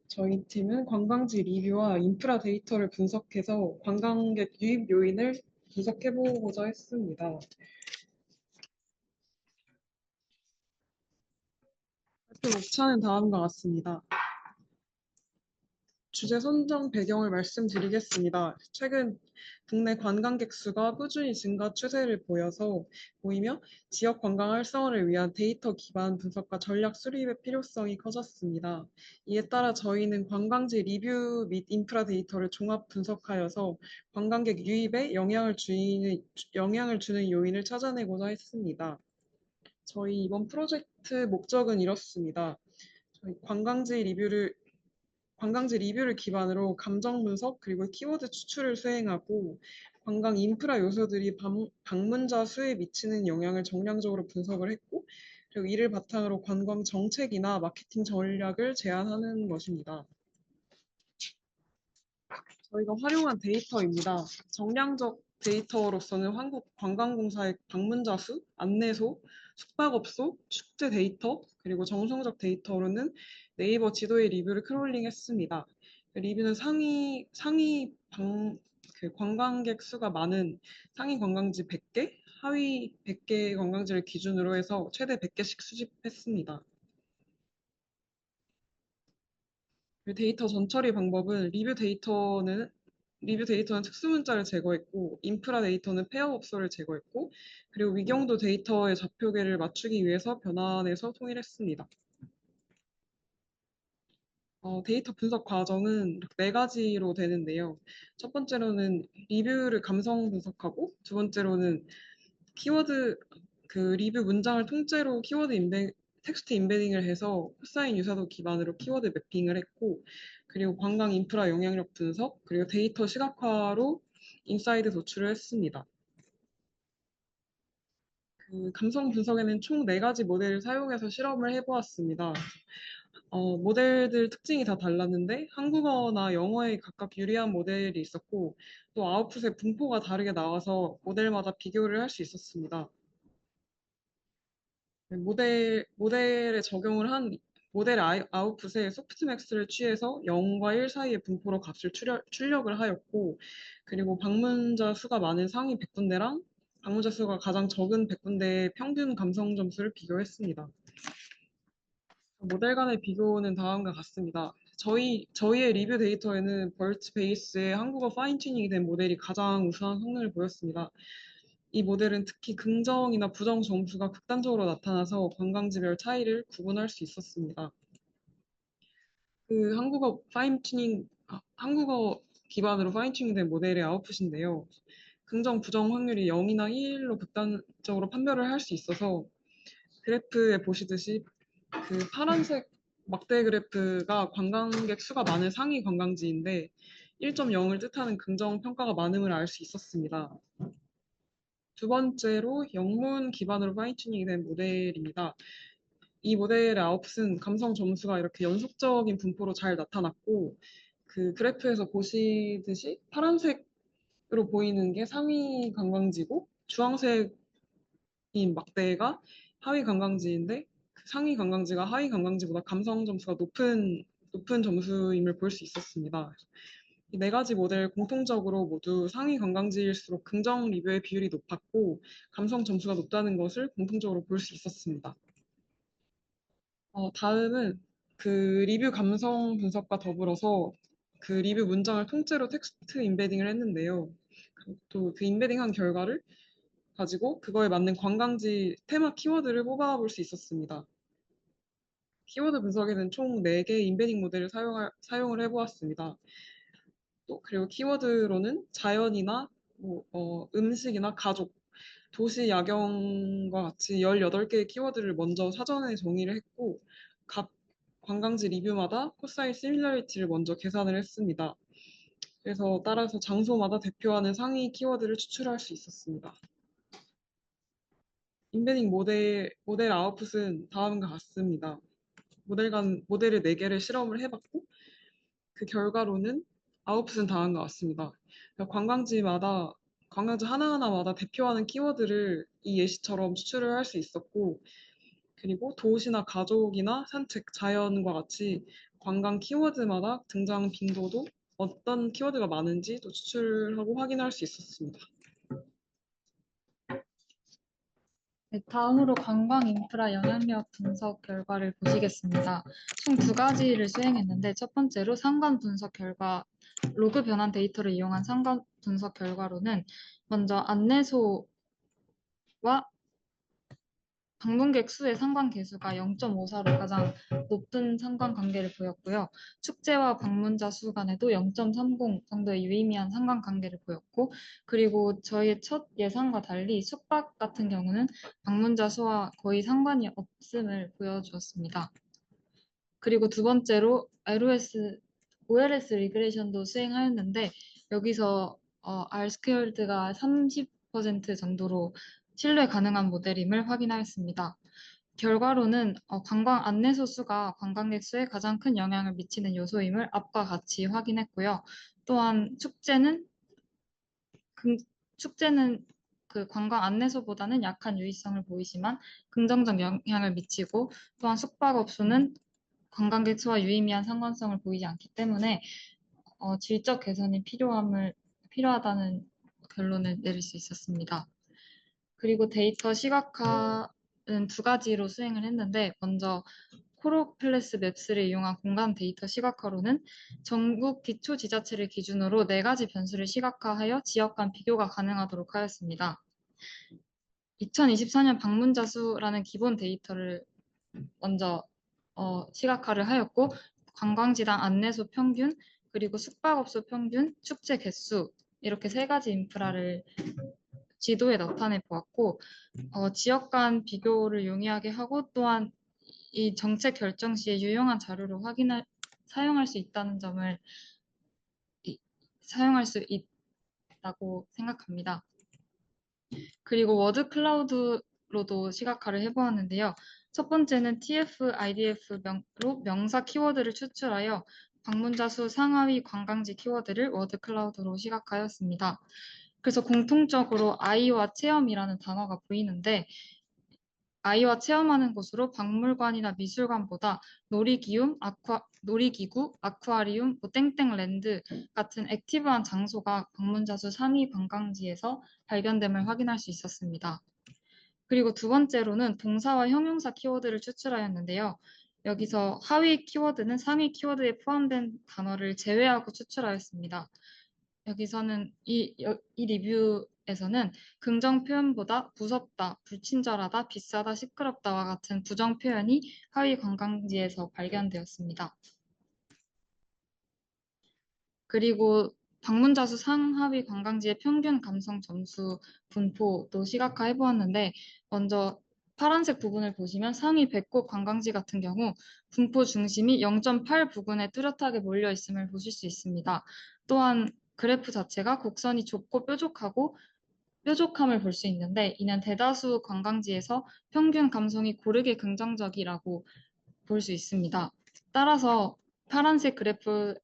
저희 팀은 관광지 리뷰와 인프라 데이터를 분석해서 관광객 유입 요인을 분석해보고자 했습니다. 발표 목차는 다음과 같습니다. 주제 선정 배경을 말씀드리겠습니다. 최근 국내 관광객 수가 꾸준히 증가 추세를 보이며 지역 관광 활성화를 위한 데이터 기반 분석과 전략 수립의 필요성이 커졌습니다. 이에 따라 저희는 관광지 리뷰 및 인프라 데이터를 종합 분석하여서 관광객 유입에 영향을 주는 요인을 찾아내고자 했습니다. 저희 이번 프로젝트 목적은 이렇습니다. 저희 관광지 리뷰를 기반으로 감정 분석 그리고 키워드 추출을 수행하고 관광 인프라 요소들이 방문자 수에 미치는 영향을 정량적으로 분석을 했고 그리고 이를 바탕으로 관광 정책이나 마케팅 전략을 제안하는 것입니다. 저희가 활용한 데이터입니다. 정량적 데이터로서는 한국관광공사의 방문자 수, 안내소, 숙박업소, 축제 데이터, 그리고 정성적 데이터로는 네이버 지도의 리뷰를 크롤링했습니다. 리뷰는 관광객 수가 많은 상위 관광지 100개, 하위 100개 관광지를 기준으로 해서 최대 100개씩 수집했습니다. 데이터 전처리 방법은 리뷰 데이터는 특수 문자를 제거했고 인프라 데이터는 폐업업소를 제거했고 그리고 위경도 데이터의 좌표계를 맞추기 위해서 변환해서 통일했습니다. 데이터 분석 과정은 네 가지로 되는데요. 첫 번째로는 리뷰를 감성 분석하고 두 번째로는 리뷰 문장을 통째로 키워드 텍스트 임베딩을 해서 코사인 유사도 기반으로 키워드 매핑을 했고, 그리고 관광 인프라 영향력 분석, 그리고 데이터 시각화로 인사이드 도출을 했습니다. 그 감성 분석에는 총 4가지 모델을 사용해서 실험을 해보았습니다. 모델들 특징이 다 달랐는데 한국어나 영어에 각각 유리한 모델이 있었고 또 아웃풋의 분포가 다르게 나와서 모델마다 비교를 할 수 있었습니다. 모델에 적용을 한 모델 아웃풋에 소프트맥스를 취해서 0과 1 사이의 분포로 값을 출력을 하였고, 그리고 방문자 수가 많은 상위 100군데랑 방문자 수가 가장 적은 100군데의 평균 감성 점수를 비교했습니다. 모델 간의 비교는 다음과 같습니다. 저희의 리뷰 데이터에는 벌트 베이스의 한국어 파인 튜닝이 된 모델이 가장 우수한 성능을 보였습니다. 이 모델은 특히 긍정이나 부정 점수가 극단적으로 나타나서 관광지별 차이를 구분할 수 있었습니다. 그 한국어 기반으로 파인 튜닝된 모델의 아웃풋인데요. 긍정, 부정 확률이 0이나 1로 극단적으로 판별을 할 수 있어서 그래프에 보시듯이 그 파란색 막대 그래프가 관광객 수가 많은 상위 관광지인데 1.0을 뜻하는 긍정 평가가 많음을 알 수 있었습니다. 두 번째로 영문 기반으로 파인 튜닝이 된 모델입니다. 이 모델의 아웃풋은 감성 점수가 이렇게 연속적인 분포로 잘 나타났고 그 그래프에서 보시듯이 파란색으로 보이는 게 상위 관광지고 주황색인 막대가 하위 관광지인데 그 상위 관광지가 하위 관광지보다 감성 점수가 높은 점수임을 볼 수 있었습니다. 이 4가지 모델 공통적으로 모두 상위 관광지일수록 긍정 리뷰의 비율이 높았고 감성 점수가 높다는 것을 공통적으로 볼 수 있었습니다. 다음은 그 리뷰 감성 분석과 더불어서 그 리뷰 문장을 통째로 텍스트 임베딩을 했는데요. 또 그 임베딩한 결과를 가지고 그거에 맞는 관광지 테마 키워드를 뽑아볼 수 있었습니다. 키워드 분석에는 총 4개의 임베딩 모델을 사용을 해보았습니다. 또 그리고 키워드로는 자연이나 음식이나 가족, 도시 야경과 같이 18개의 키워드를 먼저 사전에 정의를 했고 각 관광지 리뷰마다 코사인 시밀러리티를 먼저 계산을 했습니다. 그래서 따라서 장소마다 대표하는 상위 키워드를 추출할 수 있었습니다. 임베딩 모델 아웃풋은 다음과 같습니다. 모델을 4개를 실험을 해봤고 그 결과로는 아웃풋은 다음과 같습니다. 관광지 하나하나마다 대표하는 키워드를 이 예시처럼 추출을 할 수 있었고 그리고 도시나 가족이나 산책, 자연과 같이 관광 키워드마다 등장 빈도도 어떤 키워드가 많은지 또 추출하고 확인할 수 있었습니다. 네, 다음으로 관광 인프라 영향력 분석 결과를 보시겠습니다. 총 2가지를 수행했는데 첫 번째로 상관 분석 결과, 로그 변환 데이터를 이용한 상관 분석 결과로는 먼저 안내소와 방문객 수의 상관계수가 0.54로 가장 높은 상관관계를 보였고요. 축제와 방문자 수 간에도 0.30 정도의 유의미한 상관관계를 보였고, 그리고 저희의 첫 예상과 달리 숙박 같은 경우는 방문자 수와 거의 상관이 없음을 보여주었습니다. 그리고 두 번째로 OLS 리그레이션도 수행하였는데 여기서 R-스퀘어드가 30% 정도로 신뢰 가능한 모델임을 확인하였습니다. 결과로는 관광 안내소 수가 관광객 수에 가장 큰 영향을 미치는 요소임을 앞과 같이 확인했고요. 또한 축제는 그 관광 안내소보다는 약한 유의성을 보이지만 긍정적 영향을 미치고 또한 숙박업소는 관광객 수와 유의미한 상관성을 보이지 않기 때문에 질적 개선이 필요하다는 결론을 내릴 수 있었습니다. 그리고 데이터 시각화는 2가지로 수행을 했는데 먼저 코로플래스 맵스를 이용한 공간 데이터 시각화로는 전국 기초지자체를 기준으로 4가지 변수를 시각화하여 지역 간 비교가 가능하도록 하였습니다. 2024년 방문자 수라는 기본 데이터를 먼저 시각화를 하였고 관광지당 안내소 평균, 그리고 숙박업소 평균, 축제 개수 이렇게 3가지 인프라를 지도에 나타내 보았고 지역 간 비교를 용이하게 하고 또한 이 정책 결정 시에 유용한 자료로 사용할 수 있다는 점을 사용할 수 있다고 생각합니다. 그리고 워드 클라우드로도 시각화를 해보았는데요. 첫 번째는 TF, IDF로 명사 키워드를 추출하여 방문자 수 상하위 관광지 키워드를 워드 클라우드로 시각화하였습니다. 그래서 공통적으로 아이와 체험이라는 단어가 보이는데 아이와 체험하는 곳으로 박물관이나 미술관보다 놀이기구, 아쿠아리움, 땡땡랜드 같은 액티브한 장소가 방문자 수 상위 관광지에서 발견됨을 확인할 수 있었습니다. 그리고 두 번째로는 동사와 형용사 키워드를 추출하였는데요. 여기서 하위 키워드는 상위 키워드에 포함된 단어를 제외하고 추출하였습니다. 여기서는 이 리뷰에서는 긍정 표현보다 무섭다, 불친절하다, 비싸다, 시끄럽다와 같은 부정 표현이 하위 관광지에서 발견되었습니다. 그리고 방문자 수 상하위 관광지의 평균 감성 점수 분포도 시각화해 보았는데 먼저 파란색 부분을 보시면 상위 100곳 관광지 같은 경우 분포 중심이 0.8 부근에 뚜렷하게 몰려 있음을 보실 수 있습니다. 또한 그래프 자체가 곡선이 좁고 뾰족함을 볼 수 있는데 이는 대다수 관광지에서 평균 감성이 고르게 긍정적이라고 볼 수 있습니다. 따라서 파란색 그래프를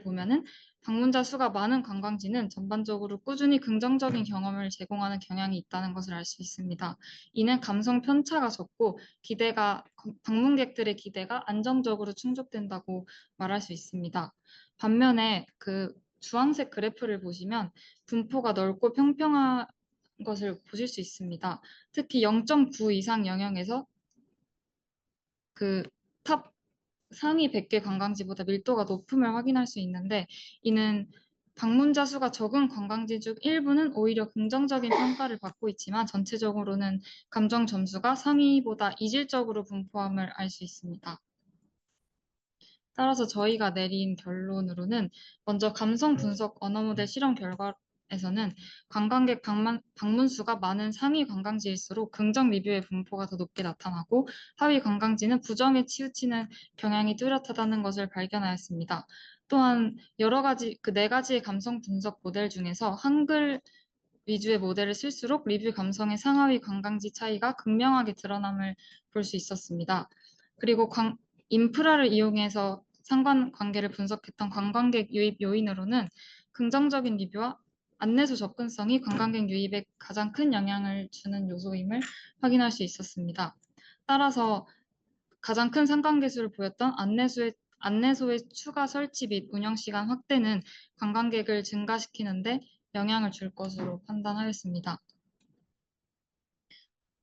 보면은 방문자 수가 많은 관광지는 전반적으로 꾸준히 긍정적인 경험을 제공하는 경향이 있다는 것을 알 수 있습니다. 이는 감성 편차가 적고 방문객들의 기대가 안정적으로 충족된다고 말할 수 있습니다. 반면에 그 주황색 그래프를 보시면 분포가 넓고 평평한 것을 보실 수 있습니다. 특히 0.9 이상 영역에서 탑 상위 100개 관광지보다 밀도가 높음을 확인할 수 있는데 이는 방문자 수가 적은 관광지 중 일부는 오히려 긍정적인 평가를 받고 있지만 전체적으로는 감정 점수가 상위보다 이질적으로 분포함을 알 수 있습니다. 따라서 저희가 내린 결론으로는 먼저 감성 분석 언어 모델 실험 결과에서는 관광객 방문 수가 많은 상위 관광지일수록 긍정 리뷰의 분포가 더 높게 나타나고 하위 관광지는 부정에 치우치는 경향이 뚜렷하다는 것을 발견하였습니다. 또한 여러 가지 그 4가지의 감성 분석 모델 중에서 한글 위주의 모델을 쓸수록 리뷰 감성의 상하위 관광지 차이가 극명하게 드러남을 볼 수 있었습니다. 그리고 인프라를 이용해서 상관관계를 분석했던 관광객 유입 요인으로는 긍정적인 리뷰와 안내소 접근성이 관광객 유입에 가장 큰 영향을 주는 요소임을 확인할 수 있었습니다. 따라서 가장 큰 상관계 수를 보였던 안내소의 추가 설치 및 운영 시간 확대는 관광객을 증가시키는데 영향을 줄 것으로 판단하였습니다.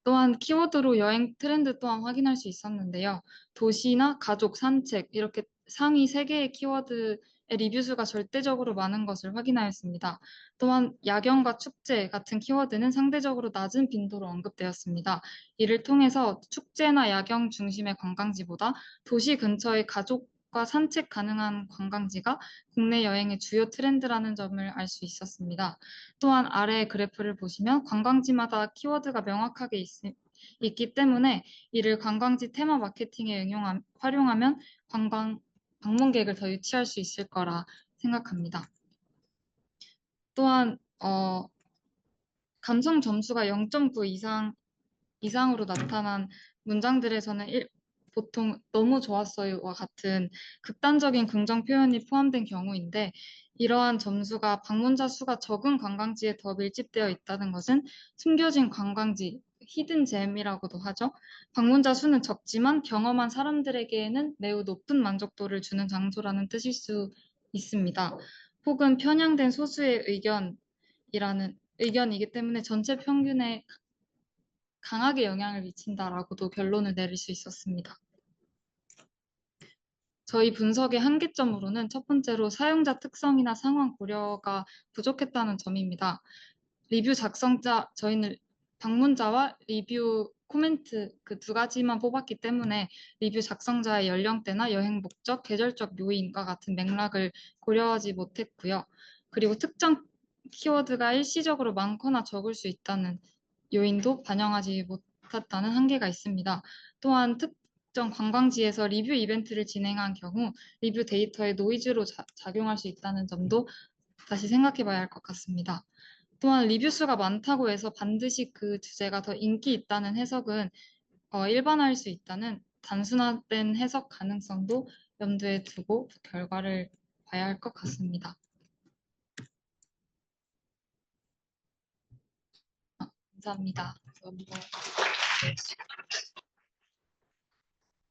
또한 키워드로 여행 트렌드 또한 확인할 수 있었는데요. 도시나 가족, 산책 이렇게 상위 3개의 키워드의 리뷰 수가 절대적으로 많은 것을 확인하였습니다. 또한 야경과 축제 같은 키워드는 상대적으로 낮은 빈도로 언급되었습니다. 이를 통해서 축제나 야경 중심의 관광지보다 도시 근처의 가족과 산책 가능한 관광지가 국내 여행의 주요 트렌드라는 점을 알 수 있었습니다. 또한 아래 그래프를 보시면 관광지마다 키워드가 명확하게 있기 때문에 이를 관광지 테마 마케팅에 활용하면 방문객을 더 유치할 수 있을 거라 생각합니다. 또한 감성 점수가 0.9 이상으로 나타난 문장들에서는 보통 너무 좋았어요와 같은 극단적인 긍정 표현이 포함된 경우인데 이러한 점수가 방문자 수가 적은 관광지에 더 밀집되어 있다는 것은 숨겨진 관광지, 히든잼이라고도 하죠. 방문자 수는 적지만 경험한 사람들에게는 매우 높은 만족도를 주는 장소라는 뜻일 수 있습니다. 혹은 편향된 소수의 의견이기 때문에 전체 평균에 강하게 영향을 미친다라고도 결론을 내릴 수 있었습니다. 저희 분석의 한계점으로는 첫 번째로 사용자 특성이나 상황 고려가 부족했다는 점입니다. 리뷰 작성자, 저희는 방문자와 리뷰 코멘트 그 2가지만 뽑았기 때문에 리뷰 작성자의 연령대나 여행 목적, 계절적 요인과 같은 맥락을 고려하지 못했고요. 그리고 특정 키워드가 일시적으로 많거나 적을 수 있다는 요인도 반영하지 못했다는 한계가 있습니다. 또한 특정 관광지에서 리뷰 이벤트를 진행한 경우 리뷰 데이터에 노이즈로 작용할 수 있다는 점도 다시 생각해 봐야 할 것 같습니다. 또한 리뷰 수가 많다고 해서 반드시 그 주제가 더 인기 있다는 해석은 일반화할 수 있다는 단순화된 해석 가능성도 염두에 두고 결과를 봐야 할 것 같습니다. 감사합니다.